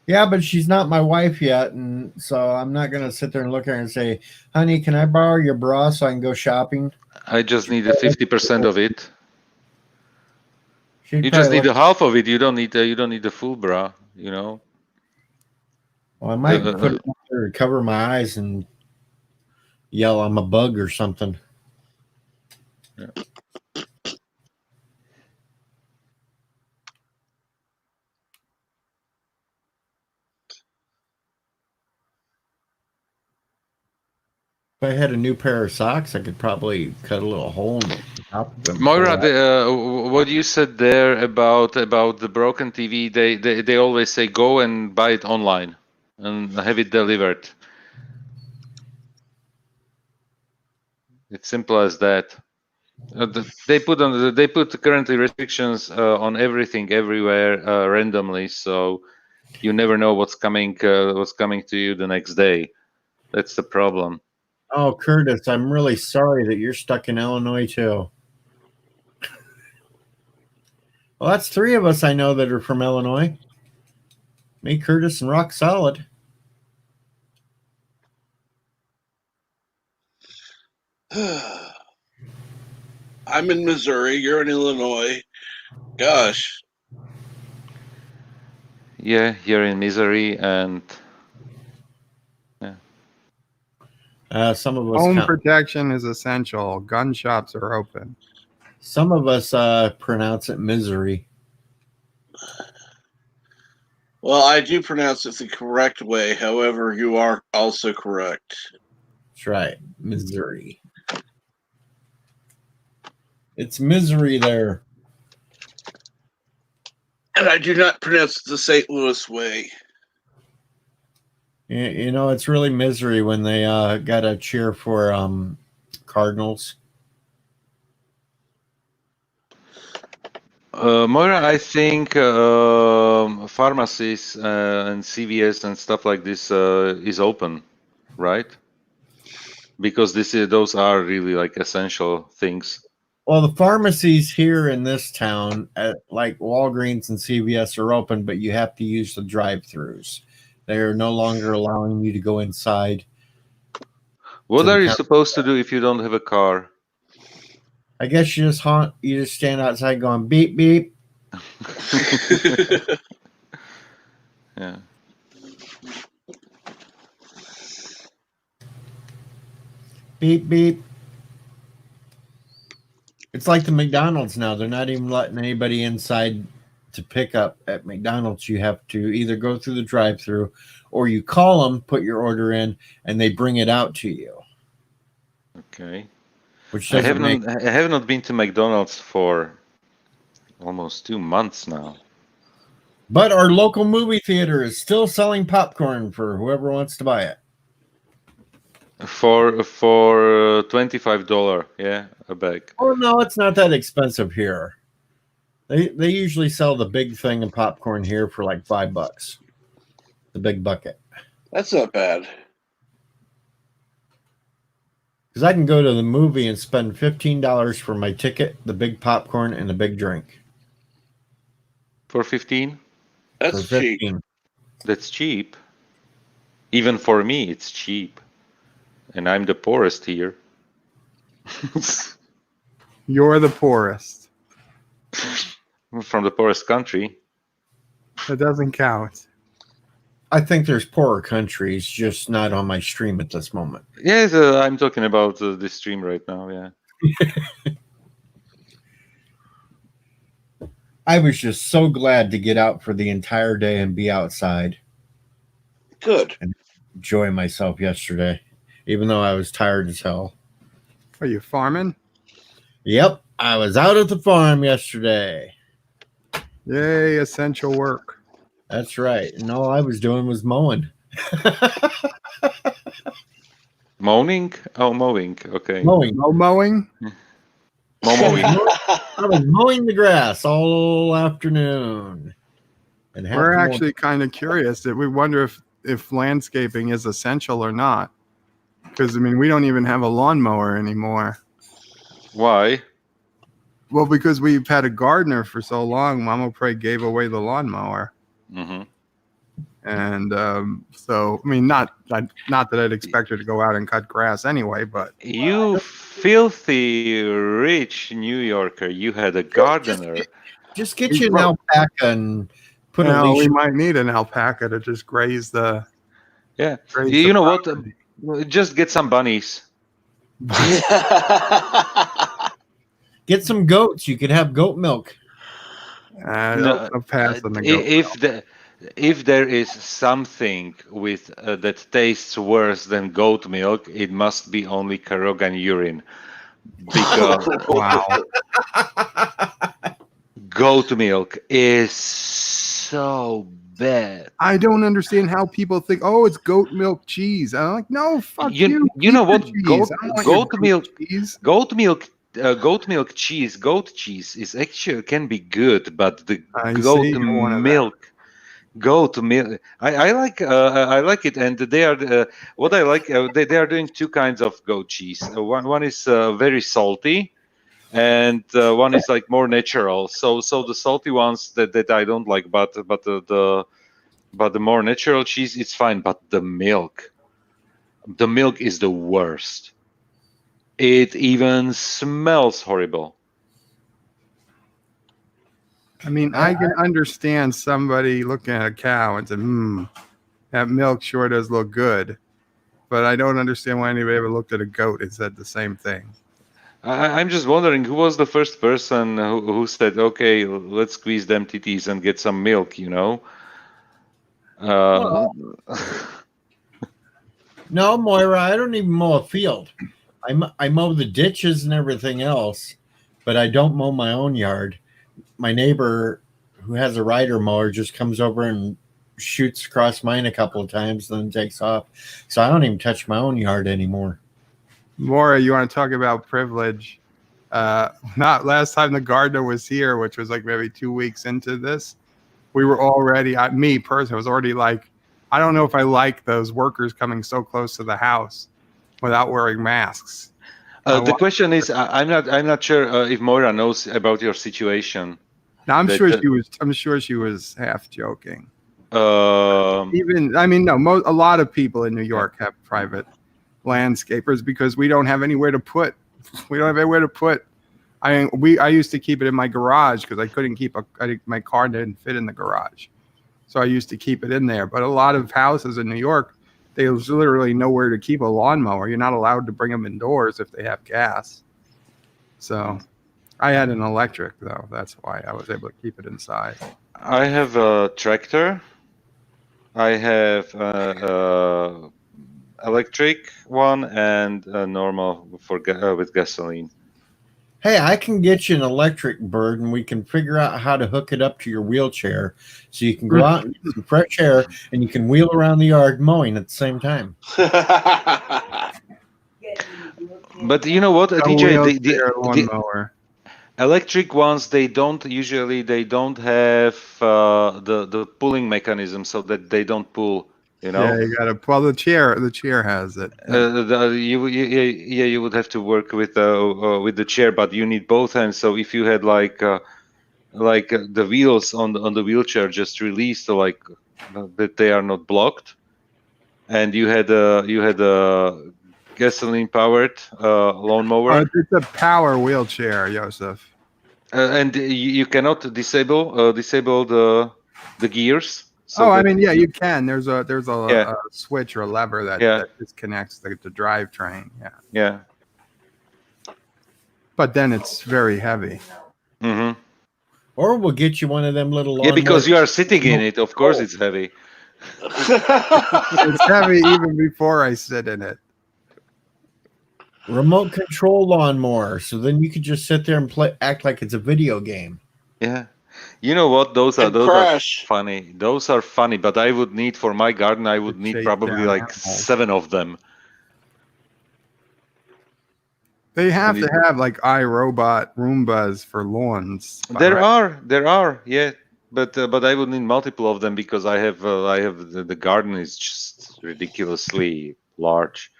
Yeah, but she's not my wife yet, and so I'm not going to sit there and look at her and say, honey, can I borrow your bra so I can go shopping? I just need 50% of it. She'd You just probably need look- the half of it. You don't need the full bra. You know. Well, I might put it up there to cover my eyes and yell I'm a bug or something. Yeah. If I had a new pair of socks, I could probably cut a little hole in the top of them. Moira, what you said there about the broken TV, they always say go and buy it online and have it delivered. It's simple as that. They put currently restrictions on everything everywhere randomly, so you never know what's coming to you the next day. That's the problem. Oh, Curtis, I'm really sorry that you're stuck in Illinois too. Well, that's 3 of us I know that are from Illinois. Me, Curtis, and Rock Solid. I'm in Missouri. You're in Illinois. Gosh. Yeah, you're in misery and Some of us Home protection is essential. Gun shops are open. Some of us pronounce it misery. Well, I do pronounce it the correct way. However, you are also correct. That's right, Missouri. It's misery there. And I do not pronounce it the St. Louis way. You know, it's really misery when they got to cheer for Cardinals. Moira, I think pharmacies and CVS and stuff like this is open, right? Because those are really like essential things. Well, the pharmacies here in this town, like Walgreens and CVS, are open, but you have to use the drive-thrus. They are no longer allowing you to go inside. What are you supposed to do if you don't have a car? I guess you just stand outside going beep beep. Yeah. Beep beep. It's like the McDonald's now. They're not even letting anybody inside to pick up at McDonald's. You have to either go through the drive-thru or you call them, put your order in, and they bring it out to you. Okay. Which I have not been to McDonald's for almost 2 months now. But our local movie theater is still selling popcorn for whoever wants to buy it. For $25, yeah, a bag. Oh no, it's not that expensive here. They usually sell the big thing of popcorn here for like $5. The big bucket. That's not bad. Because I can go to the movie and spend $15 for my ticket, the big popcorn, and the big drink. For 15? That's For cheap. 15. That's cheap. Even for me, it's cheap. And I'm the poorest here. You're the poorest. From the poorest country. That doesn't count. I think there's poorer countries, just not on my stream at this moment. Yes, I'm talking about this stream right now, yeah. I was just so glad to get out for the entire day and be outside. Good. And enjoy myself yesterday. even though I was tired as hell. Are you farming? Yep, I was out at the farm yesterday. Yay, essential work. That's right. And all I was doing was mowing. Moaning? Oh, mowing. Okay. Mowing. No mowing? Mowing. I was mowing the grass all afternoon. And half We're the actually kind of curious that we wonder if landscaping is essential or not. Because, I mean, we don't even have a lawnmower anymore. Why? Well, because we've had a gardener for so long, Mama Pray gave away the lawnmower. Mm-hmm. And so, I mean, not that I'd expect her to go out and cut grass anyway, but You filthy rich New Yorker. You had a gardener. Just get you an alpaca and put a we leash. might need an alpaca to just graze the. Yeah. graze You the know what? property. Just get some bunnies. Get some goats. You could have goat milk. No, I'll pass on the goat if there is something with that tastes worse than goat milk, it must be only Karogan urine, because Wow. goat milk is so bad. I don't understand how people think, oh, it's goat milk cheese. I'm like, no, fuck you. You know Keep what? the cheese. I don't want your Goat milk. cheese. Goat milk cheese. Goat cheese is actually can be good, but the I goat see, you're one of them. milk. Goat milk. I like it, and they are what I like. They are doing two kinds of goat cheese. One is very salty, and one is like more natural. So the salty ones that I don't like, but the more natural cheese it's fine. But the milk is the worst. It even smells horrible. I mean, I can understand somebody looking at a cow and saying, that milk sure does look good. But I don't understand why anybody ever looked at a goat and said the same thing. I'm just wondering who was the first person who said, "Okay, let's squeeze them titties and get some milk," you know? No, Moira, I don't even mow a field. I mow the ditches and everything else, but I don't mow my own yard. My neighbor who has a rider mower just comes over and shoots across mine a couple of times, then takes off. So I don't even touch my own yard anymore. Maura, you want to talk about privilege? Not last time the gardener was here, which was like maybe 2 weeks into this. We were already, me personally, was already like, I don't know if I like those workers coming so close to the house without wearing masks. The question is, I'm not sure if Moira knows about your situation. Now, I'm That- sure she was half joking. Um, Even, I mean, no, a lot of people in New York have private landscapers because we don't have anywhere to put. We don't have anywhere to put. I used to keep it in my garage because I couldn't my car didn't fit in the garage, so I used to keep it in there. But a lot of houses in New York, there's literally nowhere to keep a lawnmower. You're not allowed to bring them indoors if they have gas. So I had an electric though. That's why I was able to keep it inside. I have a tractor. I have electric one and a normal with gasoline. Hey, I can get you an electric bird and we can figure out how to hook it up to your wheelchair so you can go out and get some fresh air and you can wheel around the yard mowing at the same time. But you know what, DJ, the lawnmower. electric ones they don't have the pulling mechanism so that they don't pull. You know. Yeah, you got to. Well, the chair has it. You would have to work with the chair, but you need both hands. So if you had like the wheels on the wheelchair just released, that they are not blocked, and you had a gasoline powered lawnmower. It's a power wheelchair, Joseph. And you cannot disable the gears. So I mean, yeah, you can. There's a switch or a lever that disconnects the drivetrain. Yeah. Yeah. But then it's very heavy. Mm-hmm. Or we'll get you one of them little. Yeah, because you are sitting in it. Of course, it's heavy. It's heavy even before I sit in it. remote control lawnmower. So then you could just sit there and act like it's a video game. Yeah. You know what? Those are And crash. funny. Those are funny, but I would need for my garden. I would need Chase probably down like animals. 7 of them. They have And to have like iRobot Roombas for lawns. There are, yeah, but I would need multiple of them because I have the garden is just ridiculously large.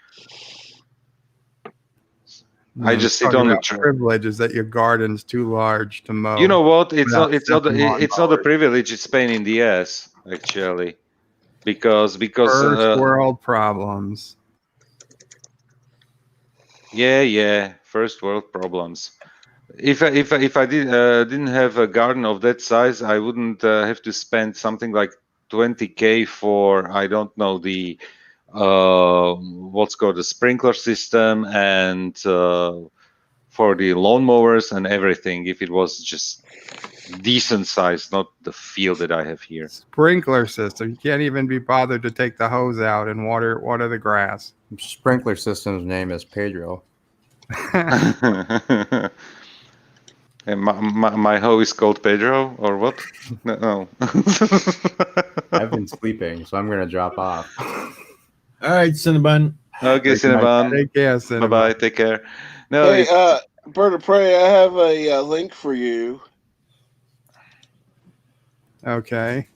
I just sit on the privilege is that your garden's too large to mow. You know what? It's without not a lawnmowers. privilege. It's pain in the ass actually, because First world problems. yeah, first world problems. If I didn't have a garden of that size, I wouldn't have to spend something like 20K for, I don't know, the what's called the sprinkler system and for the lawnmowers and everything. If it was just decent size, not the field that I have here. Sprinkler system. You can't even be bothered to take the hose out and water the grass. Sprinkler system's name is Pedro. And my hoe is called Pedro, or what? No. I've been sleeping, so I'm gonna drop off. All right, Cinnabon. Okay, Cinnabon. Take care, Cinnabon. Bye-bye. Take care. No, Hey, Bird of Prey, I have a link for you. Okay.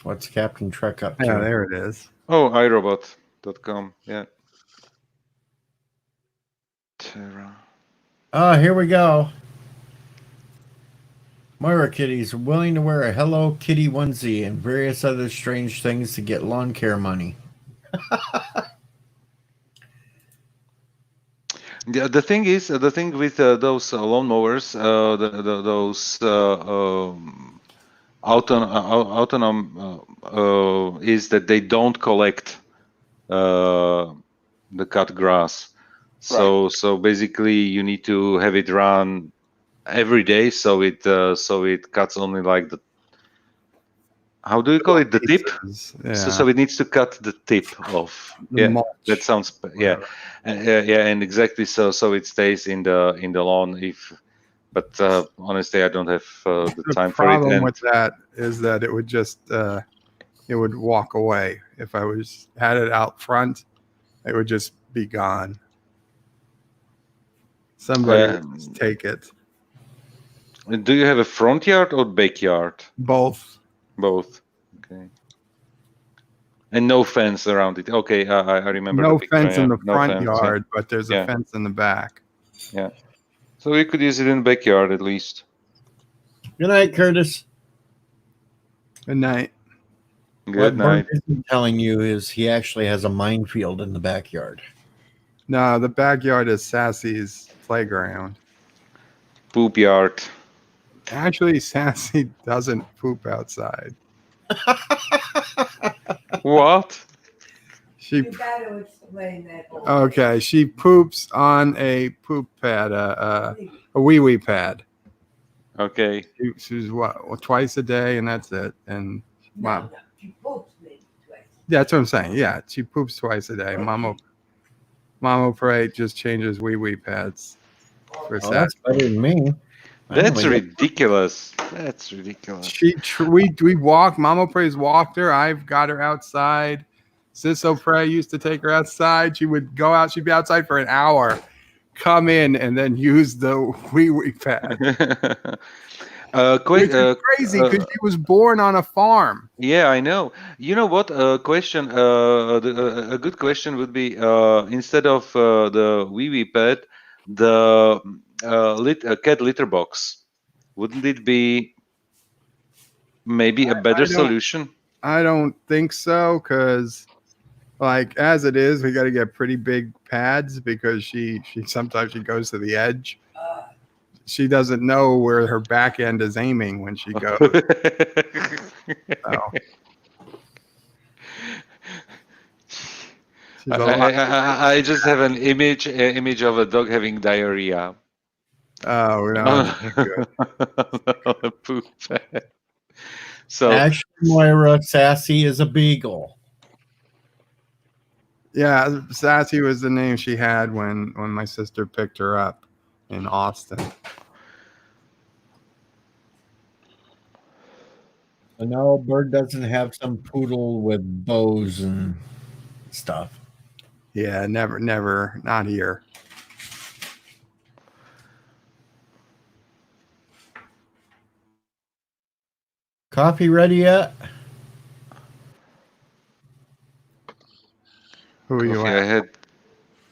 What's Captain Trek up to? Yeah, there it is. Oh, iRobot.com. Yeah. Terra. Oh, here we go. Moira Kitties willing to wear a Hello Kitty onesie and various other strange things to get lawn care money. The thing is, the thing with those lawnmowers, those autonomous is that they don't collect the cut grass. So basically, you need to have it run every day, so it cuts only like the, how do you call it, the tip? Yeah. So it needs to cut the tip off. The mulch. That sounds and exactly so it stays in the lawn. But honestly, I don't have the time for it. The problem with that is that it would just it would walk away. If I had it out front, it would just be gone. Somebody would just take it. Do you have a front yard or backyard? Both. Both. Okay. And no fence around it. Okay, I remember. No the picture, fence in the no front fence, yard, but there's a Yeah. fence in the back. Yeah. So we could use it in the backyard at least. Good night, Curtis. Good night. Good What night. Bert isn't telling you is he actually has a minefield in the backyard. No, the backyard is Sassy's playground. Poop yard. Actually, Sassy doesn't poop outside. What? She You gotta explain that. okay. She poops on a poop pad, a wee pad. Okay. She's what, twice a day, and that's it. And wow, No, she poops maybe twice. that's what I'm saying. Yeah, she poops twice a day. Mama Pray just changes wee pads for Oh, that's Sassy. better than me. That's Anyway, ridiculous. That's ridiculous. We walk. Mama Pray's walked her. I've got her outside. Sisso Prey used to take her outside. She would go out. She'd be outside for an hour, come in, and then use the wee pad. Which is crazy because she was born on a farm. Yeah, I know. You know what? A question. A good question would be instead of the wee pad, the cat litter box. Wouldn't it be maybe a better solution? I don't think so, because like as it is, we got to get pretty big pads because she sometimes she goes to the edge. She doesn't know where her back end is aiming when she goes. So. She's a lot- I just have an image of a dog having diarrhea. Oh no! Good. Poop. So Actually, Moira, Sassy is a beagle. Yeah, Sassy was the name she had when my sister picked her up in Austin. No, Bird doesn't have some poodle with bows and stuff. Yeah, never, not here. Coffee ready yet? Who are you Coffee, at? I had.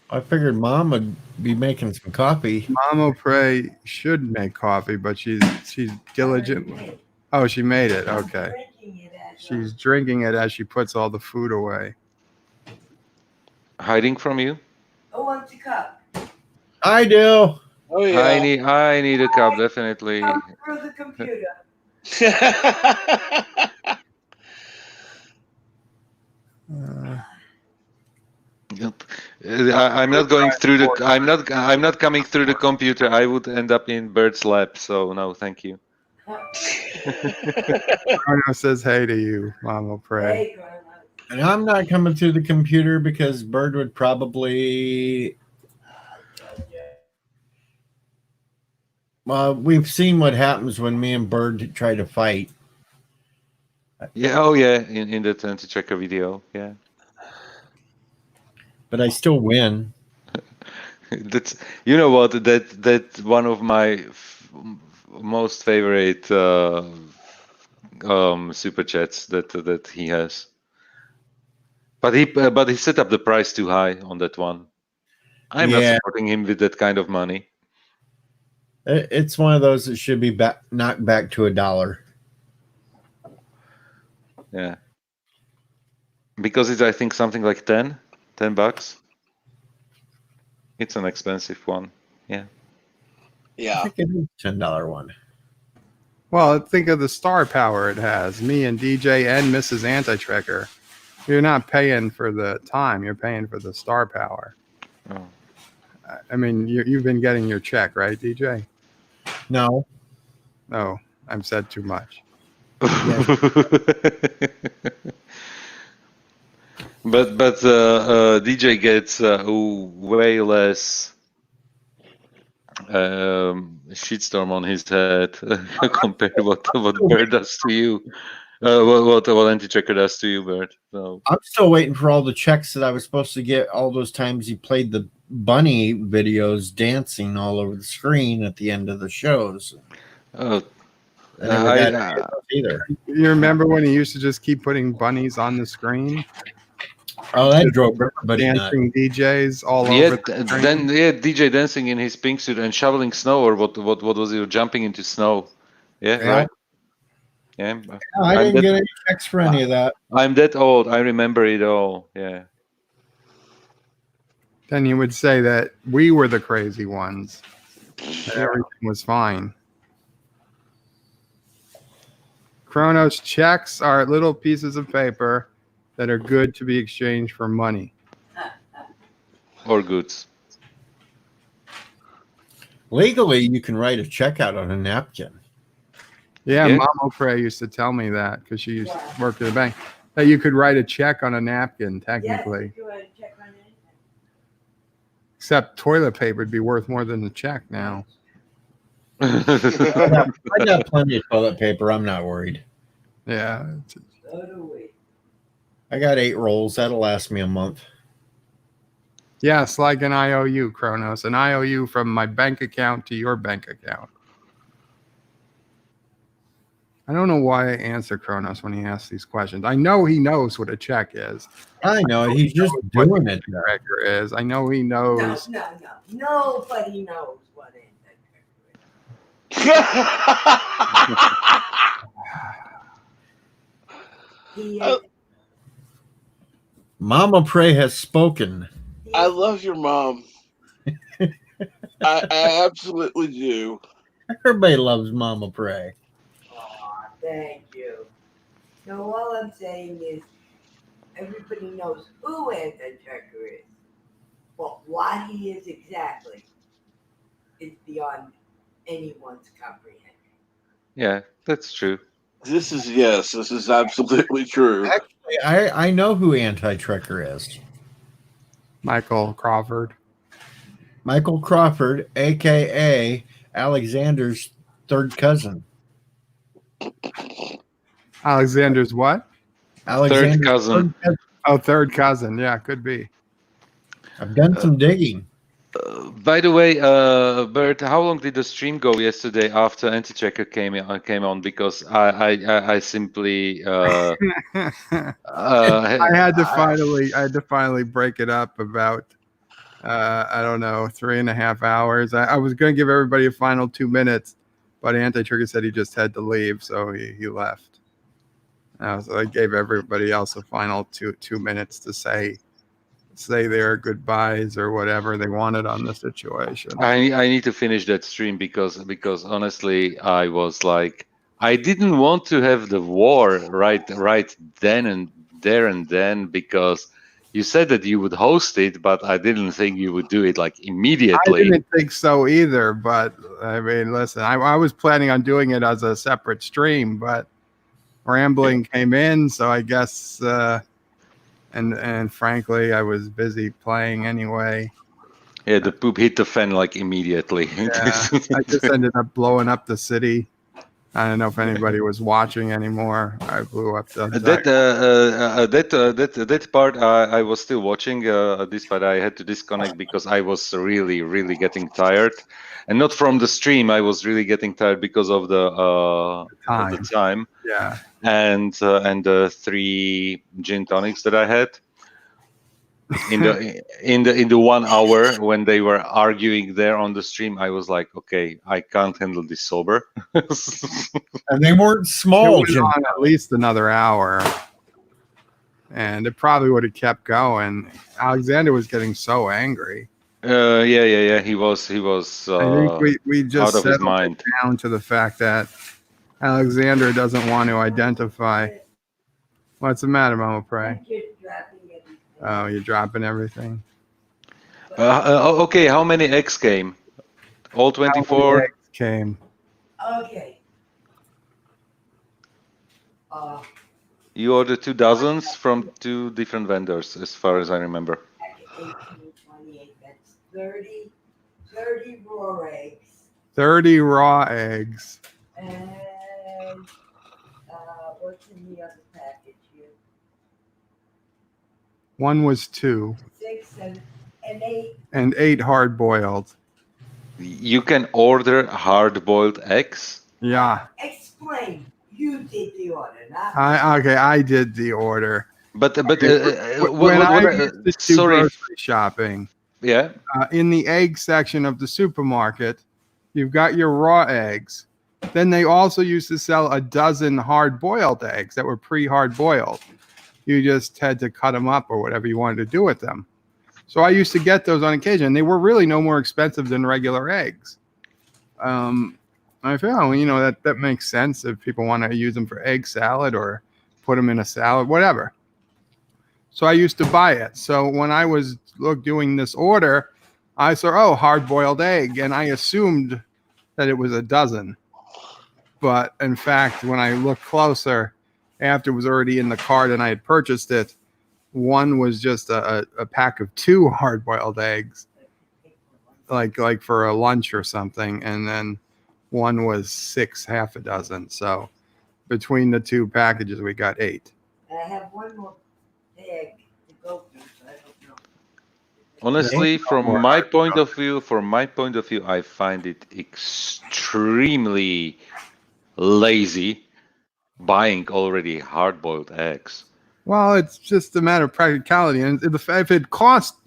I figured Mom would be making some coffee. Mama Prey should make coffee, but she's diligent. Oh, she made it. Okay. She's drinking it as she puts all the food away. Hiding from you? Who wants a cup? I do. Oh yeah. I need a cup, definitely. Come through the computer. Yep. I'm not going through the. I'm not coming through the computer. I would end up in Bird's lap. So no, thank you. Arno says hey to you, Mama Prey. Hey, Carlos. And I'm not coming through the computer because Bird would probably. Well, we've seen what happens when me and Bird try to fight. Yeah. Oh yeah. In the anti-tracker video. Yeah. But I still win. That's, you know what, that one of my most favorite super chats that he has. But he set up the price too high on that one. I'm not Yeah. supporting him with that kind of money. It's one of those that should be knocked back to $1. Yeah. Because it's, I think, something like $10. It's an expensive one. Yeah. I Yeah. think it is $10 one. Well, think of the star power it has. Me and DJ and Mrs. Anti-Tracker. You're not paying for the time. You're paying for the star power. Oh. I mean, you've been getting your check, right, DJ? No. No, I've said too much. But DJ gets way less shitstorm on his head compared to what Bird does to you. What Anti-Tracker does to you, Bird. So. I'm still waiting for all the checks that I was supposed to get all those times he played the bunny videos dancing all over the screen at the end of the shows. Oh, I never got any of those either. You remember when he used to just keep putting bunnies on the screen? Oh, that drove everybody nuts. Dancing DJs all yeah, over the screen? then DJ dancing in his pink suit and shoveling snow, or what was he, jumping into snow? Yeah, Yeah. right. Yeah, I didn't get any checks for any of that. I'm that old. I remember it all. Yeah. Then you would say that we were the crazy ones. And everything was fine. Kronos checks are little pieces of paper that are good to be exchanged for money. Or goods. Legally, you can write a check out on a napkin. Yeah, Yeah. Mama Prey used to tell me that because she used to work at a bank. That you could write a check on a napkin, technically. Yes, you want to check on it? Except toilet paper would be worth more than the check now. I got plenty of toilet paper. I'm not worried. Yeah. So do we. I got 8 rolls. That'll last me a month. Yes, like an IOU, Kronos. An IOU from my bank account to your bank account. I don't know why I answer Kronos when he asks these questions. I know he knows what a check is. I know. He's just What doing the it. there. tracker is. I know he No, knows. no, no. Nobody knows what it is. Mama Prey has spoken. I love your mom. I absolutely do. Everybody loves Mama Prey. Aw, thank you. No, all I'm saying is everybody knows who Anti-Tracker is. But what he is exactly is beyond anyone's comprehension. Yeah, that's true. This is absolutely true. Actually, I know who Anti-Tracker is. Michael Crawford. Michael Crawford, aka Alexander's third cousin. Alexander's what? Alexander's Third cousin. Oh, third cousin. Yeah, could be. I've done some digging. By the way, Bert, how long did the stream go yesterday after Anti-Checker came on? Because I simply I had to finally break it up about I don't know, 3.5 hours. I was going to give everybody a final 2 minutes, but Anti-Trigger said he just had to leave, so he left. So I gave everybody else a final two minutes to say their goodbyes or whatever they wanted on the situation. I need to finish that stream because honestly, I was like, I didn't want to have the war right then and there and then, because you said that you would host it, but I didn't think you would do it like immediately. I didn't think so either, but I mean, listen, I was planning on doing it as a separate stream, but Rambling came in, so I guess and frankly, I was busy playing anyway. Yeah, the poop hit the fan like immediately. Yeah, I just ended up blowing up the city. I don't know if anybody was watching anymore. I blew up the that part I was still watching this, but I had to disconnect because I was really getting tired, and not from the stream. I was really getting tired because of the time. Yeah, and the 3 gin tonics that I had in the 1 hour when they were arguing there on the stream. I was like, okay, I can't handle this sober. And they weren't small. It was on at least another hour, and it probably would have kept going. Alexander was getting so angry. Yeah. He was. I think we just out of his settled mind down to the fact that Alexander doesn't want to identify. What's the matter, Mama Pray? I'm just dropping everything. Oh, you're dropping everything. Okay, how many eggs came? All 24? Eggs came. Okay. You ordered 2 dozens from 2 different vendors, as far as I remember. 1828, that's 30 raw eggs. 30 raw eggs. And what's in the other package here? One was 2. 6, 7, and 8. And 8 hard boiled. You can order hard-boiled eggs? Yeah. Explain. You did the order, not I did the order. But when I used to do sorry. grocery shopping, Yeah. In the egg section of the supermarket, you've got your raw eggs. Then they also used to sell a dozen hard-boiled eggs that were pre-hard boiled. You just had to cut them up or whatever you wanted to do with them. So I used to get those on occasion. They were really no more expensive than regular eggs. I feel, that makes sense if people want to use them for egg salad or put them in a salad, whatever. So I used to buy it. So when I was doing this order, I saw, hard-boiled egg, and I assumed that it was a dozen. But in fact, when I looked closer, after it was already in the cart and I had purchased it, one was just a pack of 2 hard-boiled eggs, like for a lunch or something, and then one was 6, half a dozen. So between the 2 packages, we got 8. I have one more bag to go through, so I don't know. Honestly, from my point of view, I find it extremely lazy buying already hard-boiled eggs. Well, it's just a matter of practicality, and if it costs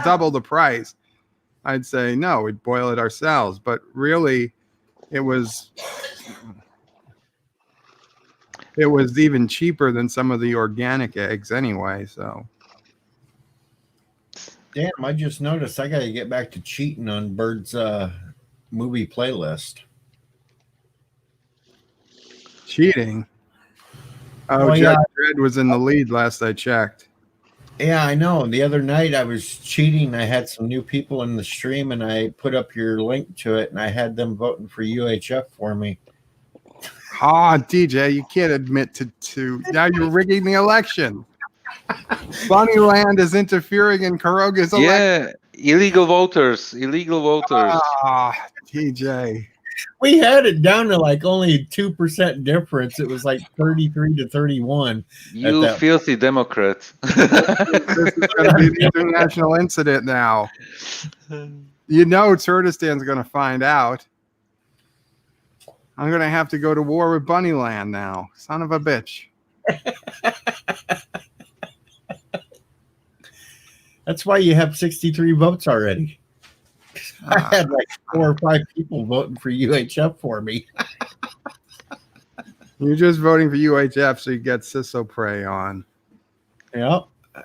double the price, I'd say no, we'd boil it ourselves. But really, it was even cheaper than some of the organic eggs anyway. So, Damn, I just noticed I got to get back to cheating on Bird's movie playlist. cheating. Oh, Well, Jack Dredd was in the lead last I checked. Yeah, I know. The other night I was cheating. I had some new people in the stream, and I put up your link to it, and I had them voting for UHF for me. Ah, DJ, you can't admit to now you're rigging the election. Bunnyland is interfering in Karoga's election. Yeah, illegal voters. Ah, TJ. We had it down to like only 2% difference. It was like 33 to 31. You that- filthy Democrat. This is going to be an international incident now. You know Turdistan's going to find out. I'm going to have to go to war with Bunnyland now. Son of a bitch. That's why you have 63 votes already. I had like 4 or 5 people voting for UHF for me. You're just voting for UHF so you get Sissopray on. Yeah,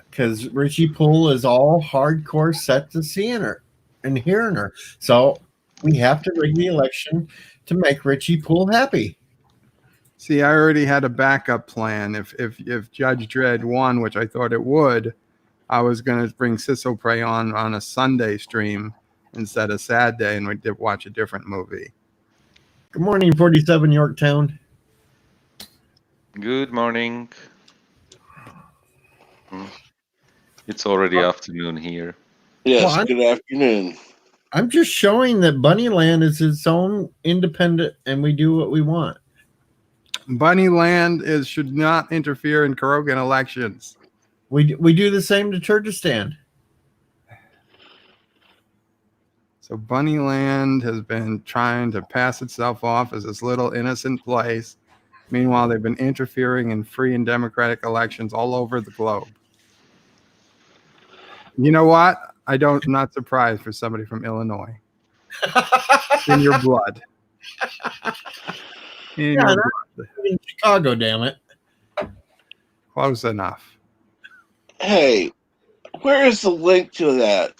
because Richie Poole is all hardcore set to seeing her and hearing her. So we have to rig the election to make Richie Poole happy. See, I already had a backup plan. If Judge Dredd won, which I thought it would, I was going to bring Sissopray on a Sunday stream instead of Saturday, and we'd watch a different movie. Good morning, 47 Yorktown. Good morning. It's already afternoon here. Yes, Well, good afternoon. I'm just showing that Bunnyland is its own independent, and we do what we want. Bunnyland should not interfere in Karogan elections. We do the same to Turkestan. So Bunnyland has been trying to pass itself off as this little innocent place. Meanwhile, they've been interfering in free and democratic elections all over the globe. You know what? I'm not surprised for somebody from Illinois. In your blood. In your blood. In Chicago, damn it. Close enough. Hey, where is the link to that?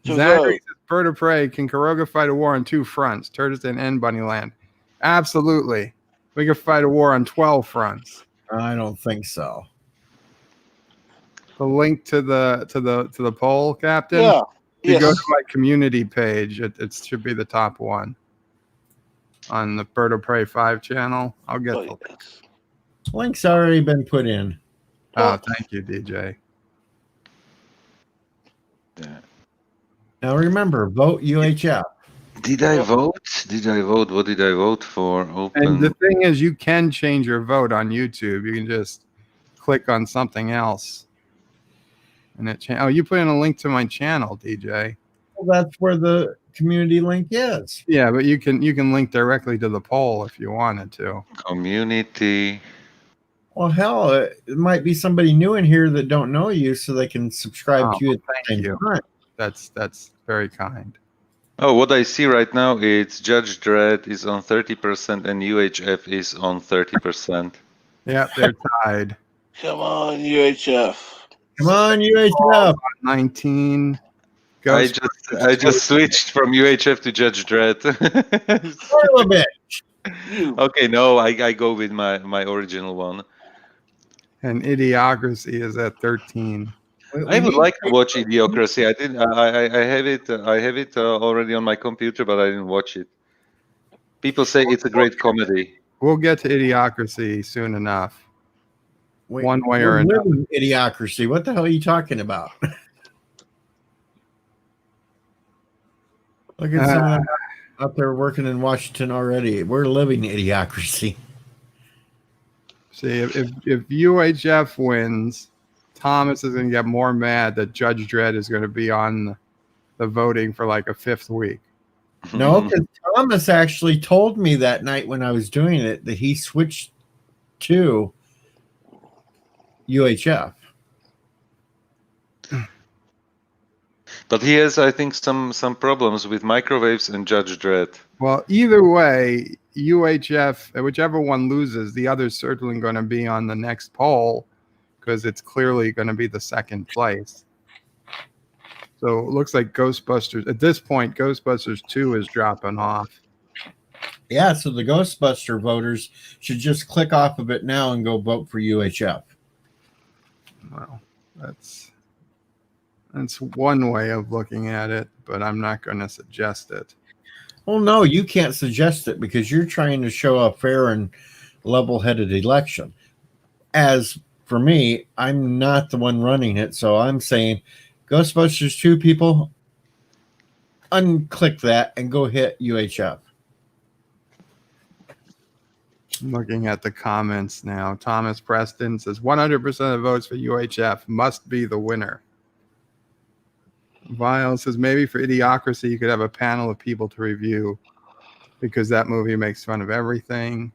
To Zachary vote? says, Bird of Prey, can Karoga fight a war on 2 fronts, Turtestan and Bunnyland? Absolutely. We could fight a war on 12 fronts. I don't think so. The link to the poll, Captain. Yeah. You Yes. go to my community page. It should be the top one on the Bird of Prey 5 channel. I'll get the link. yes. Link's already been put in. Oh, thank you, DJ. Yeah. Now remember, vote UHF. Did I vote? What did I vote for? Open. And the thing is, you can change your vote on YouTube. You can just click on something else. And you put in a link to my channel, DJ. Well, that's where the community link is. Yeah, but you can link directly to the poll if you wanted to. Community. Well, hell, it might be somebody new in here that don't know you, so they can subscribe Oh, to you at the thank same you. time. That's very kind. Oh, what I see right now is Judge Dredd is on 30% and UHF is on 30%. Yeah, they're tied. Come on, UHF. Come on, UHF. 19. I just switched from UHF to Judge Dredd. A little bit. Okay, no, I go with my original one. And Idiocracy is at 13. I would like to watch Idiocracy. I have it already on my computer, but I didn't watch it. People say it's a great comedy. We'll get to Idiocracy soon enough. One way or We're another. living Idiocracy. What the hell are you talking about? Look at some of them out there working in Washington already. We're living Idiocracy. See, if UHF wins, Thomas is going to get more mad that Judge Dredd is going to be on the voting for like a 5th week. No, because Thomas actually told me that night when I was doing it that he switched to UHF. But he has, I think, some problems with microwaves and Judge Dredd. Well, either way, UHF, whichever one loses, the other's certainly going to be on the next poll because it's clearly going to be the 2nd place. So it looks like Ghostbusters, at this point, Ghostbusters 2 is dropping off. Yeah, so the Ghostbuster voters should just click off of it now and go vote for UHF. Well, that's one way of looking at it, but I'm not going to suggest it. Well, no, you can't suggest it because you're trying to show a fair and level-headed election. As for me, I'm not the one running it, so I'm saying Ghostbusters 2 people, unclick that and go hit UHF. I'm looking at the comments now. Thomas Preston says 100% of votes for UHF must be the winner. Vile says maybe for Idiocracy you could have a panel of people to review because that movie makes fun of everything.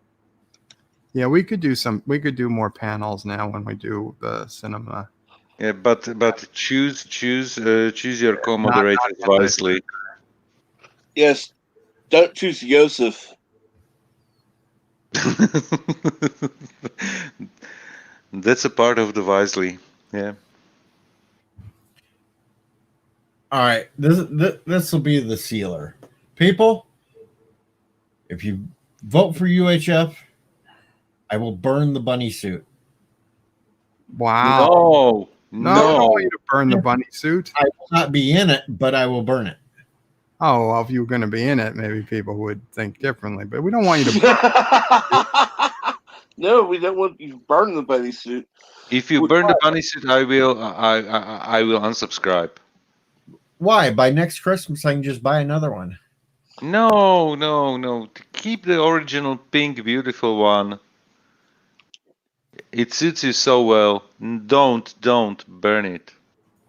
Yeah, we could do more panels now when we do the cinema. Yeah, but choose your co-moderators wisely. Yes, don't choose Joseph. That's a part of the wisely. Yeah. All right, this will be the sealer. People, if you vote for UHF, I will burn the bunny suit. Wow. No. I don't want you to burn the bunny suit. I will not be in it, but I will burn it. Oh, well, if you were going to be in it, maybe people would think differently. But we don't want you to. No, we don't want you to burn the bunny suit. If you burn the bunny suit, I will unsubscribe. Why? By next Christmas, I can just buy another one. No. Keep the original pink, beautiful one. It suits you so well. Don't burn it.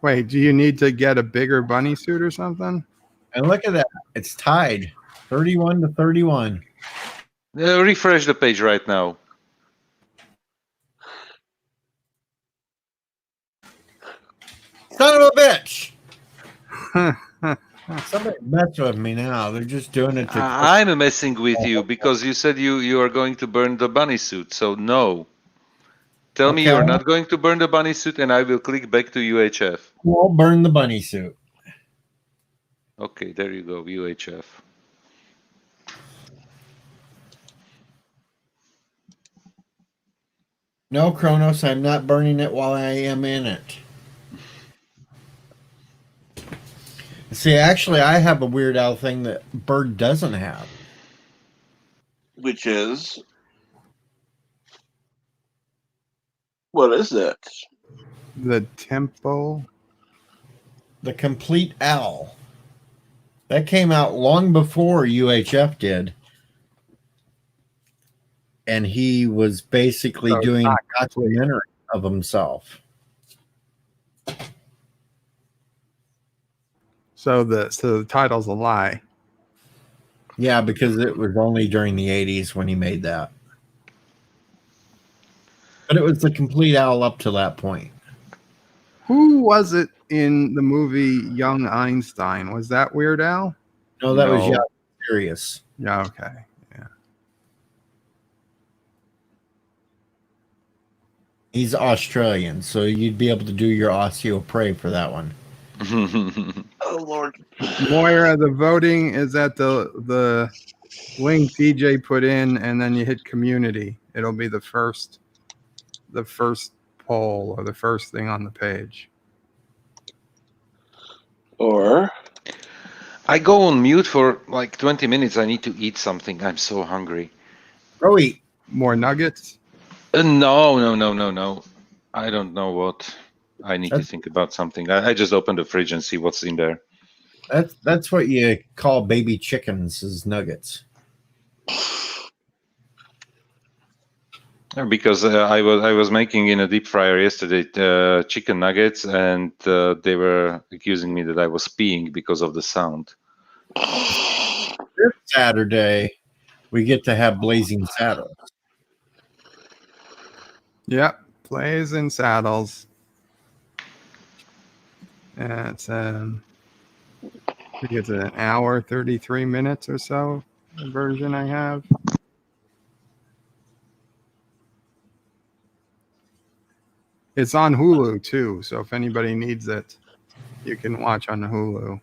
Wait, do you need to get a bigger bunny suit or something? And look at that. It's tied 31 to 31. Refresh the page right now. Son of a bitch! Somebody mess with me now. They're just doing it to. I'm messing with you because you said you are going to burn the bunny suit. So no. Tell me you're not going to burn the bunny suit, and I will click back to UHF. We'll burn the bunny suit. Okay, there you go, UHF. No, Kronos, I'm not burning it while I am in it. See, actually, I have a Weird Al thing that Bird doesn't have. Which is? What is that? The tempo. The Complete Al. That came out long before UHF did. And he was basically doing a documentary of himself. So the title's a lie. Yeah, because it was only during the 80s when he made that. But it was the Complete Al up to that point. Who was it in the movie Young Einstein? Was that Weird Al? No, that was Young Serious. Yeah, okay. Yeah. He's Australian, so you'd be able to do your osteopray for that one. Oh Lord. Moira, the voting is at the link DJ put in, and then you hit community. It'll be the first poll or the first thing on the page. Or I go on mute for like 20 minutes. I need to eat something. I'm so hungry. Go eat. More nuggets? No. I don't know what. I need to think about something. I just open the fridge and see what's in there. That's what you call baby chickens, is nuggets. Because I was making in a deep fryer yesterday chicken nuggets, and they were accusing me that I was peeing because of the sound. This Saturday, we get to have Blazing Saddles. Yep, Blazing Saddles. And it's I think it's an hour 33 minutes or so, the version I have. It's on Hulu too, so if anybody needs it, you can watch on Hulu.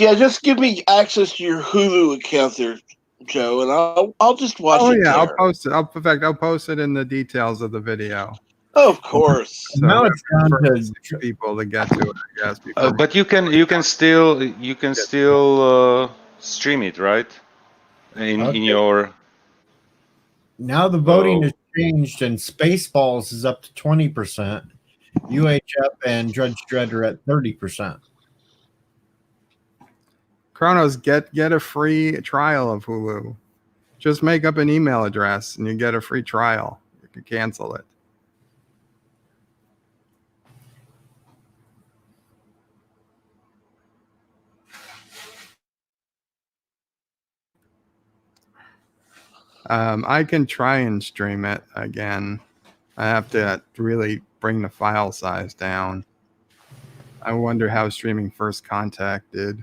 yeah, just give me access to your Hulu account there, Joe, and I'll just watch it. Oh yeah, there. I'll post it. In fact, I'll post it in the details of the video. Oh, of course. So Now it's down for to people to get to it, I guess. before- But you can still stream it, right? In Okay. your now the voting has changed, and Spaceballs is up to 20%. UHF and Judge Dredd are at 30%. Kronos, get a free trial of Hulu. Just make up an email address and you get a free trial. You can cancel it. I can try and stream it again. I have to really bring the file size down. I wonder how streaming First Contact did.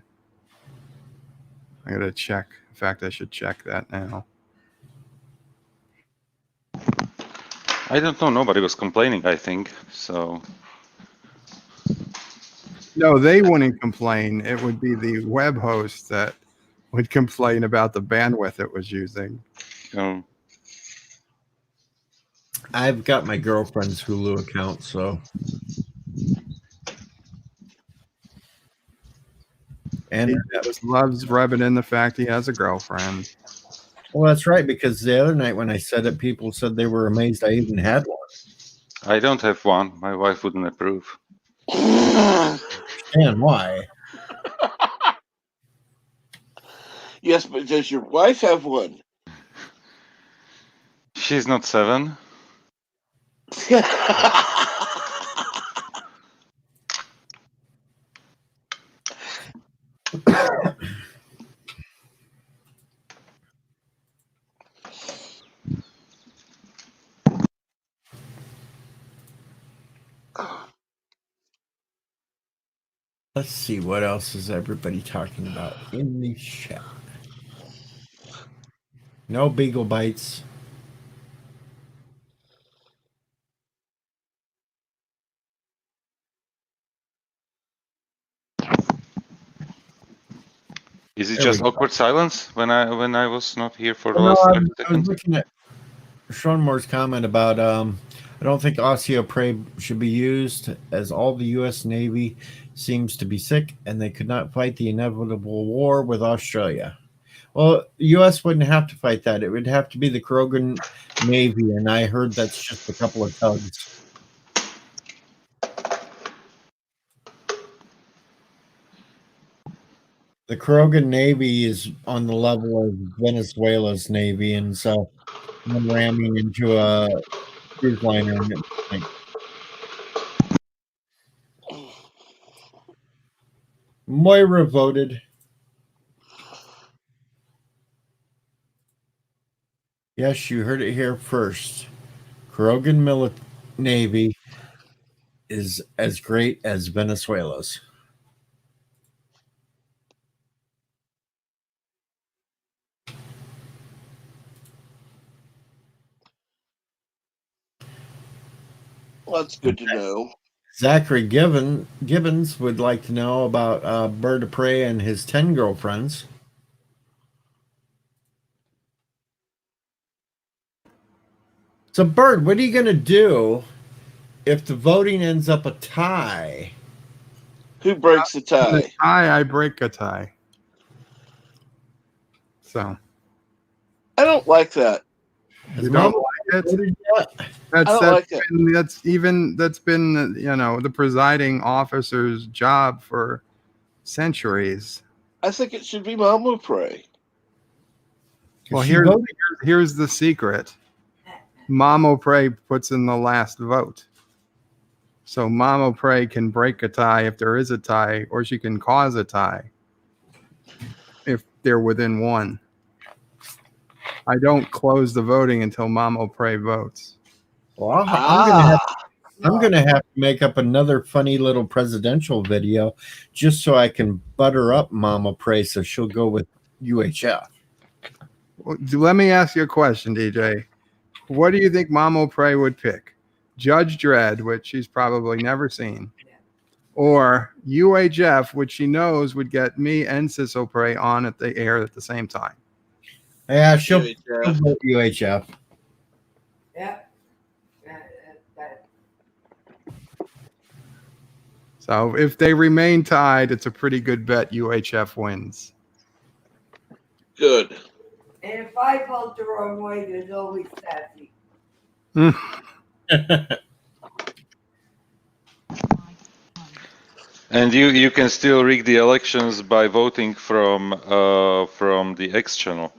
I gotta check. In fact, I should check that now. I don't know. Nobody was complaining, I think. So No, they wouldn't complain. It would be the web host that would complain about the bandwidth it was using. I've got my girlfriend's Hulu account, so. And He just loves rubbing in the fact he has a girlfriend. well, that's right, because the other night when I said it, people said they were amazed I even had one. I don't have one. My wife wouldn't approve. And why? Yes, but does your wife have one? She's not 7. Let's see, what else is everybody talking about in the chat? No Beagle Bites. Is it There just we go. awkward silence when I was not here for the No, last I 30 was seconds? looking at Sean Moore's comment about I don't think Osteoprey should be used, as all the U.S. Navy seems to be sick and they could not fight the inevitable war with Australia. Well, the U.S. wouldn't have to fight that. It would have to be the Krogan Navy, and I heard that's just a couple of tugs. The Krogan Navy is on the level of Venezuela's Navy, and so I'm ramming into a cruise liner. And it's like, Moira voted. Yes, you heard it here first. Krogan Navy is as great as Venezuela's. Well, that's good to know. Zachary Gibbons would like to know about Bird of Prey and his 10 girlfriends. So, Bird, what are you going to do if the voting ends up a tie? Who breaks the tie? I break a tie. So I don't like that. Has you don't Mama like it? voted yet? That's been the presiding officer's job for centuries. I think it should be Mama Prey. Well, She voted. here's the secret. Mamo Prey puts in the last vote. So Mamo Prey can break a tie if there is a tie, or she can cause a tie if they're within one. I don't close the voting until Mamo Prey votes. Well, I'm gonna have to make up another funny little presidential video just so I can butter up Mama Prey so she'll go with UHF. Well, let me ask you a question, DJ. What do you think Mamo Prey would pick? Judge Dredd, which she's probably never seen, or UHF, which she knows would get me and Sissel Prey on at the air at the same time? Yeah, she'll UHF. vote UHF. Yep. So if they remain tied, it's a pretty good bet UHF wins. Good. And if I vote the wrong way, there's always Sassy. And you can still rig the elections by voting from the X channel.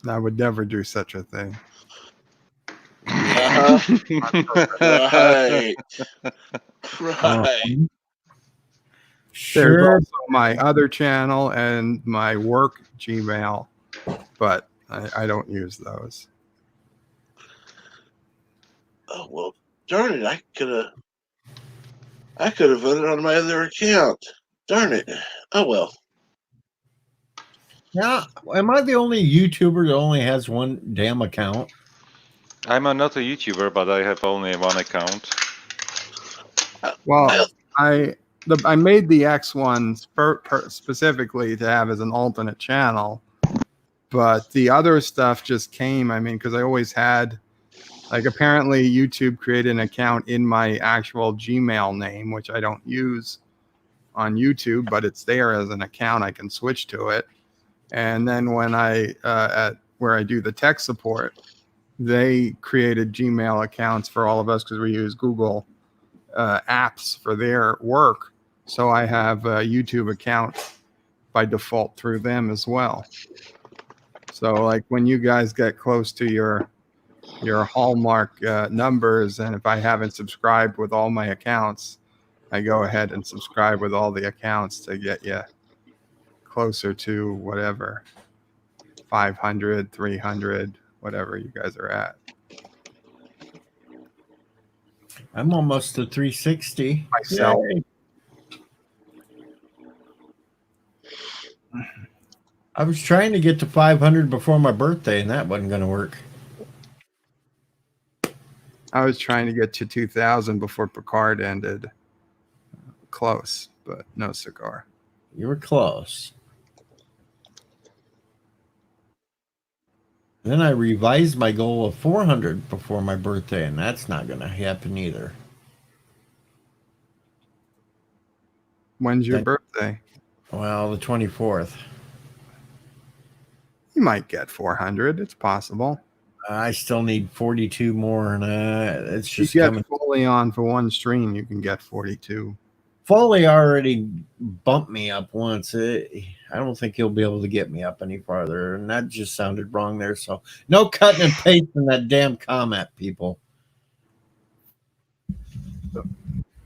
I would never do such a thing. Right. Right. There's Sure. also my other channel and my work Gmail, but I don't use those. Oh well, darn it! I could have voted on my other account. Darn it! Oh well. Now, am I the only YouTuber that only has one damn account? I'm not a YouTuber, but I have only one account. Well, I made the X one specifically to have as an alternate channel, but the other stuff just came. I mean, because I always had, like, apparently YouTube created an account in my actual Gmail name, which I don't use on YouTube, but it's there as an account. I can switch to it. And then when I at where I do the tech support, they created Gmail accounts for all of us because we use Google apps for their work. So I have a YouTube account by default through them as well. So like when you guys get close to your Hallmark numbers, and if I haven't subscribed with all my accounts, I go ahead and subscribe with all the accounts to get you closer to whatever, 500, 300, whatever you guys are at. I'm almost to 360 myself. Yay. I was trying to get to 500 before my birthday, and that wasn't going to work. I was trying to get to 2,000 before Picard ended. Close, but no cigar. You were close. Then I revised my goal of 400 before my birthday, and that's not going to happen either. When's your birthday? Well, the 24th. You might get 400. It's possible. I still need 42 more, and it's just you get coming. fully on for one stream, you can get 42. Foley already bumped me up once. I don't think he'll be able to get me up any farther, and that just sounded wrong there. So no cutting and pasting that damn comment, people.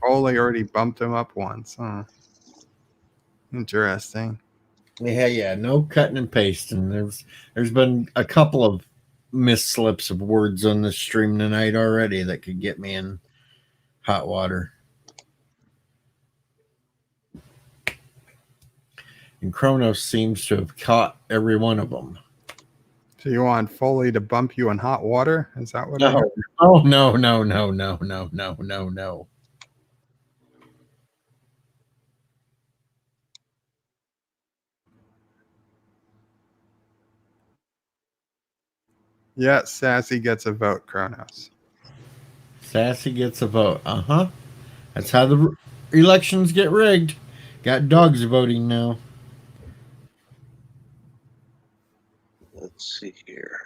Foley already bumped him up once. Huh? Interesting. Yeah. No cutting and pasting. There's been a couple of misslips of words on the stream tonight already that could get me in hot water. And Kronos seems to have caught every one of them. So you want Foley to bump you in hot water? Is that what? I No. heard? Oh no. Yeah, Sassy gets a vote, Kronos. Sassy gets a vote. Uh-huh. That's how the elections get rigged. Got dogs voting now. Let's see here.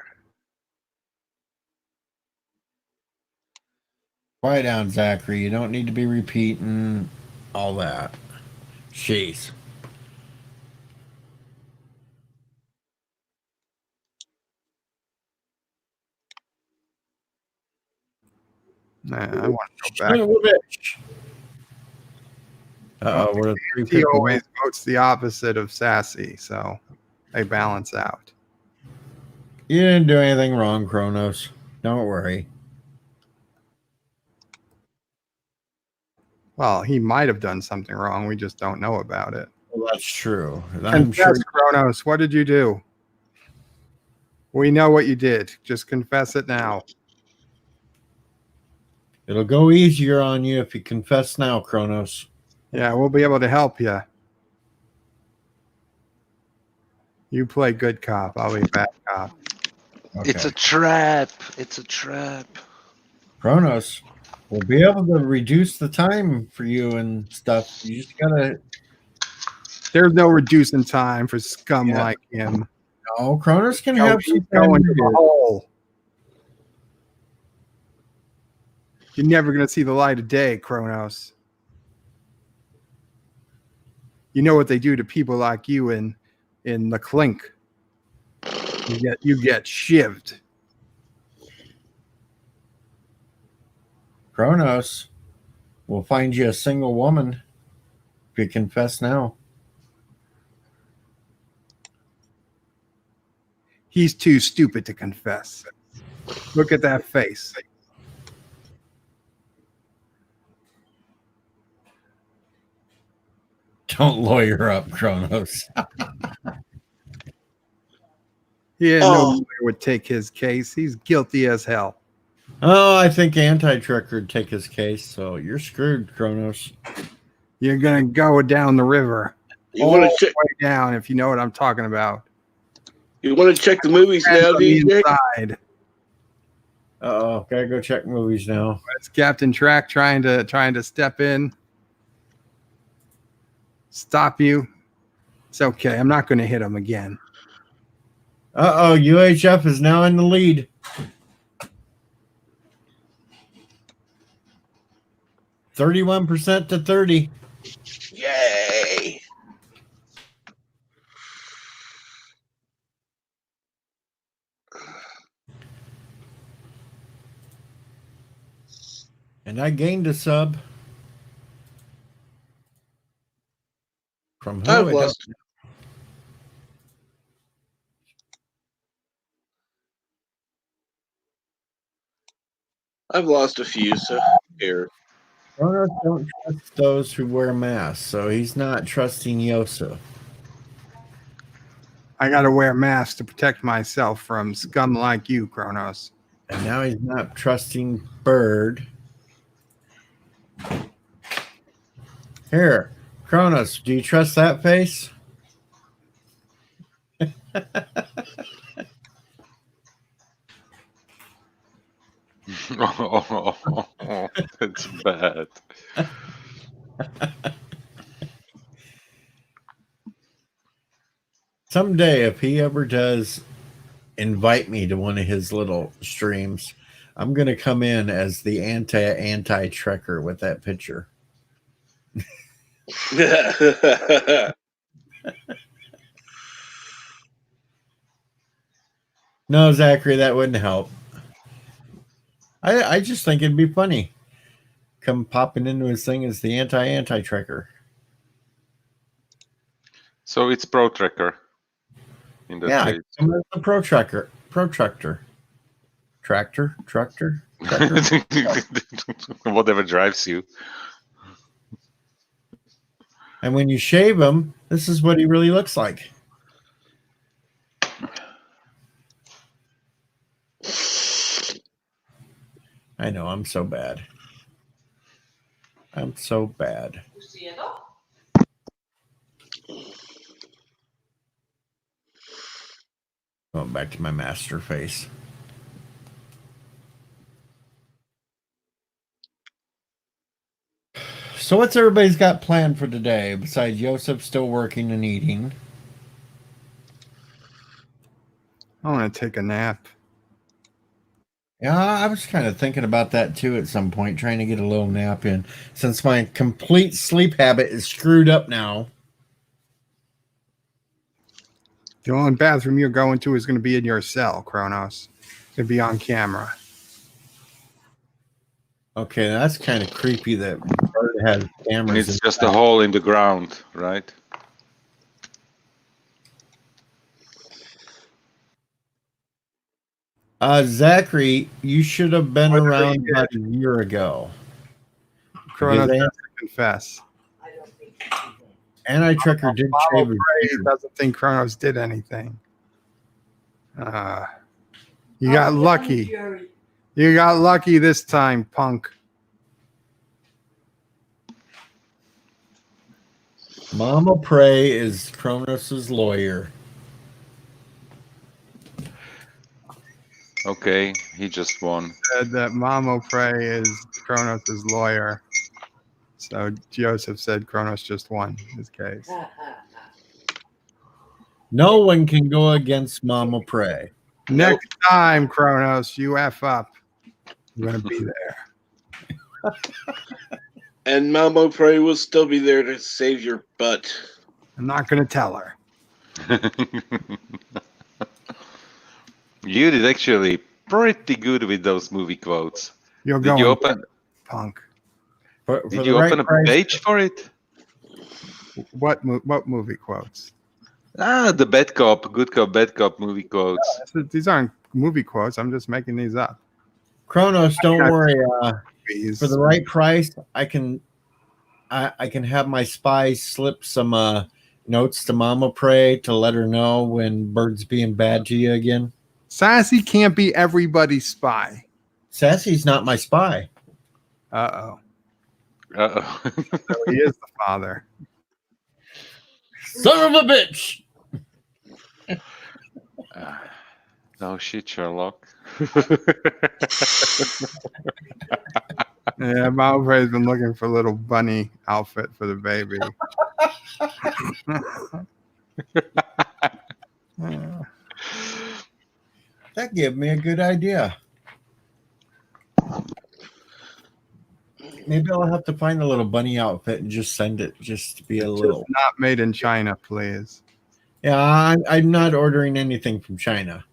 Quiet down, Zachary. You don't need to be repeating all that. Jeez. Nah, I want to go Son back. of a bitch. Uh-oh, we're at He 350. always votes the opposite of Sassy, so they balance out. You didn't do anything wrong, Kronos. Don't worry. Well, he might have done something wrong. We just don't know about it. Well, that's true. I'm Confess, sure. Kronos. What did you do? We know what you did. Just confess it now. It'll go easier on you if you confess now, Kronos. Yeah, we'll be able to help you. You play good cop. I'll be bad cop. Okay. It's a trap. It's a trap. Kronos, we'll be able to reduce the time for you and stuff. You just gotta. There's no reducing time for scum like him. No, Kronos can Oh, have he's some time going to to do the it. hole. You're never going to see the light of day, Kronos. You know what they do to people like you in the clink. You get shivved. Kronos, we'll find you a single woman if you confess now. He's too stupid to confess. Look at that face. Don't lawyer up, Kronos. Yeah, no lawyer would take his case. He's guilty as hell. Oh, I think Anti-Trucker would take his case, so you're screwed, Kronos. You're gonna go down the river. You want to check? Way down, if you know what I'm talking about. You want to check the movies now, On the DJ? inside. Uh-oh, gotta go check movies now. It's Captain Track trying to step in, stop you. It's okay. I'm not going to hit him again. Uh-oh, UHF is now in the lead. $31% to 30. Yay! And I gained a sub. From who? I've I lost. don't- I've lost a few, so here. Kronos don't trust those who wear masks, so he's not trusting Yosef. I got to wear masks to protect myself from scum like you, Kronos. And now he's not trusting Bird. Here, Kronos, do you trust that face? Oh, that's bad. Someday, if he ever does invite me to one of his little streams, I'm going to come in as the anti-Trekker with that picture. No, Zachary, that wouldn't help. I just think it'd be funny. Come popping into his thing as the anti-Trekker. So it's Protractor. In that Yeah, case. come as the protractor. Tractor. Whatever drives you. And when you shave him, this is what he really looks like. I know, I'm so bad. I'm so bad. Going back to my master face. So what's everybody's got planned for today besides Yosef still working and eating? I want to take a nap. Yeah, I was kind of thinking about that too at some point, trying to get a little nap in since my complete sleep habit is screwed up now. The only bathroom you're going to is going to be in your cell, Kronos. It's going to be on camera. Okay, that's kind of creepy that Bird has And cameras. it's just a hole in the ground, right? Zachary, you should have been Whatever around you about a year ago. Kronos Because has to confess. I don't think she did. Anti-Trucker did shave his He beard. doesn't think Kronos did anything. You got lucky. Jury. You got lucky this time, punk. Mama Prey is Kronos' lawyer. Okay, he just won. Said that Mamo Prey is Kronos' lawyer. So Joseph said Kronos just won his case. No one can go against Mama Prey. Next time, Kronos, you F up. I'm going to be there. And Malmo Prey will still be there to save your butt. I'm not going to tell her. You did actually pretty good with those movie quotes. You're Did you going open? punk. For Did the you right open a price, page for it? What movie quotes? The bad cop, good cop, bad cop movie quotes. These aren't movie quotes. I'm just making these up. Kronos, don't got- worry. Movies. For the right price, I can have my spy slip some notes to Mama Prey to let her know when Bird's being bad to you again. Sassy can't be everybody's spy. Sassy's not my spy. Uh-oh. Uh-oh. So he is the father. Son of a bitch! No shit, Sherlock. Yeah, Malfoy's been looking for a little bunny outfit for the baby. That gave me a good idea. Maybe I'll have to find a little bunny outfit and just send it just to be a little. Just not made in China, please. Yeah, I'm not ordering anything from China.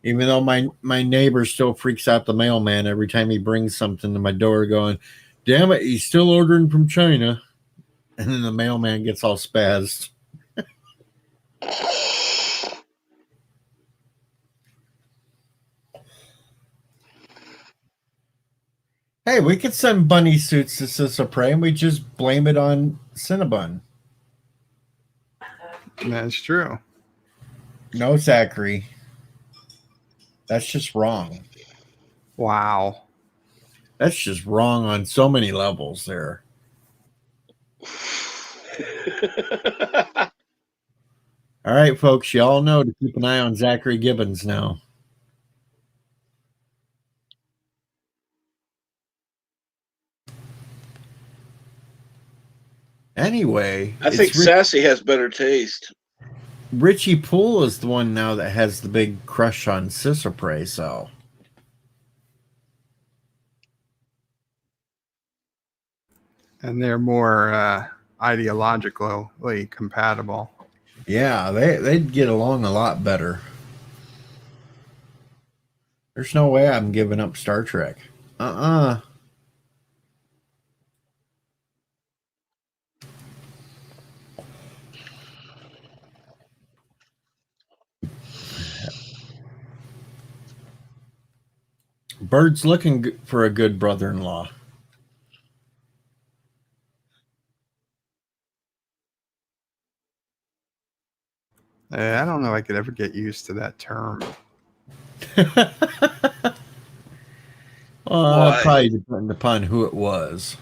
Even though my neighbor still freaks out the mailman every time he brings something to my door going, damn it, he's still ordering from China. And then the mailman gets all spazzed. Hey, we could send bunny suits to Sissa Prey and we just blame it on Cinnabon. That's true. No, Zachary. That's just wrong. Wow. That's just wrong on so many levels there. All right, folks, you all know to keep an eye on Zachary Gibbons now. Anyway, I think Sassy has better taste. Richie Poole is the one now that has the big crush on Sissa Prey, so. And they're more ideologically compatible. Yeah, they'd get along a lot better. There's no way I'm giving up Star Trek. Bird's looking for a good brother-in-law. I don't know if I could ever get used to that term. Well, it probably depends upon who it was.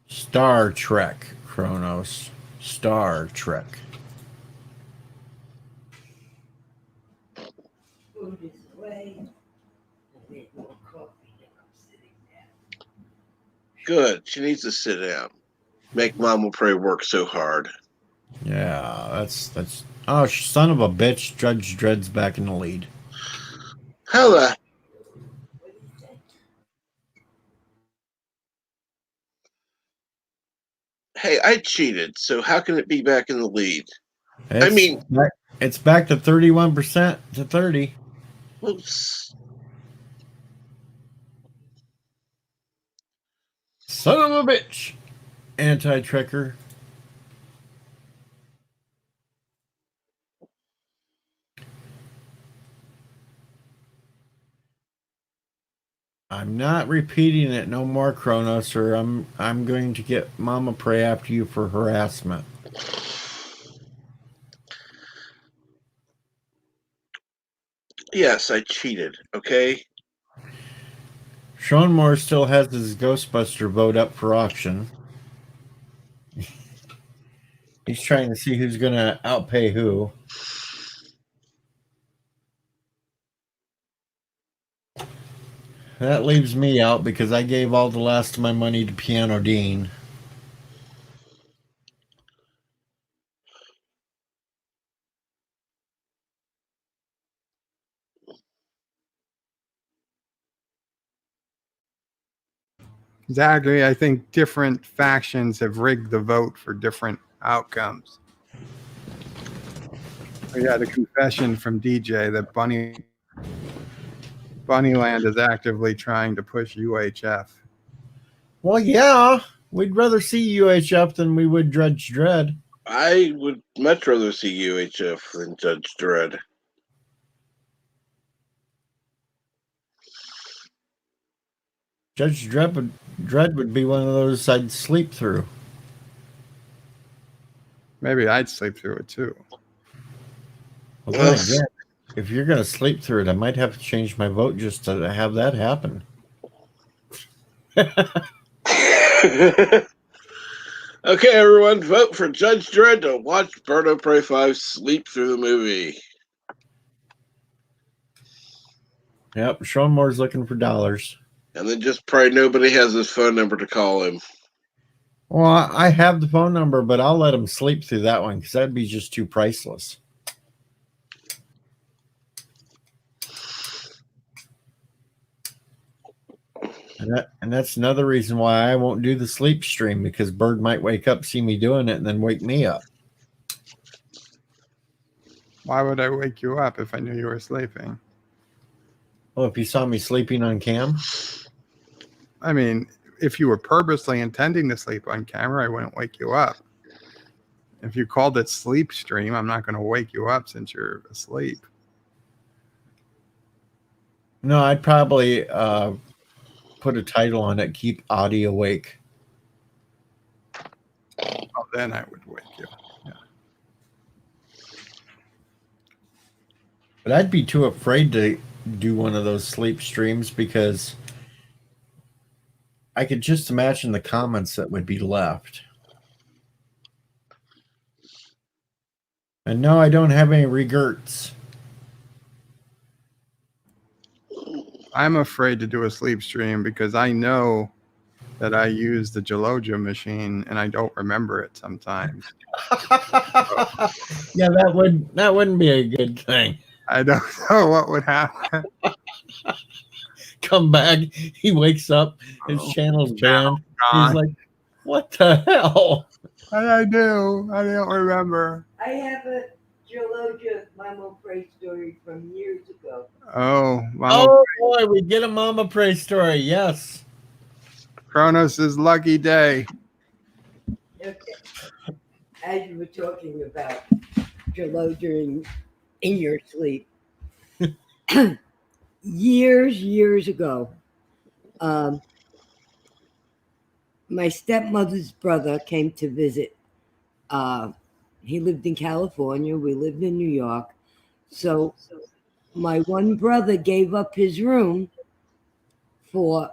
Star Trek, Kronos. Star Trek. Food is away. I need more coffee and I'm sitting down. Good. She needs to sit down. Make Mama Prey work so hard. Yeah, that's. Oh, son of a bitch! Judge Dredd's back in the lead. How the? Hey, I cheated, so how can it be back in the lead? It's back to 31% to 30. Oops. Son of a bitch! Anti-Trekker. I'm not repeating it no more, Kronos, or I'm going to get Mama Prey after you for harassment. Yes, I cheated, okay? Sean Moore still has his Ghostbuster vote up for auction. He's trying to see who's going to outpay who. That leaves me out because I gave all the last of my money to Piano Dean. Exactly. I think different factions have rigged the vote for different outcomes. We had a confession from DJ that Bunnyland is actively trying to push UHF. Well, yeah, we'd rather see UHF than we would Judge Dredd. I would much rather see UHF than Judge Dredd. Judge Dredd would be one of those I'd sleep through. Maybe I'd sleep through it too. Well, then again, if you're going to sleep through it, I might have to change my vote just to have that happen. Okay, everyone, vote for Judge Dredd to watch Bird of Prey 5 sleep through the movie. Yep, Sean Moore's looking for dollars. And then just pray nobody has his phone number to call him. Well, I have the phone number, but I'll let him sleep through that one because that'd be just too priceless. And that's another reason why I won't do the sleep stream, because Bird might wake up, see me doing it, and then wake me up. Why would I wake you up if I knew you were sleeping? Well, if you saw me sleeping on cam. I mean, if you were purposely intending to sleep on camera, I wouldn't wake you up. If you called it sleep stream, I'm not going to wake you up since you're asleep. No, I'd probably put a title on it, Keep Audie Awake. Well, then I would wake you. Yeah. But I'd be too afraid to do one of those sleep streams because I could just imagine the comments that would be left. And no, I don't have any regrets. I'm afraid to do a sleep stream because I know that I use the Gelogia machine and I don't remember it sometimes. Yeah, that wouldn't be a good thing. I don't know what would happen. Come back, he wakes up, his channel's banned. He's like, what the hell? What did I do? I don't remember. I have a Geologia Mama Prey story from years ago. Oh, Oh boy, we get a Mama Prey story. Yes. Kronos' lucky day. Okay. As you were talking about Geologia in your sleep. Years ago, my stepmother's brother came to visit. He lived in California. We lived in New York. So my one brother gave up his room for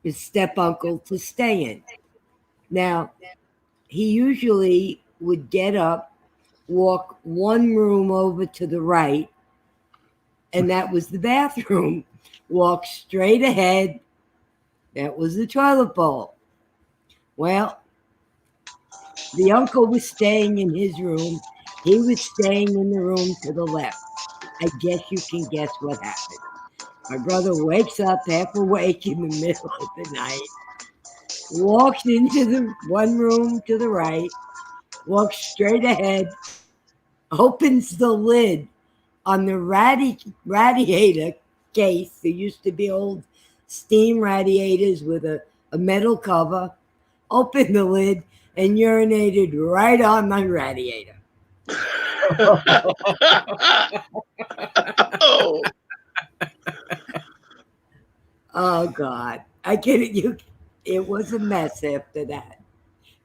his step uncle to stay in. Now, he usually would get up, walk one room over to the right, and that was the bathroom. Walk straight ahead, that was the toilet bowl. Well, the uncle was staying in his room. He was staying in the room to the left. I guess you can guess what happened. My brother wakes up half awake in the middle of the night, walks into the one room to the right, walks straight ahead, opens the lid on the radiator case. There used to be old steam radiators with a metal cover. Opened the lid and urinated right on my radiator. Oh God. I get you. It was a mess after that.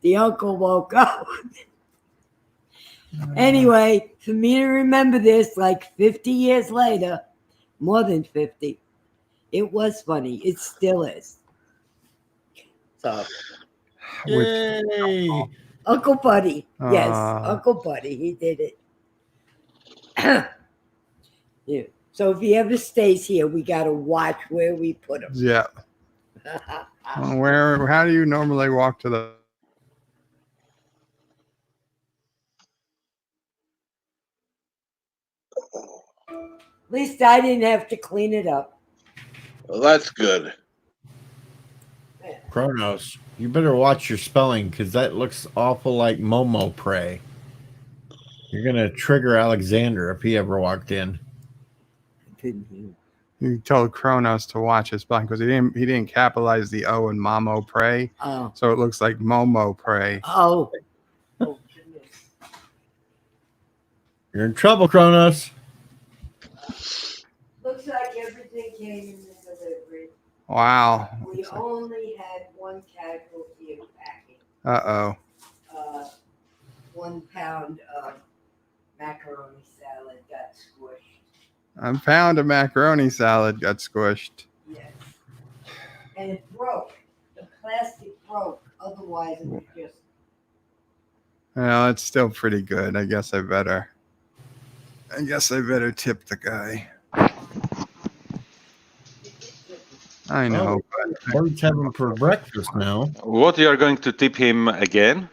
The uncle woke up. Anyway, for me to remember this like 50 years later, more than 50, it was funny. It still is. So, Yay. Uncle Buddy. Yes, Uncle Buddy. He did it. Yeah. So if he ever stays here, we got to watch where we put him. Yeah. Where? How do you normally walk to the? At least I didn't have to clean it up. Well, that's good. Kronos, you better watch your spelling because that looks awful like Momo Prey. You're gonna trigger Alexander if he ever walked in. You told Kronos to watch his spelling because he didn't capitalize the O in Mamo Prey, Oh. so it looks like Momo Prey. Oh. Oh, goodness. You're in trouble, Kronos. Looks like everything came in the delivery. Wow. We only had one casualty of packing. Uh-oh. 1 pound of macaroni salad got squished. I found a macaroni salad got squished. Yes. And it broke. The plastic broke. Otherwise, it was just. Well, it's still pretty good. I guess I better tip the guy. I know. Birds have him for breakfast now. What, you are going to tip him again?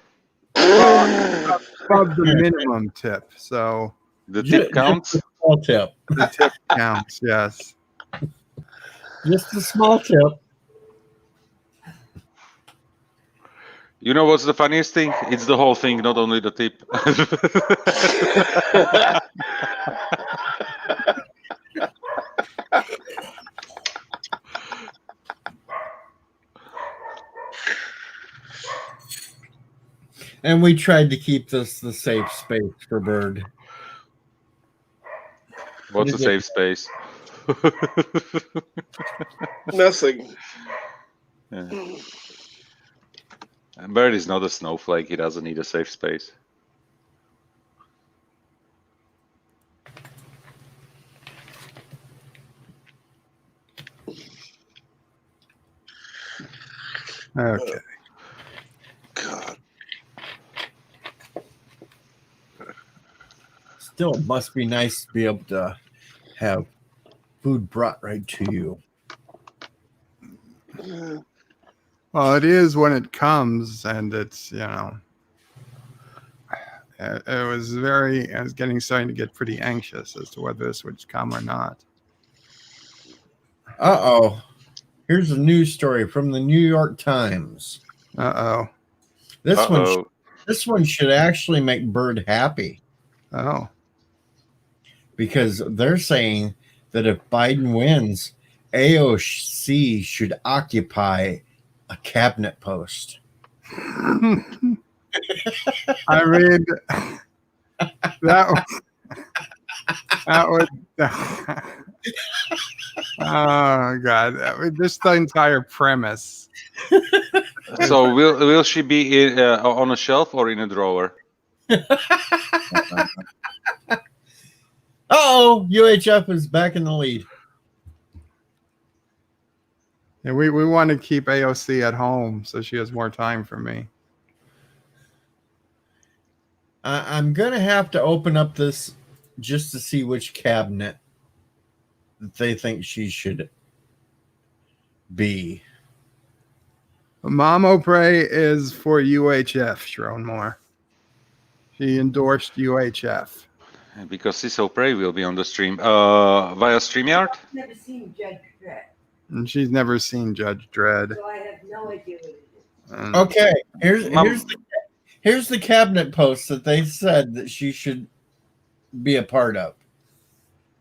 Above the minimum tip, so The tip counts? Just a small tip. the tip counts. Yes. Just a small tip. You know what's the funniest thing? It's the whole thing, not only the tip. And we tried to keep this the safe space for Bird. What's a safe space? Nothing. Yeah. And Bird is not a snowflake. He doesn't need a safe space. Okay. God. Still, it must be nice to be able to have food brought right to you. Well, it is when it comes, and it's, you know, it was I was starting to get pretty anxious as to whether this would come or not. Uh-oh. Here's a news story from the New York Times. Uh-oh. This one should actually make Bird happy Oh. because they're saying that if Biden wins, AOC should occupy a cabinet post. I mean, that would. Oh God! Just the entire premise. So will she be on a shelf or in a drawer? Uh-oh, UHF is back in the lead. Yeah, we want to keep AOC at home so she has more time for me. I'm going to have to open up this just to see which cabinet that they think she should be. Mamo Prey is for UHF, Sharon Moore. She endorsed UHF. Because Cecil Prey will be on the stream via StreamYard. I've never seen Judge Dredd, And she's never seen Judge Dredd. so I have no idea what it is. And Okay, here's the cabinet post that they said that she should be a part of.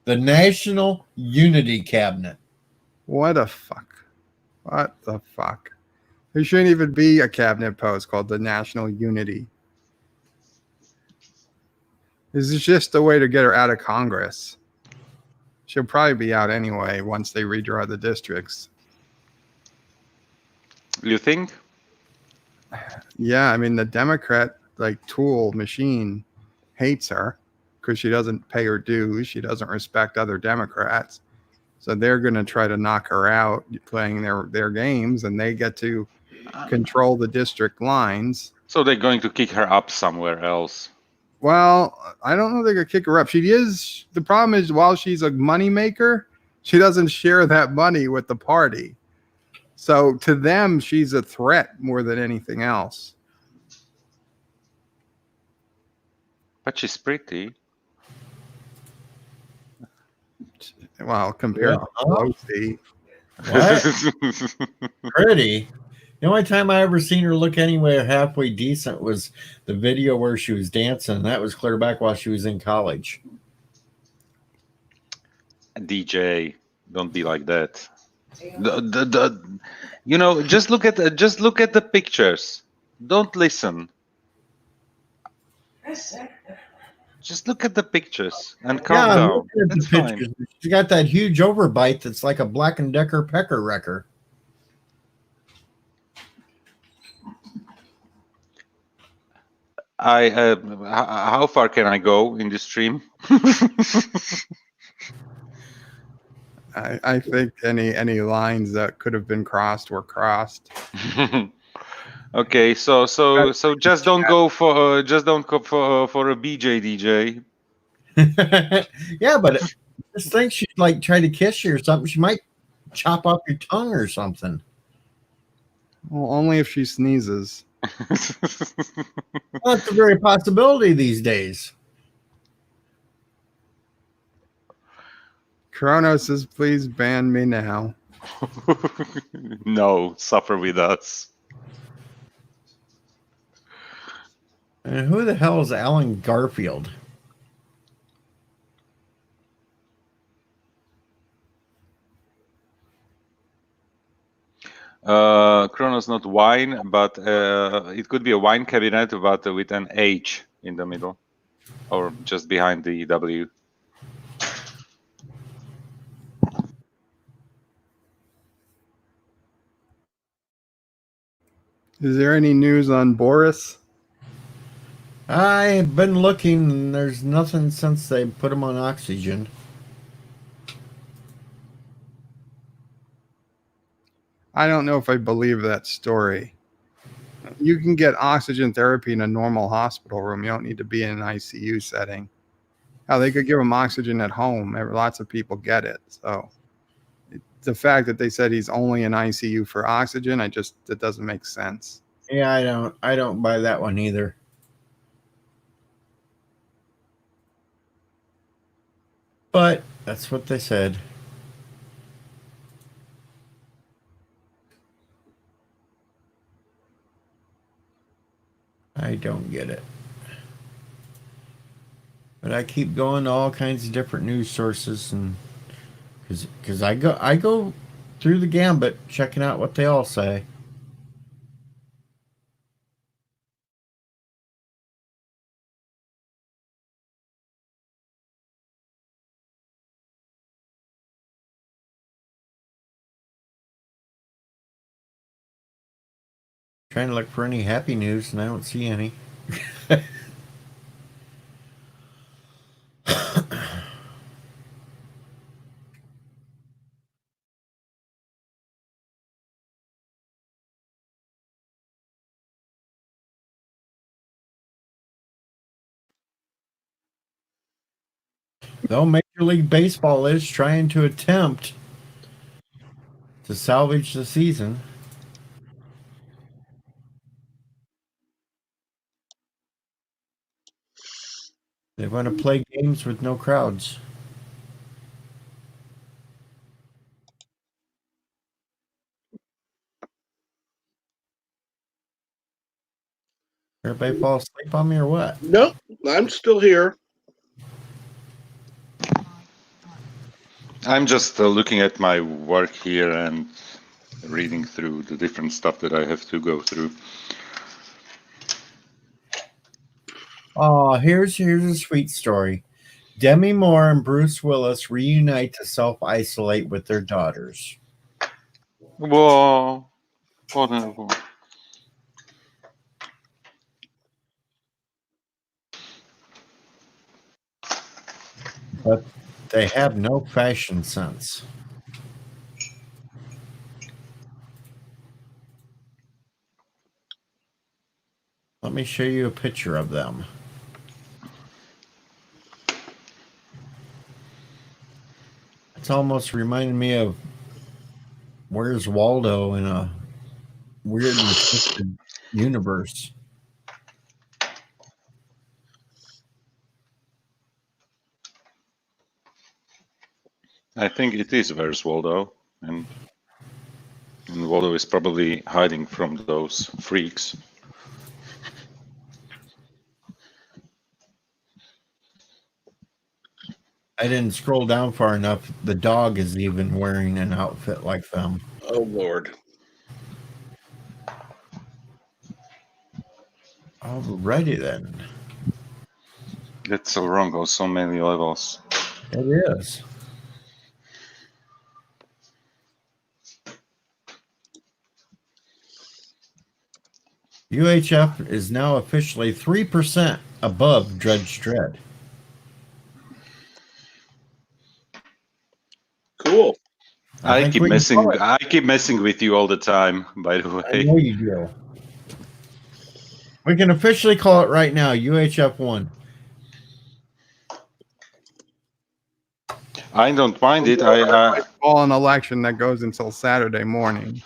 The National Unity Cabinet. what the fuck? What the fuck? There shouldn't even be a cabinet post called the National Unity. This is just a way to get her out of Congress. She'll probably be out anyway once they redraw the districts. You think? Yeah, I mean, the Democrat, tool machine hates her because she doesn't pay her dues. She doesn't respect other Democrats. So they're going to try to knock her out playing their games, and they get to control the district lines. So they're going to kick her up somewhere else. Well, I don't know if they could kick her up. She is. The problem is, while she's a moneymaker, she doesn't share that money with the party. So to them, she's a threat more than anything else. But she's pretty. Well, compared to Pelosi. What? Pretty. The only time I ever seen her look anywhere halfway decent was the video where she was dancing. And that was clear back while she was in college. DJ, don't be like that. You know, just look at the pictures. Don't listen. Just look at the pictures and calm I'm down. looking at the That's fine. pictures. She's got that huge overbite that's like a Black & Decker pecker wrecker. How far can I go in this stream? I think any lines that could have been crossed were crossed. Okay, so just don't go for a BJ DJ. Yeah, but just think she'd like try to kiss you or something. She might chop off your tongue or something. Well, only if she sneezes. Well, that's a very possibility these days. Kronos says, please ban me now. No, suffer with us. And who the hell is Alan Garfield? Kronos, not wine, but it could be a wine cabinet, but with an H in the middle, or just behind the W. Is there any news on Boris? I've been looking, and there's nothing since they put him on oxygen. I don't know if I believe that story. You can get oxygen therapy in a normal hospital room. You don't need to be in an ICU setting. Hell, they could give him oxygen at home. Lots of people get it. So the fact that they said he's only in ICU for oxygen, it doesn't make sense. Yeah, I don't buy that one either. But that's what they said. I don't get it. But I keep going to all kinds of different news sources, and because I go through the gambit checking out what they all say. Trying to look for any happy news, and I don't see any. Though Major League Baseball is trying to attempt to salvage the season. They want to play games with no crowds. Everybody fall asleep on me or what? Nope, I'm still here. I'm just looking at my work here and reading through the different stuff that I have to go through. Oh, here's a sweet story. Demi Moore and Bruce Willis reunite to self-isolate with their daughters. Whoa. Whatever. But they have no fashion sense. Let me show you a picture of them. It's almost reminding me of Where's Waldo in a weird and twisted universe. I think it is Where's Waldo, and Waldo is probably hiding from those freaks. I didn't scroll down far enough. The dog is even wearing an outfit like them. Oh Lord. Alrighty then. That's so wrong on so many levels. It is. UHF is now officially 3% above Judge Dredd. Cool. I keep we can messing. call it- I keep messing with you all the time. By the I way, know you do. We can officially call it right now. UHF 1. I don't mind it. All an election that goes until Saturday morning.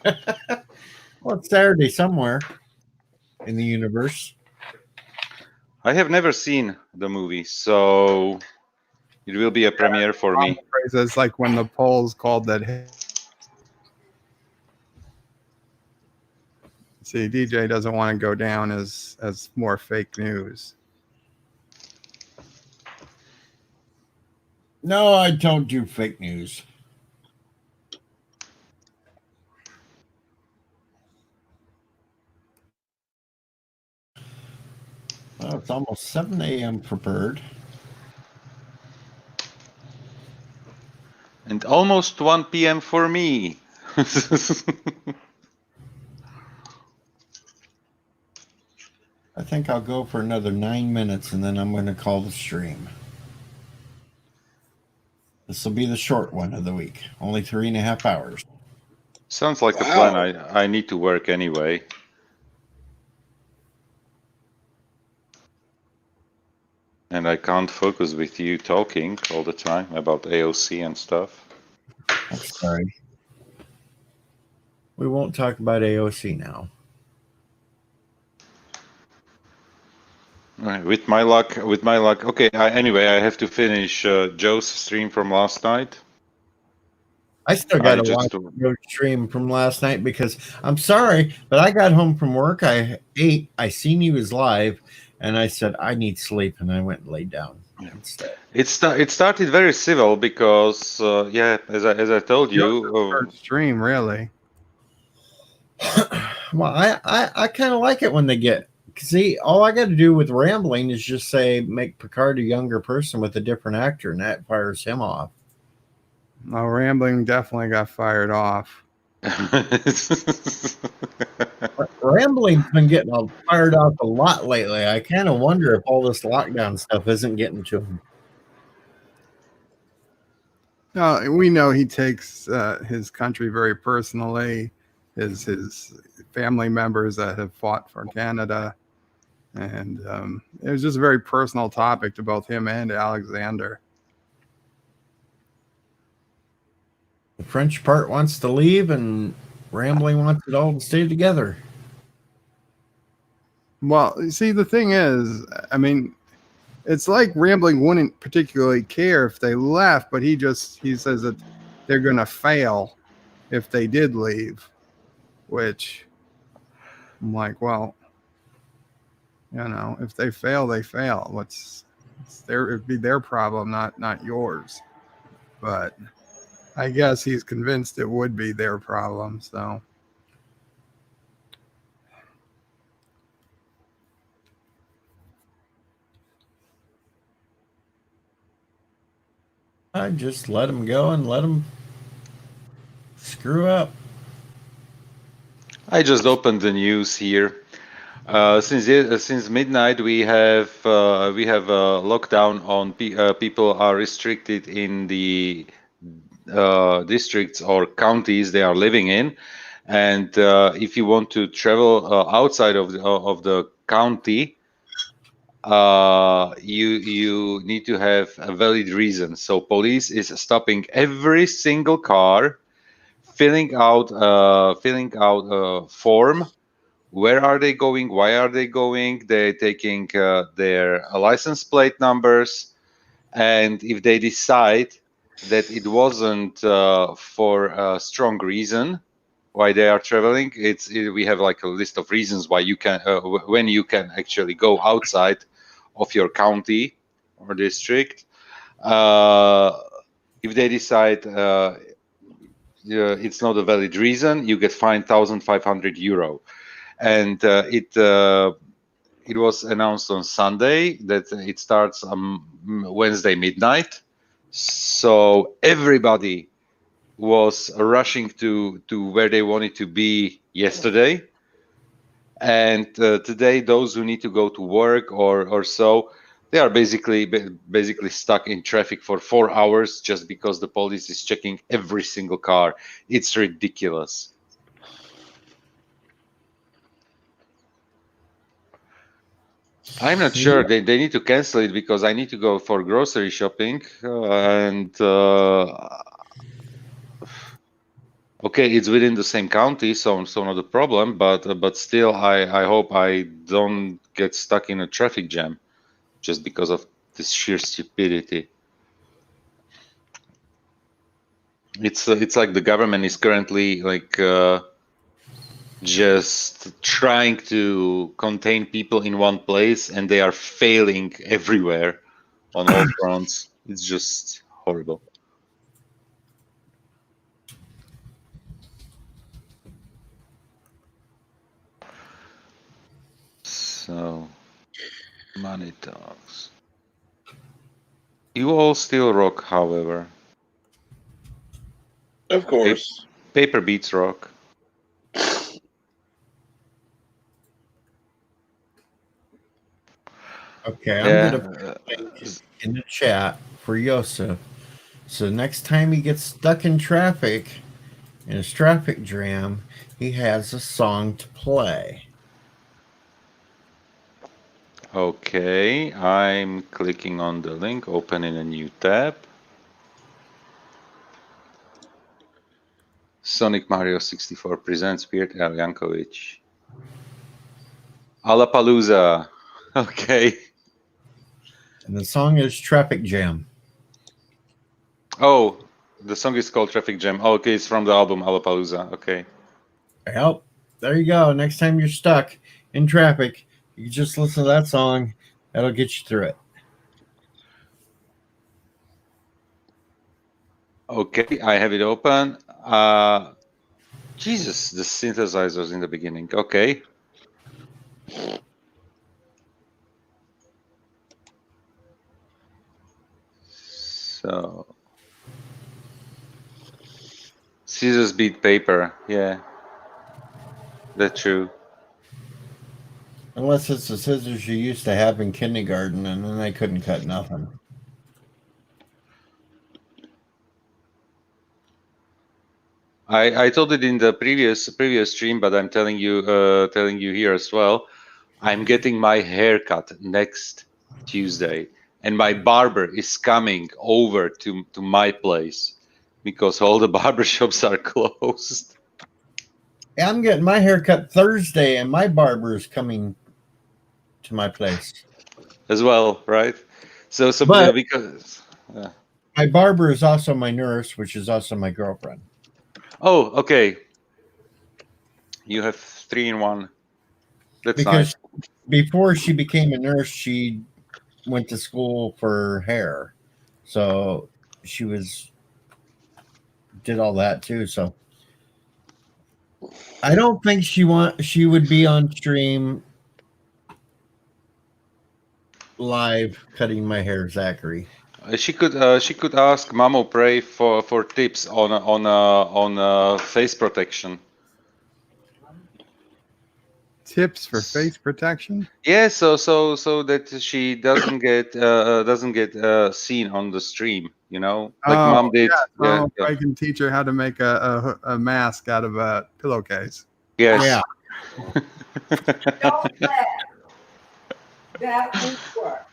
Well, it's Saturday somewhere in the universe. I have never seen the movie, so it will be a premiere for me. It's like when the polls called that. See, DJ doesn't want to go down as more fake news. No, I don't do fake news. Well, it's almost 7 a.m. for Bird. And almost 1 p.m. for me. I think I'll go for another 9 minutes and then I'm going to call the stream. This will be the short one of the week. Only 3.5 hours. Sounds like a plan. I need to work anyway. And I can't focus with you talking all the time about AOC and stuff. I'm sorry. We won't talk about AOC now. Right, with my luck. Okay. Anyway, I have to finish Joe's stream from last night. I still got to watch your stream from last night because I'm sorry, but I got home from work. I ate. I seen you was live, and I said I need sleep, and I went and laid down. Instead. It started very civil because as I told you, first stream really. Well, I kind of like it when they get. See, all I got to do with rambling is just say make Picard a younger person with a different actor, and that fires him off. Well, rambling definitely got fired off. Rambling's been getting fired off a lot lately. I kind of wonder if all this lockdown stuff isn't getting to him. No, we know he takes his country very personally. His family members that have fought for Canada, and it was just a very personal topic to both him and Alexander. The French part wants to leave, and Rambling wants it all to stay together. Well, see, the thing is, I mean, it's like Rambling wouldn't particularly care if they left, but he says that they're going to fail if they did leave, which I'm like, well, you know, if they fail, they fail. It'd be their problem, not yours. But I guess he's convinced it would be their problem, so. I just let him go and let him screw up. I just opened the news here. Since midnight, we have a lockdown on people are restricted in the districts or counties they are living in, and if you want to travel outside of the county, you need to have a valid reason. So police is stopping every single car, filling out a form. Where are they going? Why are they going? They're taking their license plate numbers, and if they decide that it wasn't for a strong reason why they are traveling, we have like a list of reasons why you can when you can actually go outside of your county or district. If they decide it's not a valid reason, you get fined €1,500. And it was announced on Sunday that it starts on Wednesday midnight. So everybody was rushing to where they wanted to be yesterday. And today, those who need to go to work or so, they are basically stuck in traffic for 4 hours just because the police is checking every single car. It's ridiculous. I'm not sure. They need to cancel it because I need to go for grocery shopping. Okay, it's within the same county, so not a problem. But still, I hope I don't get stuck in a traffic jam just because of this sheer stupidity. It's like the government is currently like just trying to contain people in one place, and they are failing everywhere on all fronts. It's just horrible. So, money talks. You all still rock, however. Of course. Paper beats rock. Okay, I'm gonna put a link in the chat for Yosef. So next time he gets stuck in traffic, in his traffic jam, he has a song to play. Okay, I'm clicking on the link, opening a new tab. Sonic Mario 64 presents Weird Al Yankovic. Alapalooza. Okay. And the song is Traffic Jam. Oh, the song is called Traffic Jam. Oh, okay, it's from the album Alapalooza. Okay. Yep. There you go. Next time you're stuck in traffic, you just listen to that song. That'll get you through it. Okay, I have it open. Jesus, the synthesizers in the beginning. Okay. So, scissors beat paper. Yeah, that's true. Unless it's the scissors you used to have in kindergarten, and then they couldn't cut nothing. I told it in the previous stream, but I'm telling you here as well. I'm getting my hair cut next Tuesday, and my barber is coming over to my place because all the barbershops are closed. I'm getting my hair cut Thursday, and my barber is coming to my place as well, right? So but because my barber is also my nurse, which is also my girlfriend. Oh, okay. You have 3 in 1. That's because nice. Before she became a nurse, she went to school for hair, so she did all that too. So I don't think she would be on stream live cutting my hair, Zachary. She could ask Mamo Pray for tips on face protection. Tips for face protection? Yeah, so that she doesn't get seen on the stream, you know, like Mom did. Yeah, I can teach her how to make a mask out of a pillowcase. Yes. Yeah. Don't laugh. That would work.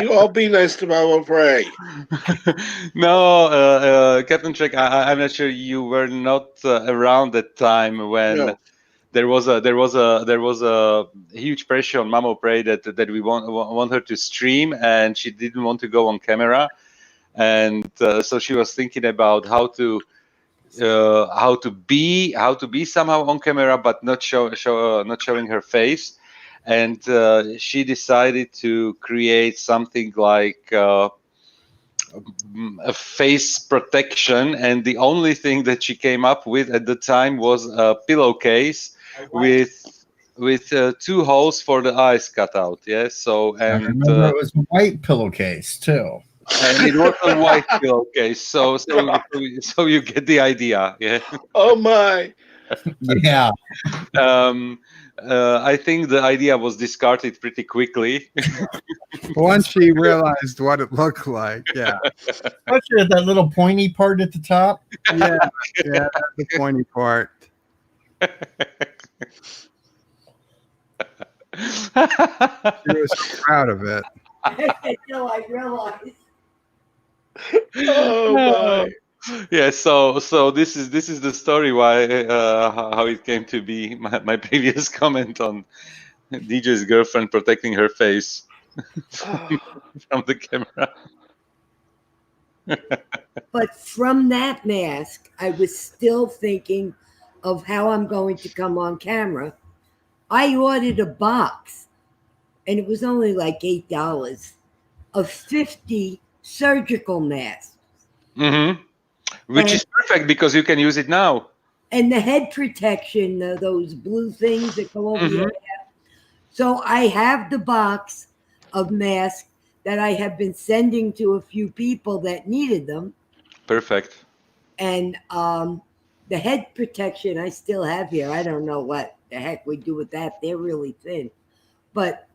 You all be nice to Mama Prey. No, Captain Trek, I'm not sure you were not around that time when No. there was a huge pressure on Mamo Prey that we want her to stream, and she didn't want to go on camera, and so she was thinking about how to be somehow on camera but not showing her face, and she decided to create something like a face protection, and the only thing that she came up with at the time was a pillowcase with 2 holes for the eyes cut out. Yes, so I and remember it was a white pillowcase too. and it was a white pillowcase. So you get the idea. Yeah. Oh my. Yeah. I think the idea was discarded pretty quickly. Once she realized what it looked like, yeah, Especially at that little pointy part at the top. yeah, that's the pointy part. She was so proud of it. Until I realized. Oh my. Yeah, so this is the story why how it came to be my previous comment on DJ's girlfriend protecting her face from the camera. But from that mask, I was still thinking of how I'm going to come on camera. I ordered a box, and it was only like $8 of 50 surgical masks. Mm-hmm. Which is perfect because you can use it now. And the head protection, those blue things that go over your head. So I have the box of masks that I have been sending to a few people that needed them. Perfect. And the head protection I still have here. I don't know what the heck we do with that. They're really thin. But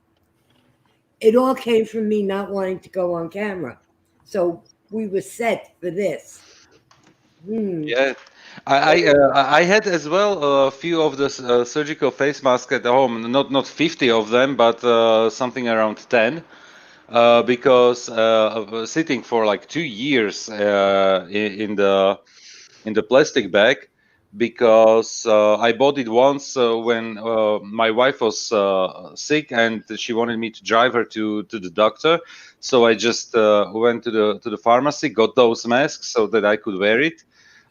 it all came from me not wanting to go on camera. So we were set for this. Yeah, I had as well a few of the surgical face masks at home. Not 50 of them, but something around 10. Because sitting for like 2 years in the plastic bag, because I bought it once when my wife was sick and she wanted me to drive her to the doctor. So I just went to the pharmacy, got those masks so that I could wear it,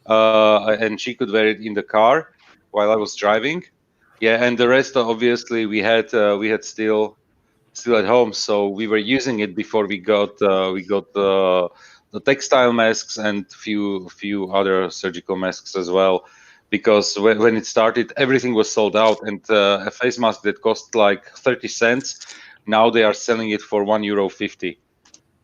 and she could wear it in the car while I was driving. Yeah, and the rest obviously we had still at home, so we were using it before we got the textile masks and few other surgical masks as well, because when it started everything was sold out, and a face mask that cost like 30 cents, now they are selling it for €1.50.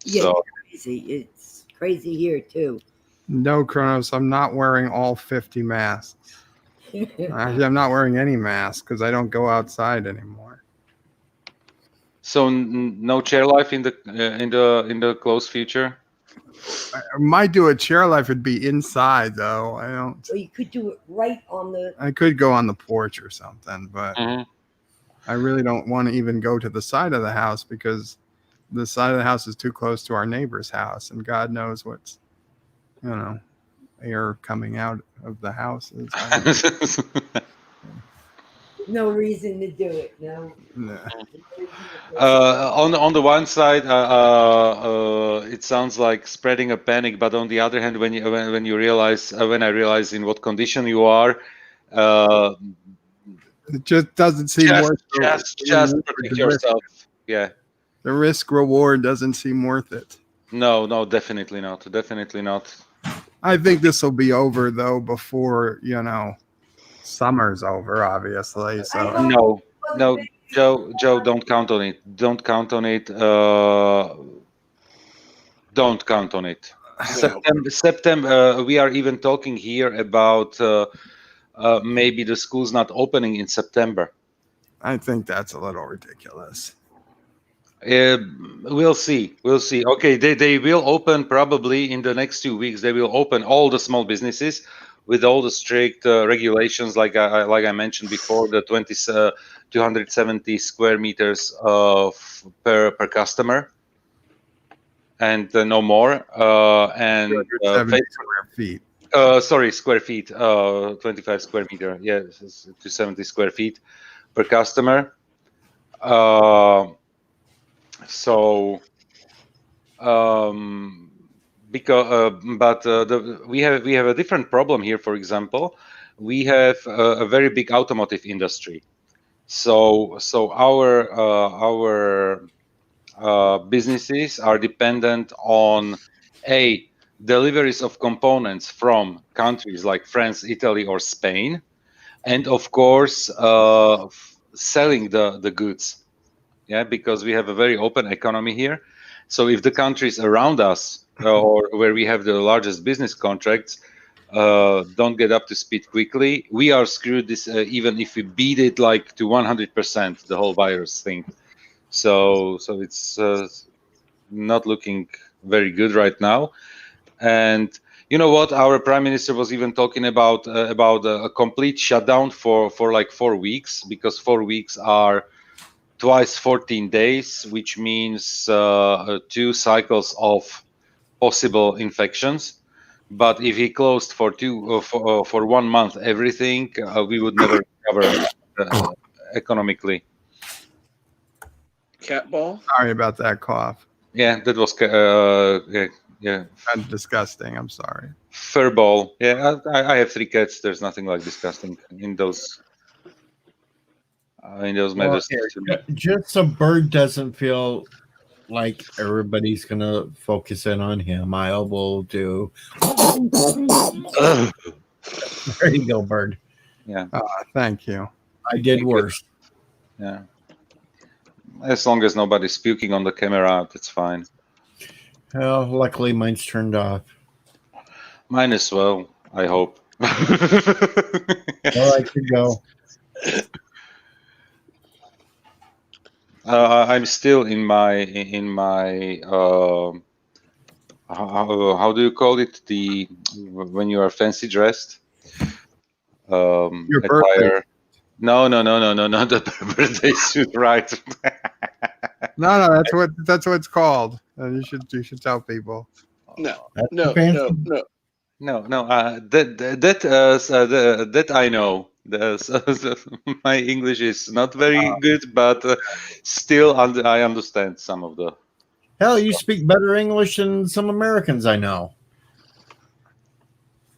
Yeah, So crazy. It's crazy here too. No, Kronos, I'm not wearing all 50 masks. Actually, I'm not wearing any mask because I don't go outside anymore. so no chair life in the close future. I might do a chair life. It'd be inside though. I don't. Well, you could do it right on the. I could go on the porch or something, but Mhm. I really don't want to even go to the side of the house because the side of the house is too close to our neighbor's house, and God knows what's, air coming out of the houses. No reason to do it. No. On the one side, it sounds like spreading a panic, but on the other hand, when you realize, when I realize in what condition you are, It just doesn't seem worth it. just protect yourself. Yeah. The risk reward doesn't seem worth it. No, definitely not. Definitely not. I think this will be over though before summer's over, obviously. So No, Joe, don't count on it. Don't count on it. Don't count on it. September. We are even talking here about maybe the schools not opening in September. I think that's a little ridiculous. We'll see. Okay, they will open probably in the next 2 weeks. They will open all the small businesses with all the strict regulations, like I mentioned before, the 270 square meters per customer, and no more. And 270 square feet. sorry, square feet. 25 square meter. Yeah, 270 square feet per customer. Because we have a different problem here. For example, we have a very big automotive industry. So our businesses are dependent on deliveries of components from countries like France, Italy, or Spain, and of course selling the goods. Yeah, because we have a very open economy here. So if the countries around us or where we have the largest business contracts don't get up to speed quickly, we are screwed. This even if we beat it like to 100%, the whole virus thing. So it's not looking very good right now. And you know what? Our prime minister was even talking about a complete shutdown for like 4 weeks, because 4 weeks are twice 14 days, which means 2 cycles of possible infections. But if he closed for 1 month everything, we would never recover economically. Cat ball. Sorry about that cough. Yeah, that was yeah. That's disgusting. I'm sorry. Fur ball. Yeah, I have 3 cats. There's nothing like disgusting in those matters. Just so Bird doesn't feel like everybody's gonna focus in on him, I will do. There you go, Bird. Yeah. Thank you. I did worse. Yeah. As long as nobody's puking on the camera, that's fine. Well, luckily mine's turned off. Mine as well, I hope. Well, I could go. I'm still in my how do you call it, when you are fancy dressed? Your birthday. Attire. No, the birthday suit, right? No, that's what it's called. You should tell people. No. That I know. My English is not very good, but still I understand some of the. Hell, you speak better English than some Americans I know.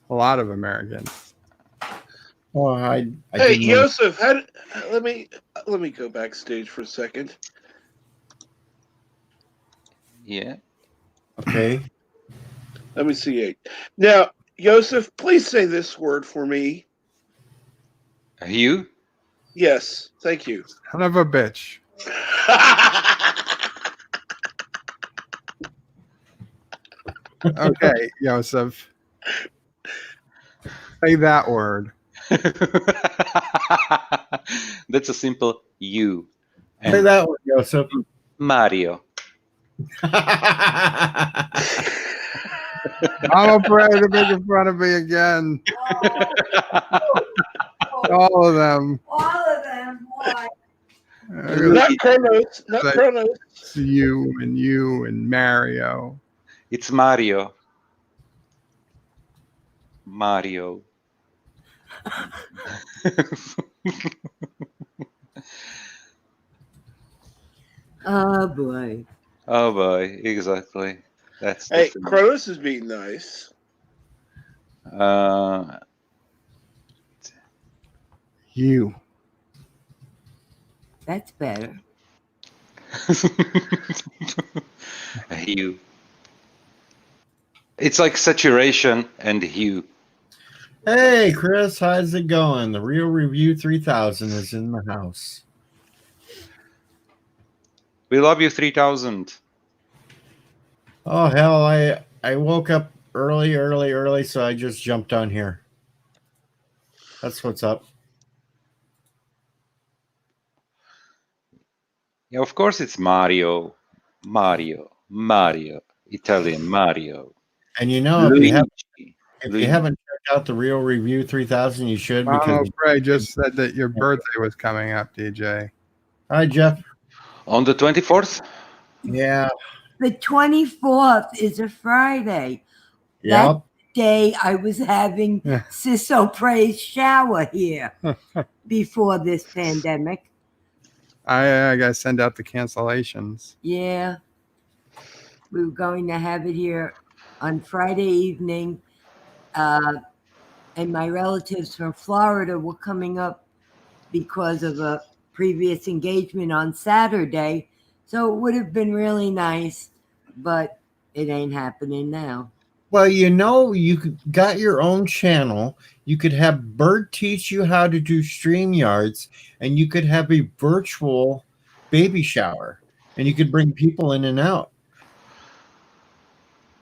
A lot of Americans. Well, I Hey, didn't know. Joseph, let me go backstage for a second. Yeah. Okay. Let me see 8. Now, Joseph, please say this word for me. You? Yes, thank you. Son of a bitch. Okay, Joseph. Say that word. That's a simple you. Say that one, Joseph. Mario. I'm afraid to make fun of me again. All of them. All of them. Why? Not Kronos. Not Like- Kronos. It's you and Mario. It's Mario. Mario. Oh boy. Oh boy, exactly. That's the Hey, thing. Kronos is being nice. You. That's better. Hue. It's like saturation and hue. Hey, Chris, how's it going? The Real Review 3000 is in the house. We love you, 3000. Oh, hell, I woke up early, so I just jumped on here. That's what's up. Yeah, of course it's Mario. Mario. Italian Mario. And you know, if If you haven't checked out the Real Review 3000, you should. Mama Because Bray just said that your birthday was coming up, DJ. hi, Jeff. On the 24th? Yeah. The 24th is a Friday. Yep. Day I was having Yeah. Sisso Praise shower here before this pandemic. I gotta send out the cancellations. Yeah. We were going to have it here on Friday evening. And my relatives from Florida were coming up because of a previous engagement on Saturday. So it would have been really nice, but it ain't happening now. Well, you got your own channel. You could have Bird teach you how to do StreamYards, and you could have a virtual baby shower, and you could bring people in and out.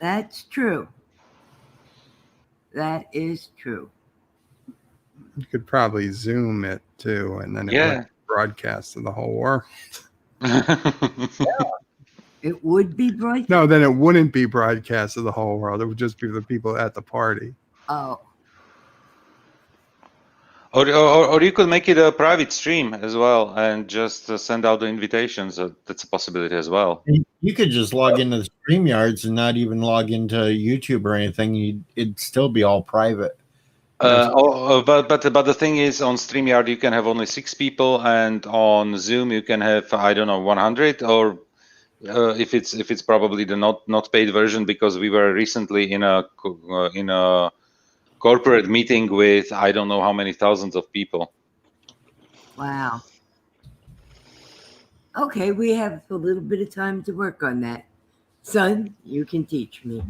That's true. That is true. You could probably Zoom it too, and then it Yeah. would broadcast to the whole world. It would be bright. No, then it wouldn't be broadcast to the whole world. It would just be the people at the party. Oh, Or you could make it a private stream as well and just send out the invitations. That's a possibility as well. You could just log into the StreamYards and not even log into YouTube or anything. It'd still be all private. But the thing is, on StreamYard you can have only 6 people, and on Zoom you can have 100, or if it's probably the not paid version, because we were recently in a corporate meeting with I don't know how many thousands of people. wow. Okay, we have a little bit of time to work on that. Son, you can teach me.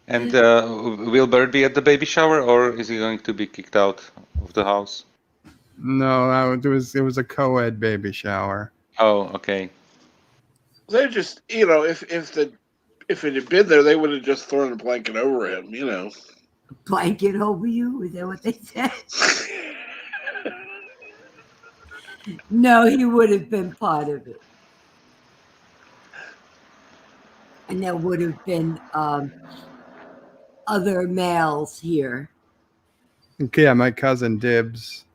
And will Bird be at the baby shower, or is he going to be kicked out of the house? No, it was a co-ed baby shower. Oh, okay. They're just, if it had been there, they would have just thrown a blanket over him, Blanket over you? Is that what they said? No, he would have been part of it. And there would have been other males here. Yeah, my cousin Dibs,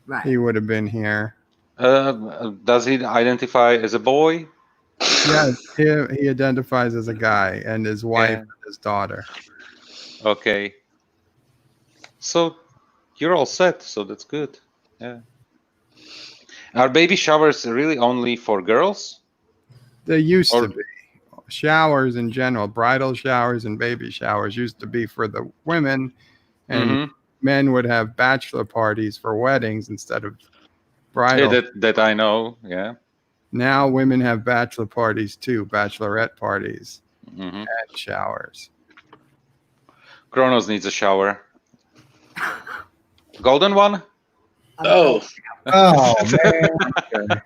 Right. he would have been here. Does he identify as a boy? Yes, he identifies as a guy, and his wife Yeah. and his daughter. Okay. So you're all set. So that's good. Yeah. Are baby showers really only for girls? They used Or- to be. Showers in general, bridal showers and baby showers used to be for the women, and Mhm. men would have bachelor parties for weddings instead of Yeah, bridal. that I know. Yeah. Now women have bachelor parties too, bachelorette parties Hmm. and showers. Kronos needs a shower. Golden one? Oh, Oh, man.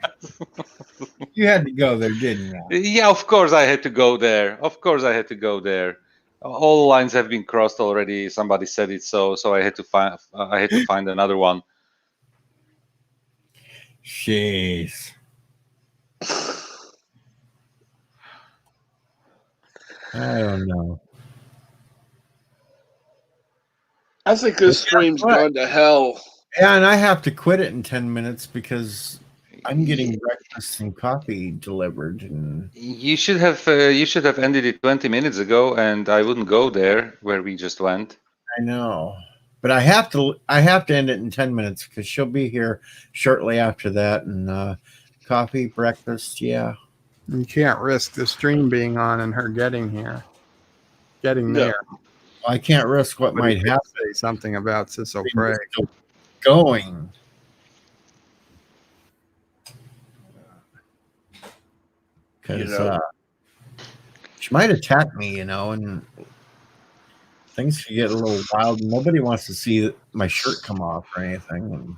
You had to go there, didn't you? Yeah, of course I had to go there. Of course I had to go there. All lines have been crossed already. Somebody said it, so I had to find another one. Jeez. I don't know. I think this stream's what? gone to hell. Yeah, and I have to quit it in 10 minutes because I'm getting breakfast and coffee delivered. And You should have ended it 20 minutes ago, and I wouldn't go there where we just went. I know. But I have to end it in 10 minutes because she'll be here shortly after that. And coffee, breakfast, yeah. You can't risk the stream being on and her getting here. Getting No. there. I can't risk what But might he did happen. say something about Sisso Prey. Still going. Because she might attack me, and things could get a little wild. Nobody wants to see my shirt come off or anything. And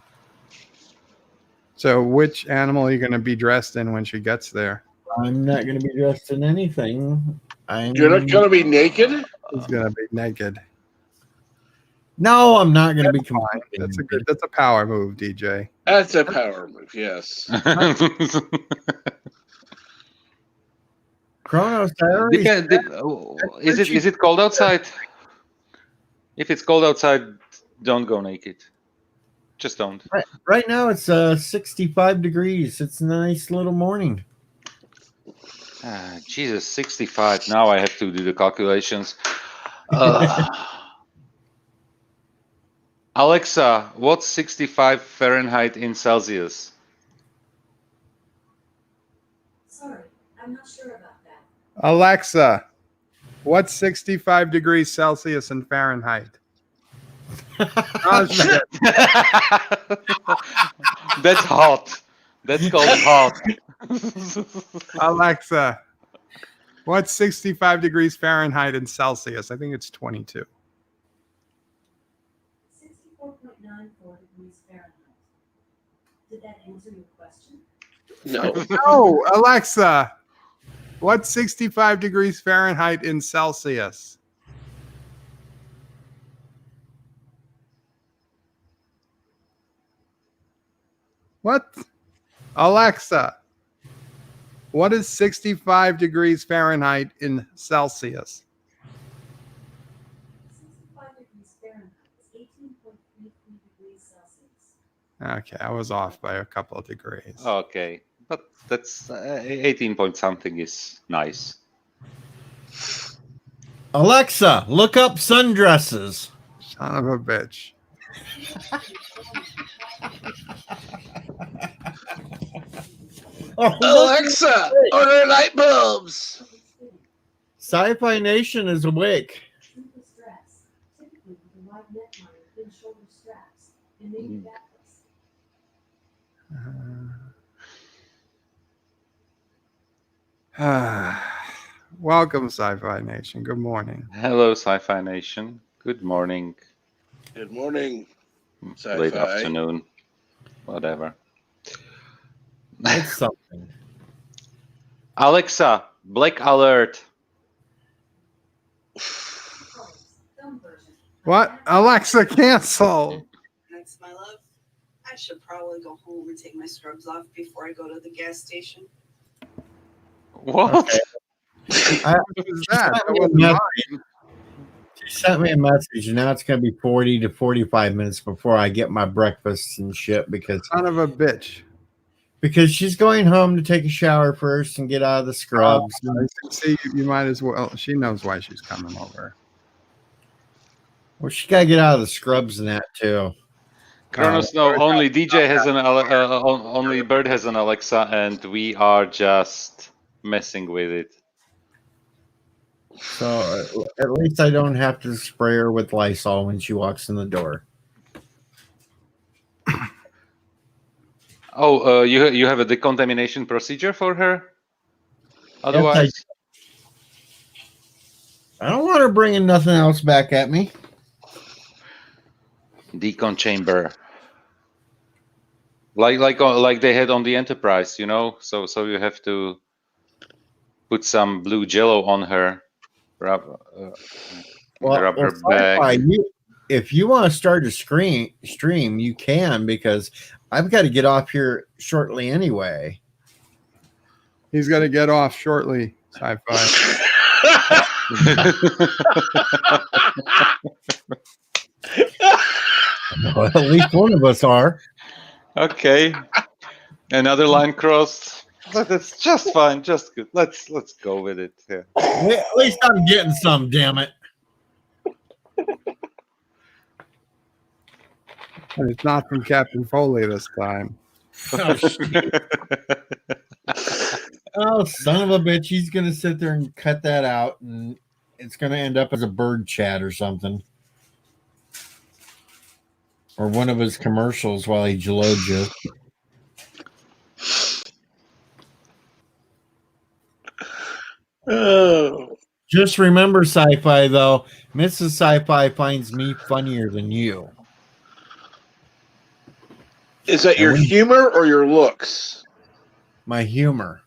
So which animal are you going to be dressed in when she gets there? I'm not going to be dressed in anything. You're not going to be naked? She's going to be naked. No, I'm not going to be Fine. completely. That's a power move, DJ. That's a power move, yes. Kronos, I already Is it cold outside? If it's cold outside, don't go naked. Just don't. Right now it's 65 degrees. It's a nice little morning. Jesus, 65. Now I have to do the calculations. Alexa, what's 65 Fahrenheit in Celsius? Sorry, I'm not sure about that. Alexa, what's 65 degrees Celsius in Fahrenheit? Oh, shit. That's hot. That's called hot. Alexa, what's 65 degrees Fahrenheit in Celsius? I think it's 22. 64.94 degrees Fahrenheit. Did that answer your question? No. No, Alexa, what's 65 degrees Fahrenheit in Celsius? What? Alexa, what is 65 degrees Fahrenheit in Celsius? 65 degrees Fahrenheit is 18.33 degrees Celsius. Okay, I was off by a couple of degrees. Okay, but that's 18 point something is nice. Alexa, look up sundresses. Son of a bitch. Alexa, order light bulbs. Sci-Fi Nation is awake. Sleeveless dress, typically with a wide neckline and thin shoulder straps, and maybe backless. Welcome, Sci-Fi Nation. Good morning. Hello, Sci-Fi Nation. Good morning. Good morning. Late Sci-Fi. afternoon. Whatever. It's something. Alexa, black alert. Film version. What? Alexa, cancel. That's my love. I should probably go home and take my scrubs off before I go to the gas station. What? What is that? That wasn't mine. She sent me a message, and now it's going to be 40 to 45 minutes before I get my breakfast and shit because Son of a bitch. she's going home to take a shower first and get out of the scrubs. See, you might as well. She knows why she's coming over. Well, she got to get out of the scrubs and that too. Kronos, no, only DJ has only Bird has an Alexa, and we are just messing with it. So at least I don't have to spray her with Lysol when she walks in the door. Oh, you have a decontamination procedure for her? Otherwise, Yes, I don't want her bringing nothing else back at me. decon chamber, like they had on the Enterprise, you know. So you have to put some blue Jello on her, rubber bag. If you want to start a stream, you can, because I've got to get off here shortly anyway. He's got to get off shortly. Sci-Fi. Well, at least one of us are. Okay, another line crossed. But it's just fine, just good. Let's go with it. Yeah. At least I'm getting some. Damn it! And it's not from Captain Foley this time. Oh, shit. Oh, son of a bitch! He's gonna sit there and cut that out, and it's gonna end up as a bird chat or something, or one of his commercials while he jalodes you. Oh. Just remember, Sci-Fi, though, Mrs. Sci-Fi finds me funnier than you. Is that your humor or your looks? My humor.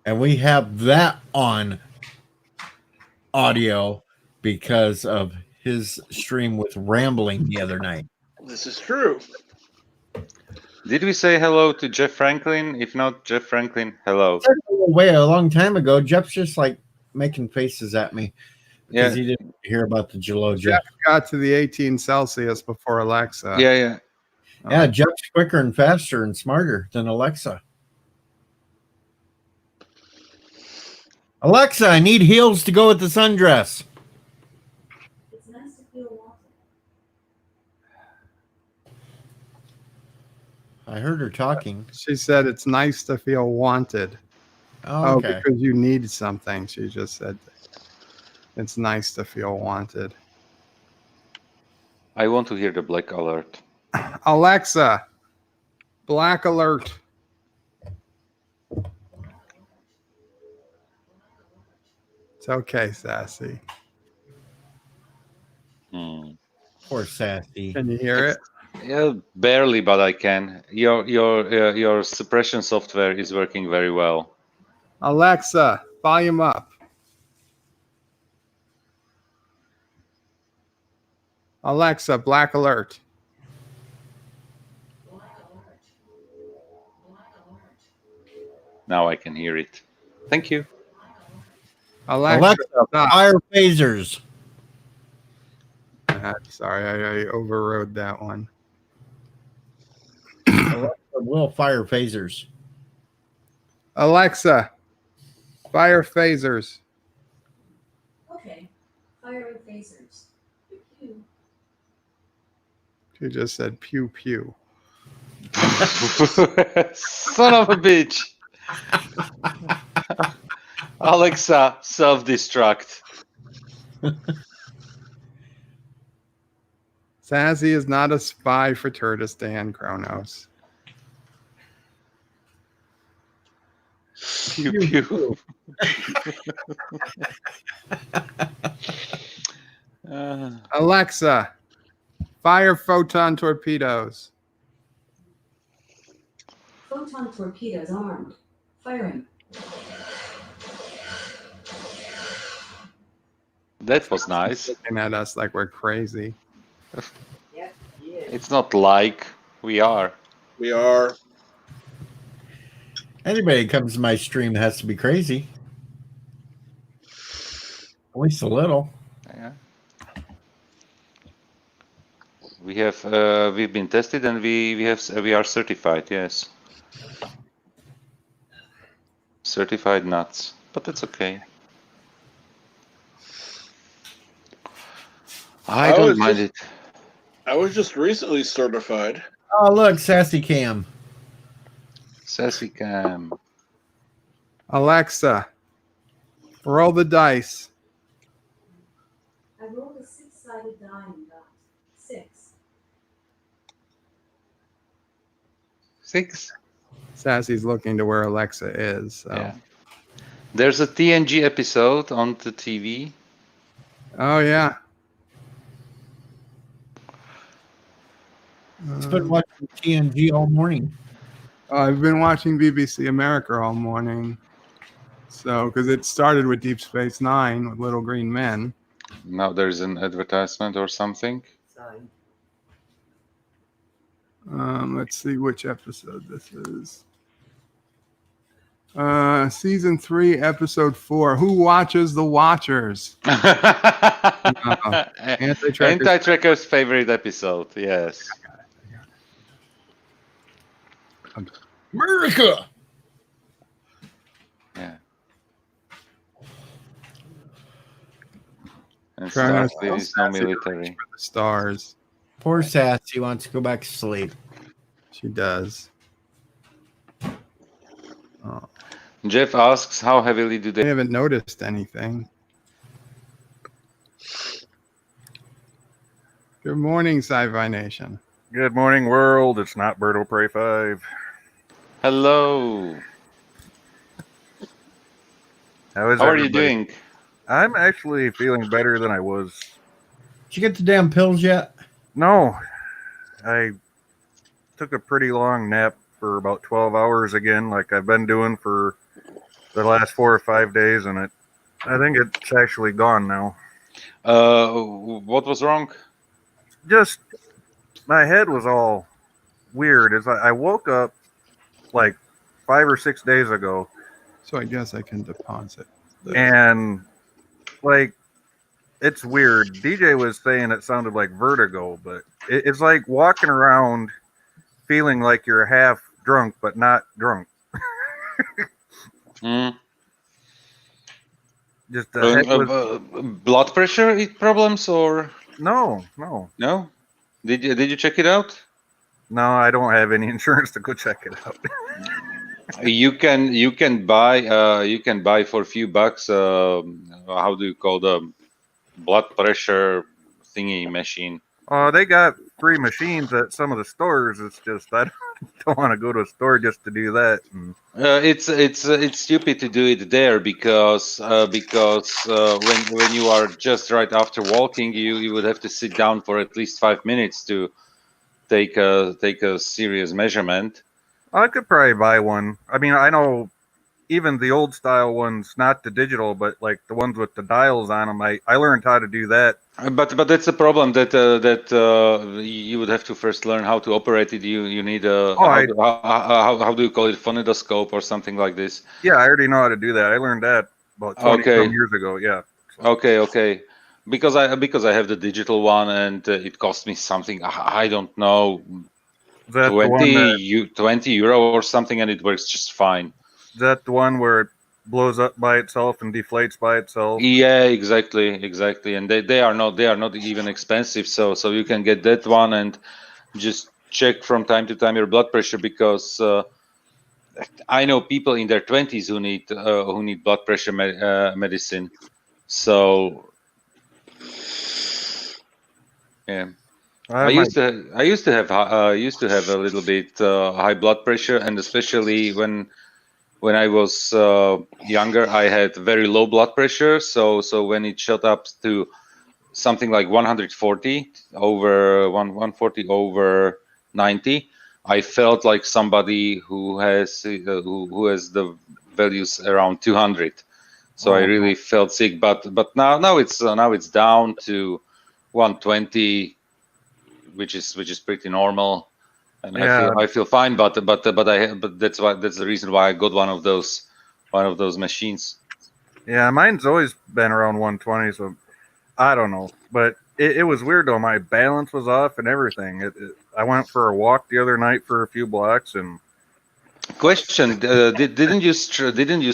And we have that on audio because of his stream with rambling the other night. This is true. Did we say hello to Jeff Franklin? If not, Jeff Franklin, hello. Way a long time ago, Jeff's just like making faces at me because he didn't hear about the Geloja. Jeff got to the 18 Celsius before Alexa. Yeah. Yeah, Jeff's quicker and faster and smarter than Alexa. Alexa, I need heels to go with the sundress. It's nice to feel wanted. I heard her talking. She said it's nice to feel wanted. Oh, okay. Because you need something. She just said it's nice to feel wanted. I want to hear the black alert. Alexa, black alert. It's okay, Sassy. Poor Sassy. Can you hear it? Yeah, barely, but I can. Your suppression software is working very well. Alexa, volume up. Alexa, black alert. Now I can hear it. Thank you. Alexa, fire phasers. Sorry, I overrode that one. Alexa will fire phasers. Alexa, fire phasers. Okay, firing phasers. Pew, pew. She just said pew pew. Son of a bitch. Alexa, self-destruct. Sassy is not a spy for Turtistan, Kronos. Pew pew. Alexa, fire photon torpedoes. Photon torpedoes armed. Firing. That was nice. Looking at us like we're crazy. Yep, yeah. It's not like we are. We are. Anybody that comes to my stream has to be crazy. At least a little. Yeah. We've been tested and we are certified. Yes. Certified nuts, but that's okay. I don't mind it. I was just recently certified. Oh, look, Sassy Cam. Sassy Cam. Alexa, roll the dice. I rolled a 6-sided die and got 6. 6. Sassy's looking to where Alexa is. So. Yeah. There's a TNG episode on the TV. Oh yeah. It's been watching TNG all morning. I've been watching BBC America all morning. So, because it started with Deep Space Nine with Little Green Men. Now there's an advertisement or something. Sorry. Let's see which episode this is. Season 3, episode 4. Who watches the Watchers? Anti-Trekker's favorite episode. Yes. America. Yeah. And Kronos Starfleet is no military. For the stars. Poor Sassy wants to go back to sleep. She does. Oh. Jeff asks, how heavily do I they... haven't noticed anything. Good morning, Sci-Fi Nation. Good morning, world. It's not Birdo Prey 5. Hello. How are you doing? I'm actually feeling better than I was. Did you get the damn pills yet? No. I took a pretty long nap for about 12 hours again, like I've been doing for the last 4 or 5 days, and I think it's actually gone now. What was wrong? Just my head was all weird is I woke up like 5 or 6 days ago, So I guess I can deposit. and like it's weird. DJ was saying it sounded like vertigo, but it's like walking around feeling like you're half drunk but not drunk. Just the head was, blood pressure problems or no. no? Did you check it out? No, I don't have any insurance to go check it out. You can buy for a few bucks. How do you call the blood pressure thingy machine? They got free machines at some of the stores. It's just I don't want to go to a store just to do that. And It's stupid to do it there because when you are just right after walking, you would have to sit down for at least 5 minutes to take a serious measurement. I could probably buy one. I mean, I know even the old style ones, not the digital, but like the ones with the dials on them. I learned how to do that. But that's the problem that you would have to first learn how to operate it. You need a how do you call it, phonodoscope or something like this? Yeah, I already know how to do that. I learned that about 20 some years ago. Yeah. Okay. Because I have the digital one and it cost me something, I don't know, Is that the one that, 20 euro or something, and it works just fine. Is that the one where it blows up by itself and deflates by itself? Yeah, exactly, and they are not even expensive, so you can get that one and just check from time to time your blood pressure, because I know people in their 20s who need blood pressure medicine. So yeah, I used to have a little bit high blood pressure, and especially when I was younger, I had very low blood pressure. So when it shot up to something like 140 over 90, I felt like somebody who has the values around 200. So I really felt sick. But now it's down to 120, which is pretty normal, and yeah. I feel fine. But that's the reason why I got one of those machines. Yeah, mine's always been around 120, so I don't know. But it was weird though. My balance was off and everything. I went for a walk the other night for a few blocks and. Question: didn't you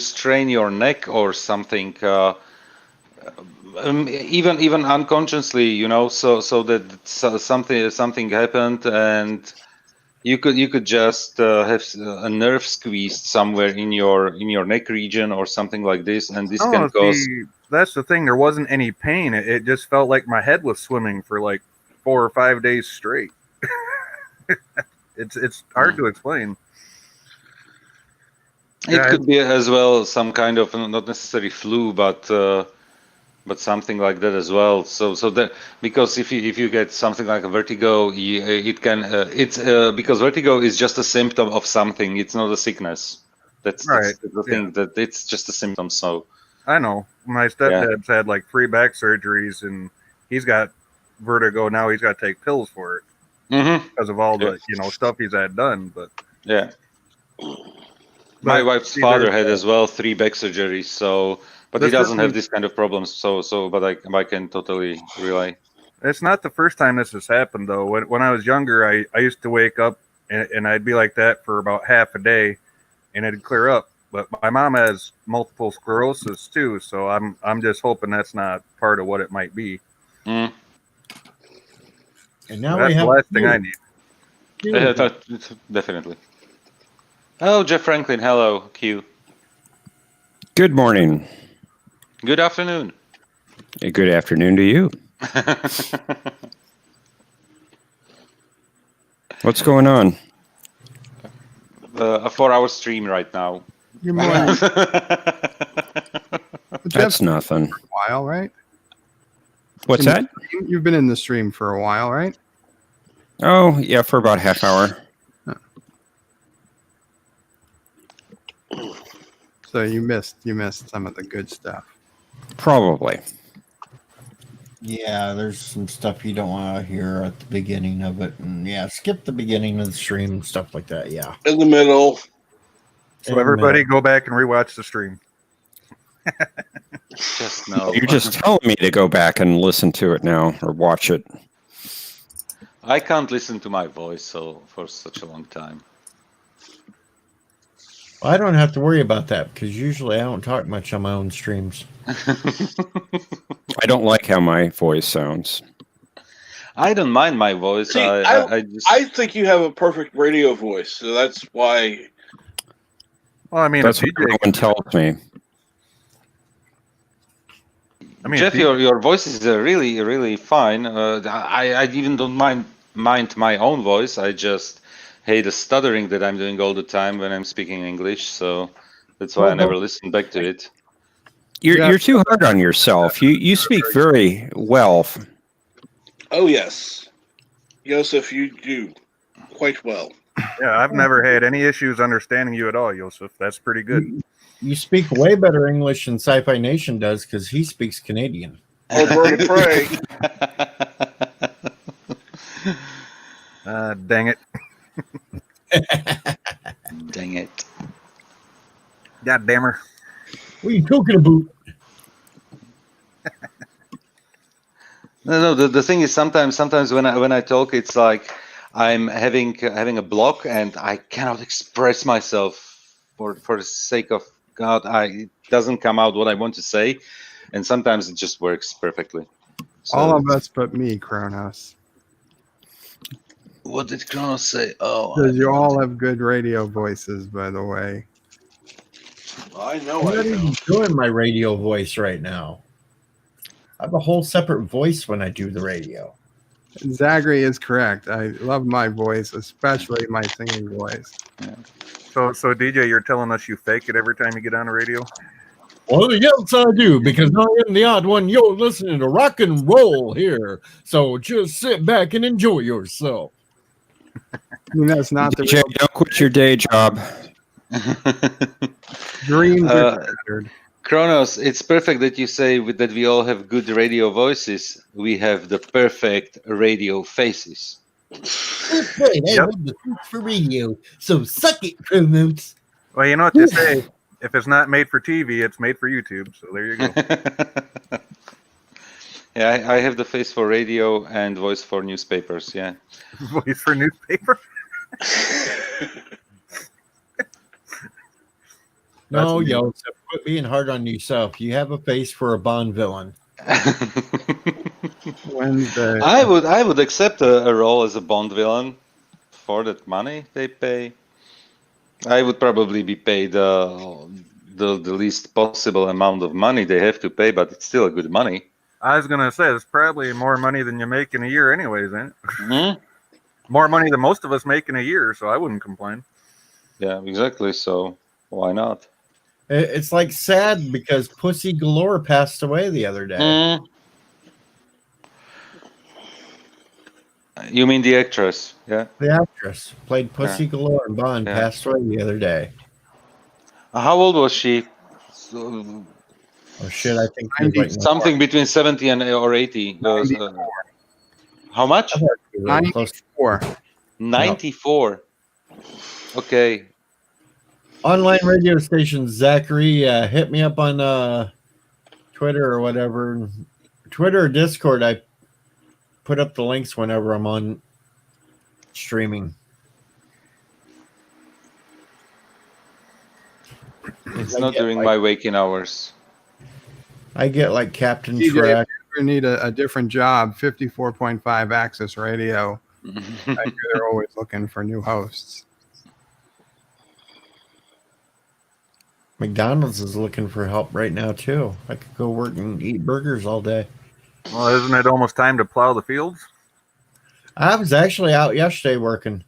strain your neck or something? Even unconsciously, so that something happened, and you could just have a nerve squeezed somewhere in your neck region or something like this, and this can cause. That's the thing. There wasn't any pain. It just felt like my head was swimming for like 4 or 5 days straight. It's hard to explain. It could be as well some kind of, not necessarily flu, but something like that as well. So that, because if you get something like a vertigo, it can because vertigo is just a symptom of something. It's not a sickness. That's the thing, that it's just a symptom. So I know my stepdad's had like 3 back surgeries, and he's got vertigo now. He's got to take pills for it because of all the stuff he's had done. But yeah. My wife's father had as well 3 back surgeries, but he doesn't have this kind of problems. But I can totally relay. It's not the first time this has happened though. When I was younger, I used to wake up and I'd be like that for about half a day, and it'd clear up. But my mom has multiple sclerosis too, so I'm just hoping that's not part of what it might be. And now that's we have the last thing I need. Definitely. Hello, Jeff Franklin. Hello, Q. Good morning. Good afternoon. Good afternoon to you. What's going on? A 4-hour stream right now. Good morning. That's nothing. For a while, right? What's that? You've been in the stream for a while, right? Oh, yeah, for about half hour. So you missed some of the good stuff. Probably. Yeah, there's some stuff you don't want to hear at the beginning of it, and yeah, skip the beginning of the stream and stuff like that. Yeah, In the middle. So everybody go back and rewatch the stream. Just no. You're just telling me to go back and listen to it now or watch it. I can't listen to my voice for such a long time. I don't have to worry about that because usually I don't talk much on my own streams. I don't like how my voice sounds. I don't mind my voice. See, I think you have a perfect radio voice, so that's why. Well, I mean, That's what everyone tells me. I mean, Jeff, your voice is really, really fine. I even don't mind my own voice. I just hate the stuttering that I'm doing all the time when I'm speaking English. So that's why I never listen back to it. You're too hard on yourself. You speak very well. Oh yes, Joseph, you do quite well. Yeah, I've never had any issues understanding you at all, Joseph. That's pretty good. You speak way better English than Sci-Fi Nation does because he speaks Canadian. Oh, bird of prey. Dang it. Dang it. God damn her. What are you talking about? No. The thing is, sometimes when I talk, it's like I'm having a block, and I cannot express myself for the sake of God. It doesn't come out what I want to say, and sometimes it just works perfectly. So, All of us but me, Kronos. what did Kronos say? Oh, Because you all have good radio voices, by the way. I know. I'm I not know. even doing my radio voice right now. I have a whole separate voice when I do the radio. Zachary is correct. I love my voice, especially my singing voice. So DJ, you're telling us you fake it every time you get on the radio? Well, yes, I do, because I am the odd one. You're listening to rock and roll here. So just sit back and enjoy yourself. I mean, that's not the DJ, don't quit your day job. dreams are shattered. Kronos, it's perfect that you say that we all have good radio voices. We have the perfect radio faces. That's right. I love the fruit for radio. So suck it, Kronos. Well, you know what they say. If it's not made for TV, it's made for YouTube. So there you go. Yeah, I have the face for radio and voice for newspapers. Yeah. Voice for newspaper? No, Joseph, quit being hard on yourself. You have a face for a Bond villain. Wednesday. I would accept a role as a Bond villain for that money they pay. I would probably be paid the least possible amount of money they have to pay, but it's still a good money. I was gonna say it's probably more money than you make in a year, anyways, ain't it? Mm-hmm. More money than most of us make in a year, so I wouldn't complain. Yeah, exactly. So why not? It's like sad because Pussy Galore passed away the other day. You mean the actress? Yeah. The actress played Pussy Galore in Bond passed away the other day. How old was she? Oh shit! I think she was like Something between 70 or 80. How much? 94. 94. Okay. Online radio station Zachary, hit me up on Twitter or whatever. Twitter or Discord. I put up the links whenever I'm on streaming. It's not during my waking hours. I get like Captain DJ, Track. if you ever need a different job, 54.5 Access Radio. I hear they're always looking for new hosts. McDonald's is looking for help right now too. I could go work and eat burgers all day. Well, isn't it almost time to plow the fields? I was actually out yesterday working.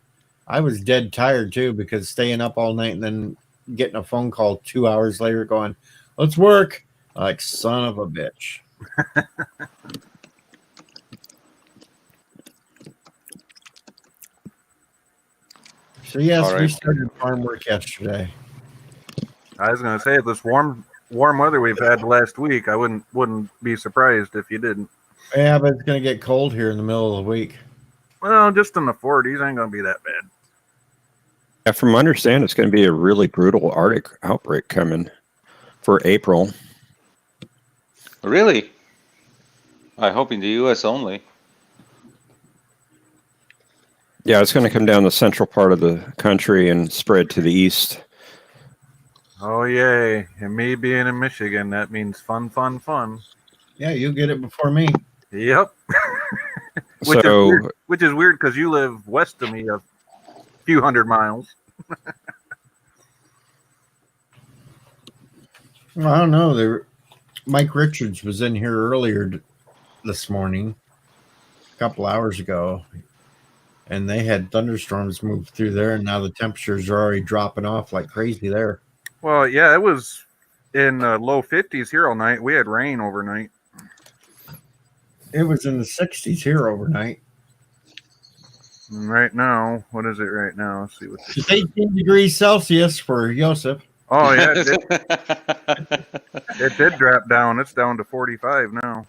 I was dead tired too because staying up all night and then getting a phone call 2 hours later going, "Let's work." Like son of a bitch. So yes, we started farm work yesterday. I was gonna say this warm weather we've had last week, I wouldn't be surprised if you didn't. Yeah, but it's gonna get cold here in the middle of the week. Well, just in the 40s ain't gonna be that bad. Yeah, from my understanding, it's going to be a really brutal Arctic outbreak coming for April. Really? I hope in the U.S. only. Yeah, it's going to come down the central part of the country and spread to the east. Oh yay! And me being in Michigan, that means fun, fun, fun. Yeah, you'll get it before me. Yep. Which is weird because you live west of me a few hundred miles. Well, I don't know. Mike Richards was in here earlier this morning, a couple hours ago, and they had thunderstorms move through there, and now the temperatures are already dropping off like crazy there. Well, yeah, it was in the low 50s here all night. We had rain overnight. It was in the 60s here overnight. And right now, what is it right now? Let's see what this It's 18 degrees Celsius for Joseph. Oh, yeah. It did drop down. It's down to 45 now.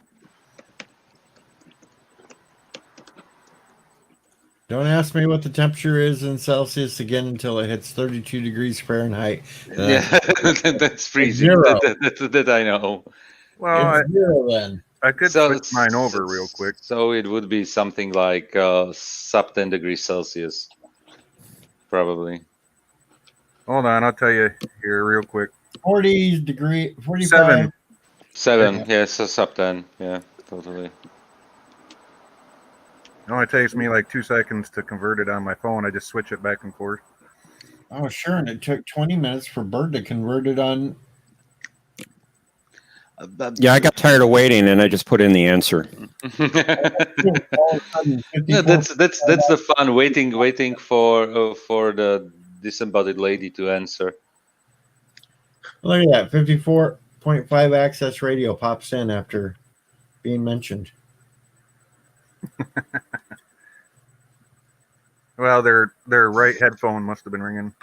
Don't ask me what the temperature is in Celsius again until it hits 32 degrees Fahrenheit. Yeah, that's freezing. Zero. That I know. Well, It's zero then. I could switch mine over real quick. So it would be something like sub 10 degrees Celsius, probably. Hold on, I'll tell you here real quick. 40 degree, 45. 7, yeah, so sub 10, yeah, totally. It only takes me like 2 seconds to convert it on my phone. I just switch it back and forth. Oh, sure. And it took 20 minutes for Bird to convert it on. Yeah, I got tired of waiting, and I just put in the answer. Yeah, that's the fun waiting for the disembodied lady to answer. Look at that. 54.5 access radio pops in after being mentioned. Well, their right headphone must have been ringing.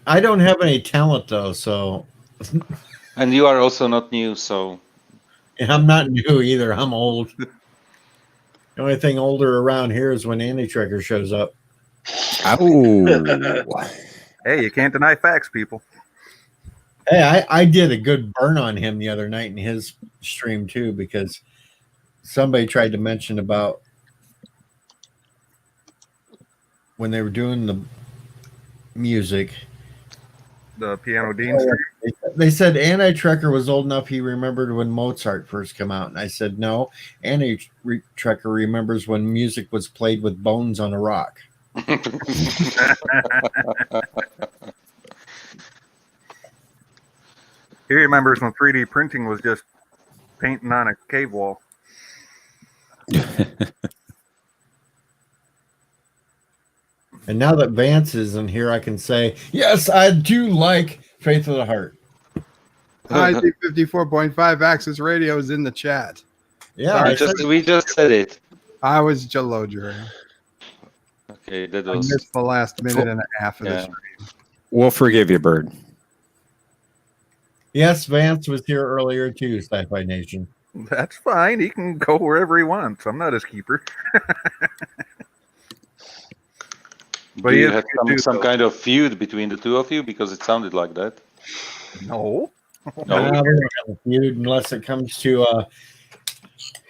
I don't have any talent though, so. And you are also not new, so. And I'm not new either. I'm old. The only thing older around here is when Andy Trekker shows up. Oh. Hey, you can't deny facts, people. Hey, I did a good burn on him the other night in his stream too, because somebody tried to mention about when they were doing the music. The Piano Dean stream? They said Andy Trekker was old enough he remembered when Mozart first came out. And I said, no, Andy Trekker remembers when music was played with bones on a rock. He remembers when 3D printing was just painting on a cave wall. And now that Vance isn't here, I can say, yes, I do like Faith of the Heart. ID 54.5 Access Radio is in the chat. Yeah, we just said it. I was Jalodra. Okay, that I was. missed the last minute and a half of the stream. We'll forgive you, Bird. Yes, Vance was here earlier too, Sci-Fi Nation. That's fine. He can go wherever he wants. I'm not his keeper. Do you have some kind of feud between the two of you? Because it sounded like that. No. No, we don't have a feud unless it comes to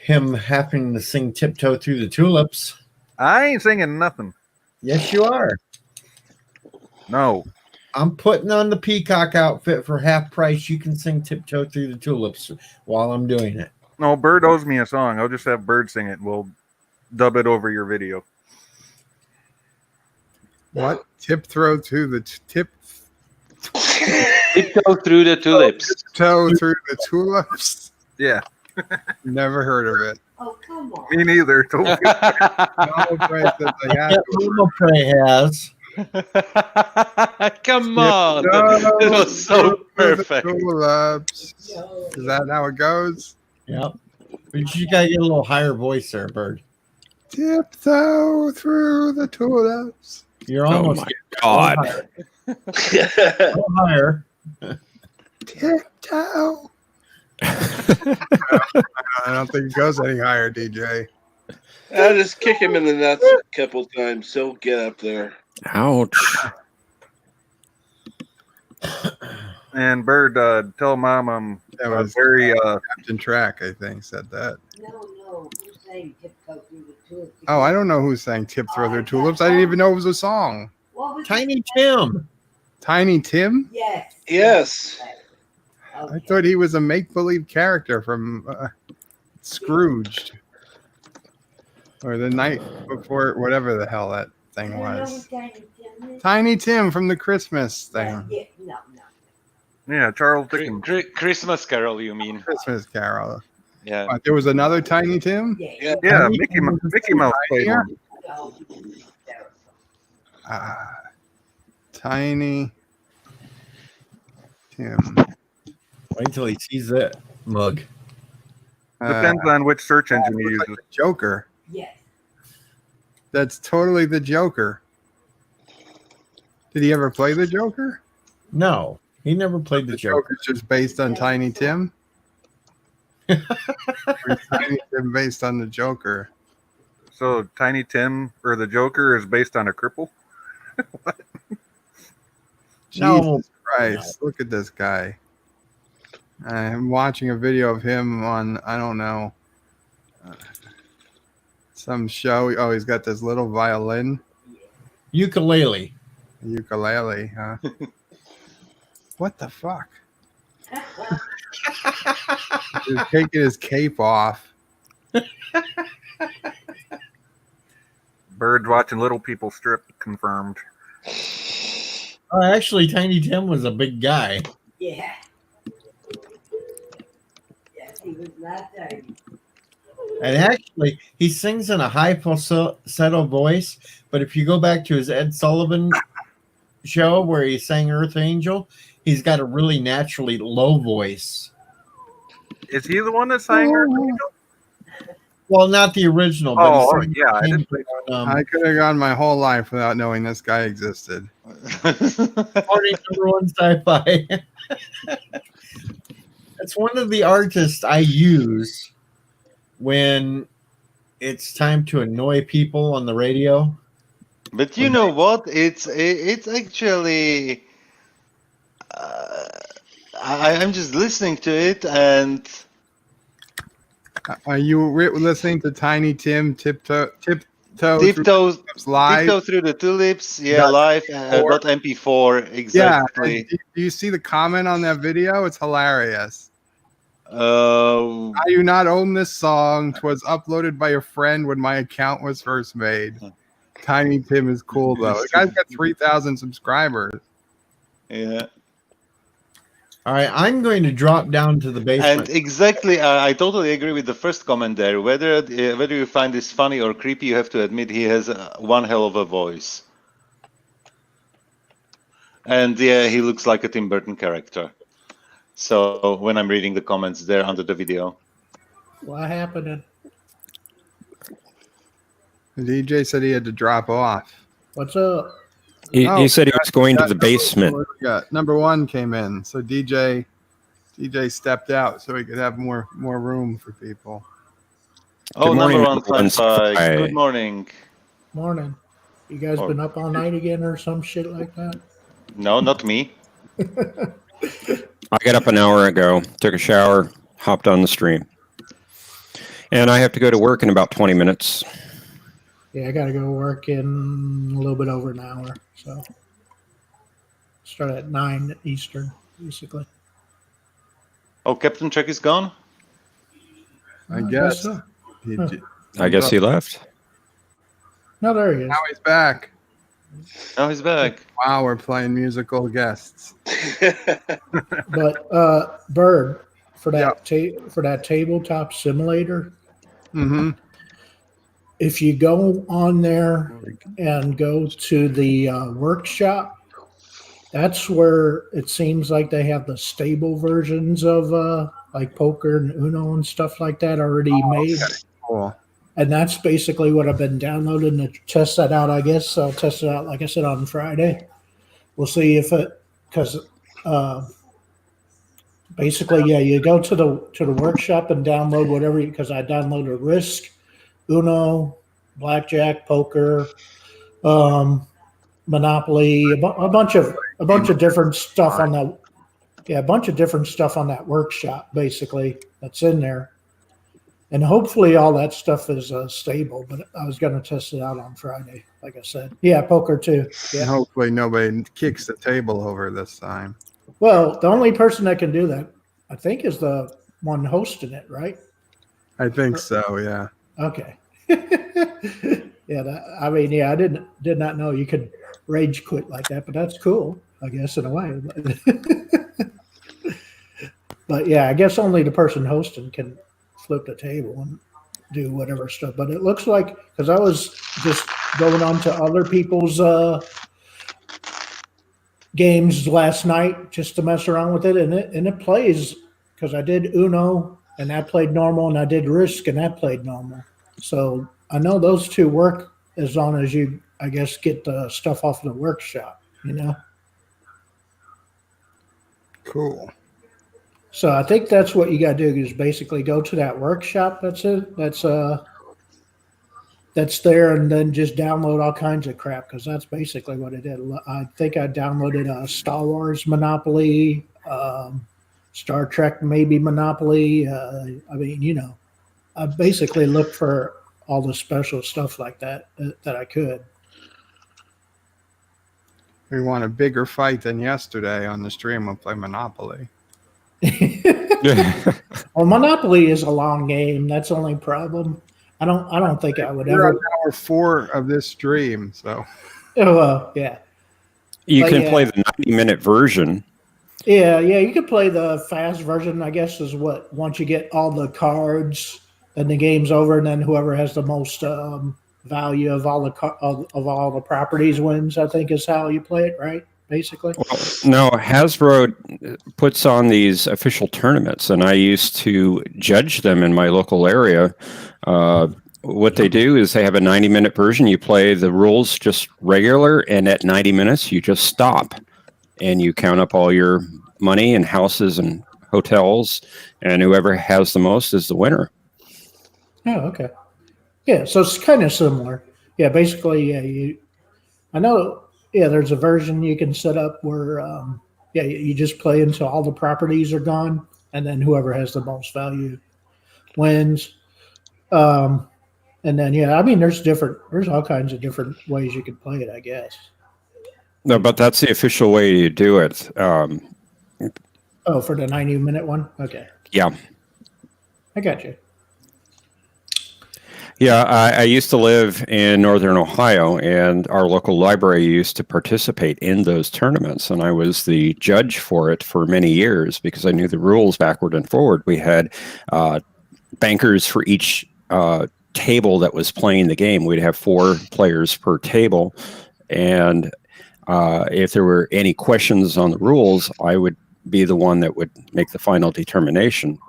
him having to sing Tiptoe Through the Tulips. I ain't singing nothing. Yes, you are. No. I'm putting on the peacock outfit for half price. You can sing Tiptoe Through the Tulips while I'm doing it. No, Bird owes me a song. I'll just have Bird sing it. We'll dub it over your video. What? Tiptoe through the Tiptoe through the tulips. Tiptoe through the tulips? Yeah. Never heard of it. Oh, come on. Me neither. No, Pray says I have to. Mama Pray has. Come on. That was so perfect. Tulips. Is that how it goes? Yep. But you gotta get a little higher voice there, Bird. Tiptoe through the tulips. You're almost God. a little higher. Tiptoe. I don't think it goes any higher, DJ. I just kick him in the nuts a couple times. So get up there. Ouch. And Bird, tell Mom I'm That was very Captain Track, I think, said that. No, who's saying tiptoe through the tulips? Oh, I don't know who sang Tip Throw Their Tulips. I didn't even know it was a song. What was Tiny Tim. Tiny Tim? Yes. Yes. I thought he was a make-believe character from Scrooged. Or the night before, whatever the hell that thing was. Tiny Tim from the Christmas thing. Yeah, no. yeah, Charles Dickens. Christmas Carol, you mean? Christmas Carol. Yeah. But there was another Tiny Tim? Yeah, Mickey Mouse played Here? one. Tiny Tim. Wait till he sees that mug. Depends on which search engine you use. Joker. Yes. That's totally the Joker. Did he ever play the Joker? No, he never played the Joker. Joker's just based on Tiny Tim? Or is Tiny Tim based on the Joker? So Tiny Tim or the Joker is based on a cripple? What? No. Jesus Christ. Look at this guy. I'm watching a video of him on, I don't know, some show. Oh, he's got this little violin. Ukulele. Ukulele, huh? What the fuck? He's taking his cape off. Bird's watching Little People Strip confirmed. Oh, actually, Tiny Tim was a big guy. Yeah. Yes, he was not tiny. And actually, he sings in a high falsetto voice. But if you go back to his Ed Sullivan show where he sang Earth Angel, he's got a really naturally low voice. Is he the one that sang Earth Angel? Well, not the original. But Oh, he sang yeah. I didn't I could have gone my whole life without knowing this guy existed. Party #1 sci-fi. It's one of the artists I use when it's time to annoy people on the radio. But you know what? It's actually. I'm just listening to it, and Are you listening to Tiny Tim tiptoe tiptoe live? through the tulips. Yeah, Got live. MP4. Got MP4 exactly. Yeah. Do you see the comment on that video? It's hilarious. I do not own this song. 'Twas uploaded by a friend when my account was first made. Tiny Tim is cool though. The guy's got 3,000 subscribers. Yeah. All right, I'm going to drop down to the basement. And exactly, I totally agree with the first comment there. Whether you find this funny or creepy, you have to admit he has one hell of a voice. And yeah, he looks like a Tim Burton character. So when I'm reading the comments there under the video. What happened? The DJ said he had to drop off. What's up? He said he was going to the basement. Number one came in, so DJ stepped out so he could have more room for people. Oh, morning, number one sci-fi. sci-fi. Good morning. Morning. You guys been up all night again or some shit like that? No, not me. I got up an hour ago, took a shower, hopped on the stream. And I have to go to work in about 20 minutes. Yeah, I got to go work in a little bit over an hour. So start at 9 Eastern, basically. Oh, Captain Chuck is gone? I guess. so. I guess he left. No, there he is. Now he's back. Now he's back. Wow, we're playing musical guests. But Bird, for that for that tabletop simulator, Mm-hmm. if you go on there and go to the workshop, that's where it seems like they have the stable versions of like poker and Uno and stuff like that already made. Okay. Cool. And that's basically what I've been downloading to test that out. I guess I'll test it out, like I said, on Friday. We'll see if it, because basically, yeah, you go to the workshop and download whatever, because I downloaded Risk, Uno, Blackjack, Poker, Monopoly, a bunch of different stuff on that. Yeah, a bunch of different stuff on that workshop, basically, that's in there. And hopefully all that stuff is stable, but I was going to test it out on Friday, like I said. Yeah, poker too. And Yeah. hopefully nobody kicks the table over this time. Well, the only person that can do that, I think, is the one hosting it, right? I think so, yeah. Okay. Yeah, I mean, yeah, I did not know you could rage quit like that, but that's cool, I guess, in a way. But yeah, I guess only the person hosting can flip the table and do whatever stuff. But it looks like, because I was just going on to other people's games last night just to mess around with it, and it plays, because I did Uno and that played normal, and I did Risk and that played normal. So I know those two work as long as you, I guess, get the stuff off the workshop, you know? Cool. So I think that's what you got to do, is basically go to that workshop. That's it. That's there, and then just download all kinds of crap, because that's basically what it did. I think I downloaded Star Wars Monopoly, Star Trek maybe Monopoly. I mean, you know, I basically looked for all the special stuff like that I could. We want a bigger fight than yesterday on the stream. We'll play Monopoly. Well, Monopoly is a long game. That's the only problem. I don't think I would We're ever. on hour 4 of this stream, so. Oh, yeah. You But can yeah. play the 90-minute version. Yeah, you could play the fast version, I guess, is what, once you get all the cards, then the game's over, and then whoever has the most value of all of all the properties wins, I think, is how you play it, right? Basically. No, Hasbro puts on these official tournaments, and I used to judge them in my local area. What they do is they have a 90-minute version. You play the rules just regular, and at 90 minutes, you just stop, and you count up all your money and houses and hotels, and whoever has the most is the winner. Oh, okay. Yeah, so it's kind of similar. Yeah, basically, yeah, I know, yeah, there's a version you can set up where, yeah, you just play until all the properties are gone, and then whoever has the most value wins. And then, yeah, I mean, there's all kinds of different ways you could play it, I guess. No, but that's the official way you do it. Oh, for the 90-minute one? Okay. Yeah. I got you. Yeah, I used to live in Northern Ohio, and our local library used to participate in those tournaments, and I was the judge for it for many years because I knew the rules backward and forward. We had bankers for each table that was playing the game. We'd have 4 players per table, and if there were any questions on the rules, I would be the one that would make the final determination.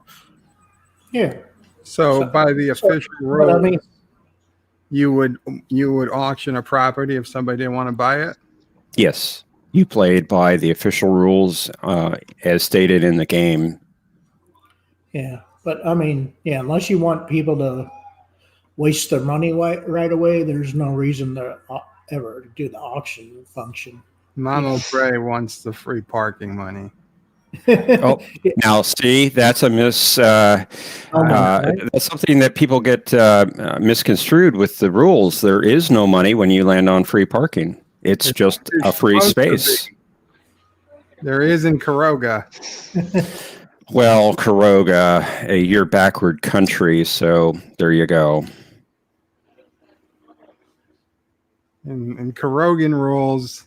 Yeah. So by the official but rules, I mean, you would auction a property if somebody didn't want to buy it? Yes, you played by the official rules as stated in the game. yeah, but I mean, yeah, unless you want people to waste their money right away, there's no reason to ever do the auction function. Mama Bray wants the free parking money. Oh, now see, that's a that's something that people get misconstrued with the rules. There is no money when you land on free parking. It's just a free space. There is in Karoga. Well, Karoga, you're backward country, so there you go. In Karogan rules,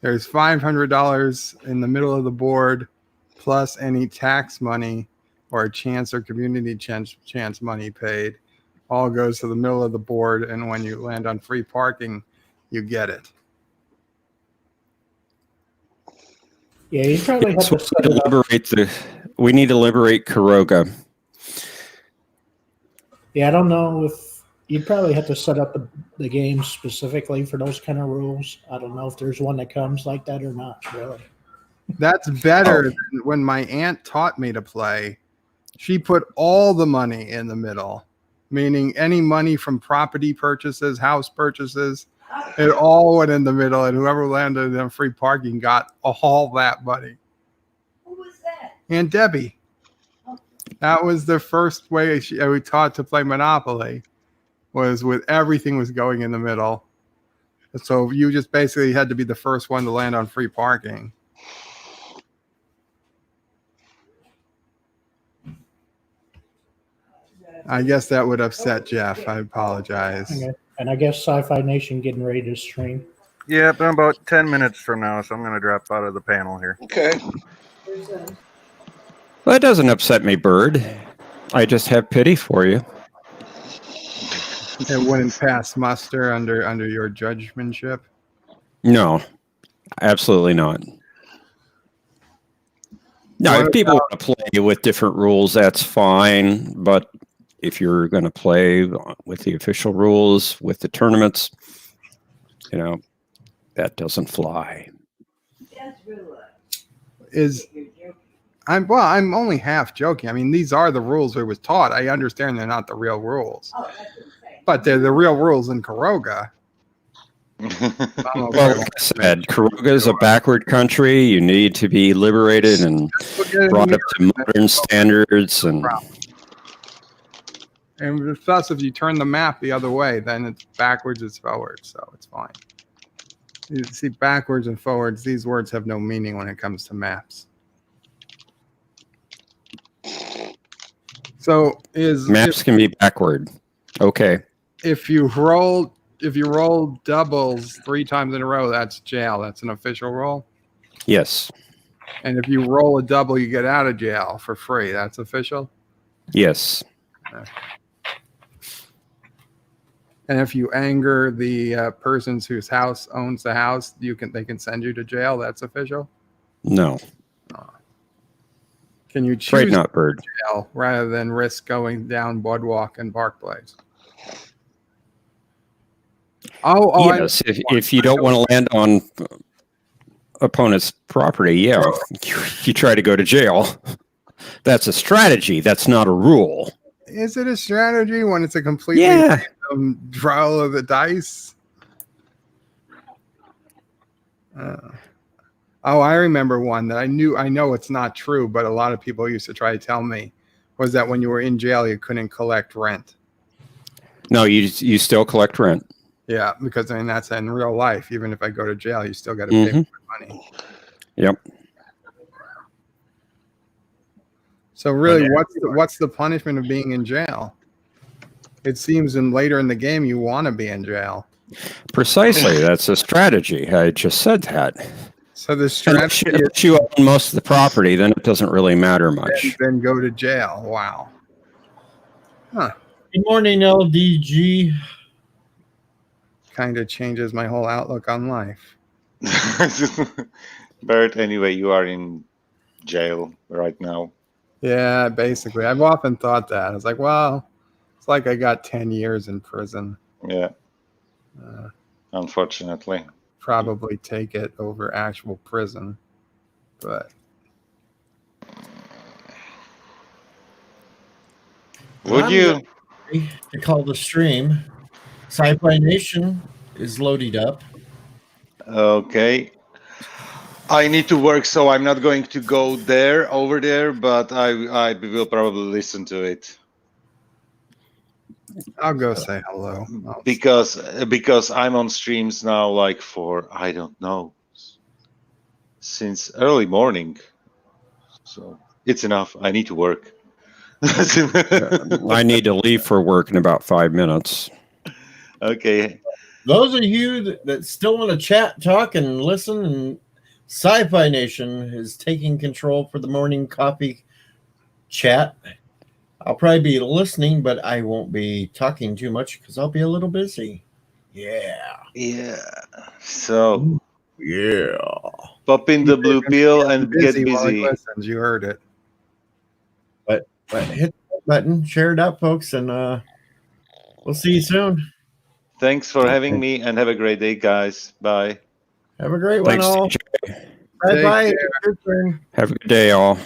there's $500 in the middle of the board, plus any tax money or chance or community chance money paid. All goes to the middle of the board, and when you land on free parking, you get it. Yeah, you probably have So to set it up. we need to liberate Karoga. Yeah, I don't know if you'd probably have to set up the game specifically for those kind of rules. I don't know if there's one that comes like that or not, really. That's better than when my aunt taught me to play. She put all the money in the middle, meaning any money from property purchases, house purchases, it all went in the middle, and whoever landed in free parking got all that money. Who was that? Aunt Debbie. That was the first way we taught to play Monopoly, was with everything was going in the middle. So you just basically had to be the first one to land on free parking. I guess that would upset Jeff. I apologize. Okay. And I guess Sci-Fi Nation getting ready to stream. Yep, I'm about 10 minutes from now, so I'm going to drop out of the panel here. Okay. Well, that doesn't upset me, Bird. I just have pity for you. It wouldn't pass muster under your judgmentship. No, absolutely not. No, if people want to play with different rules, that's fine. But if you're going to play with the official rules, with the tournaments, that doesn't fly. I'm only half joking. I mean, these are the rules I was taught. I understand they're not the real rules, but they're the real rules in Karoga. Well, like I said, Karoga is a backward country. You need to be liberated and brought up to modern standards. And plus, if you turn the map the other way, then it's backwards, it's forwards, so it's fine. You see, backwards and forwards, these words have no meaning when it comes to maps. So maps can be backward. Okay. If you roll doubles 3 times in a row, that's jail. That's an official roll. Yes. And if you roll a double, you get out of jail for free. That's official. Yes. And if you anger the persons whose house owns the house, they can send you to jail. That's official. No. Can you choose Right, not Bird. jail rather than risk going down Boardwalk and Park Place? Yes, if you don't want to land on opponent's property, you try to go to jail. That's a strategy. That's not a rule. Is it a strategy when it's a completely random draw of the dice? I remember one that I know it's not true, but a lot of people used to try to tell me was that when you were in jail, you couldn't collect rent. No, you still collect rent. Yeah, because I mean that's in real life. Even if I go to jail, you still got to pay my money. Yep. So really, what's the punishment of being in jail? It seems later in the game you want to be in jail. Precisely, that's a strategy. I just said that. So the strategy if you own most of the property, then it doesn't really matter much. Then go to jail. Wow. Huh. Good morning, LDG. Kind of changes my whole outlook on life. Bert, anyway, you are in jail right now. Yeah, basically. I've often thought that. I was like, well, it's like I got 10 years in prison. Yeah. Unfortunately. Probably take it over actual prison. But would you? To call the stream. Sci-Fi Nation is loaded up. Okay. I need to work, so I'm not going to go over there, but I will probably listen to it. I'll go say hello. Because I'm on streams now, like for I don't know, since early morning. So it's enough. I need to work. I need to leave for work in about 5 minutes. Okay. Those of you that still want to chat, talk, and listen, and Sci-Fi Nation is taking control for the morning coffee chat. I'll probably be listening, but I won't be talking too much because I'll be a little busy. Yeah. So. Yeah. Pop in the blue pill and get busy. While he listens, you heard it. But hit that button, share it up, folks, and we'll see you soon. Thanks for having me, and have a great day, guys. Bye. Have a great one, all. Bye bye. care. Good turn. Have a good day, all.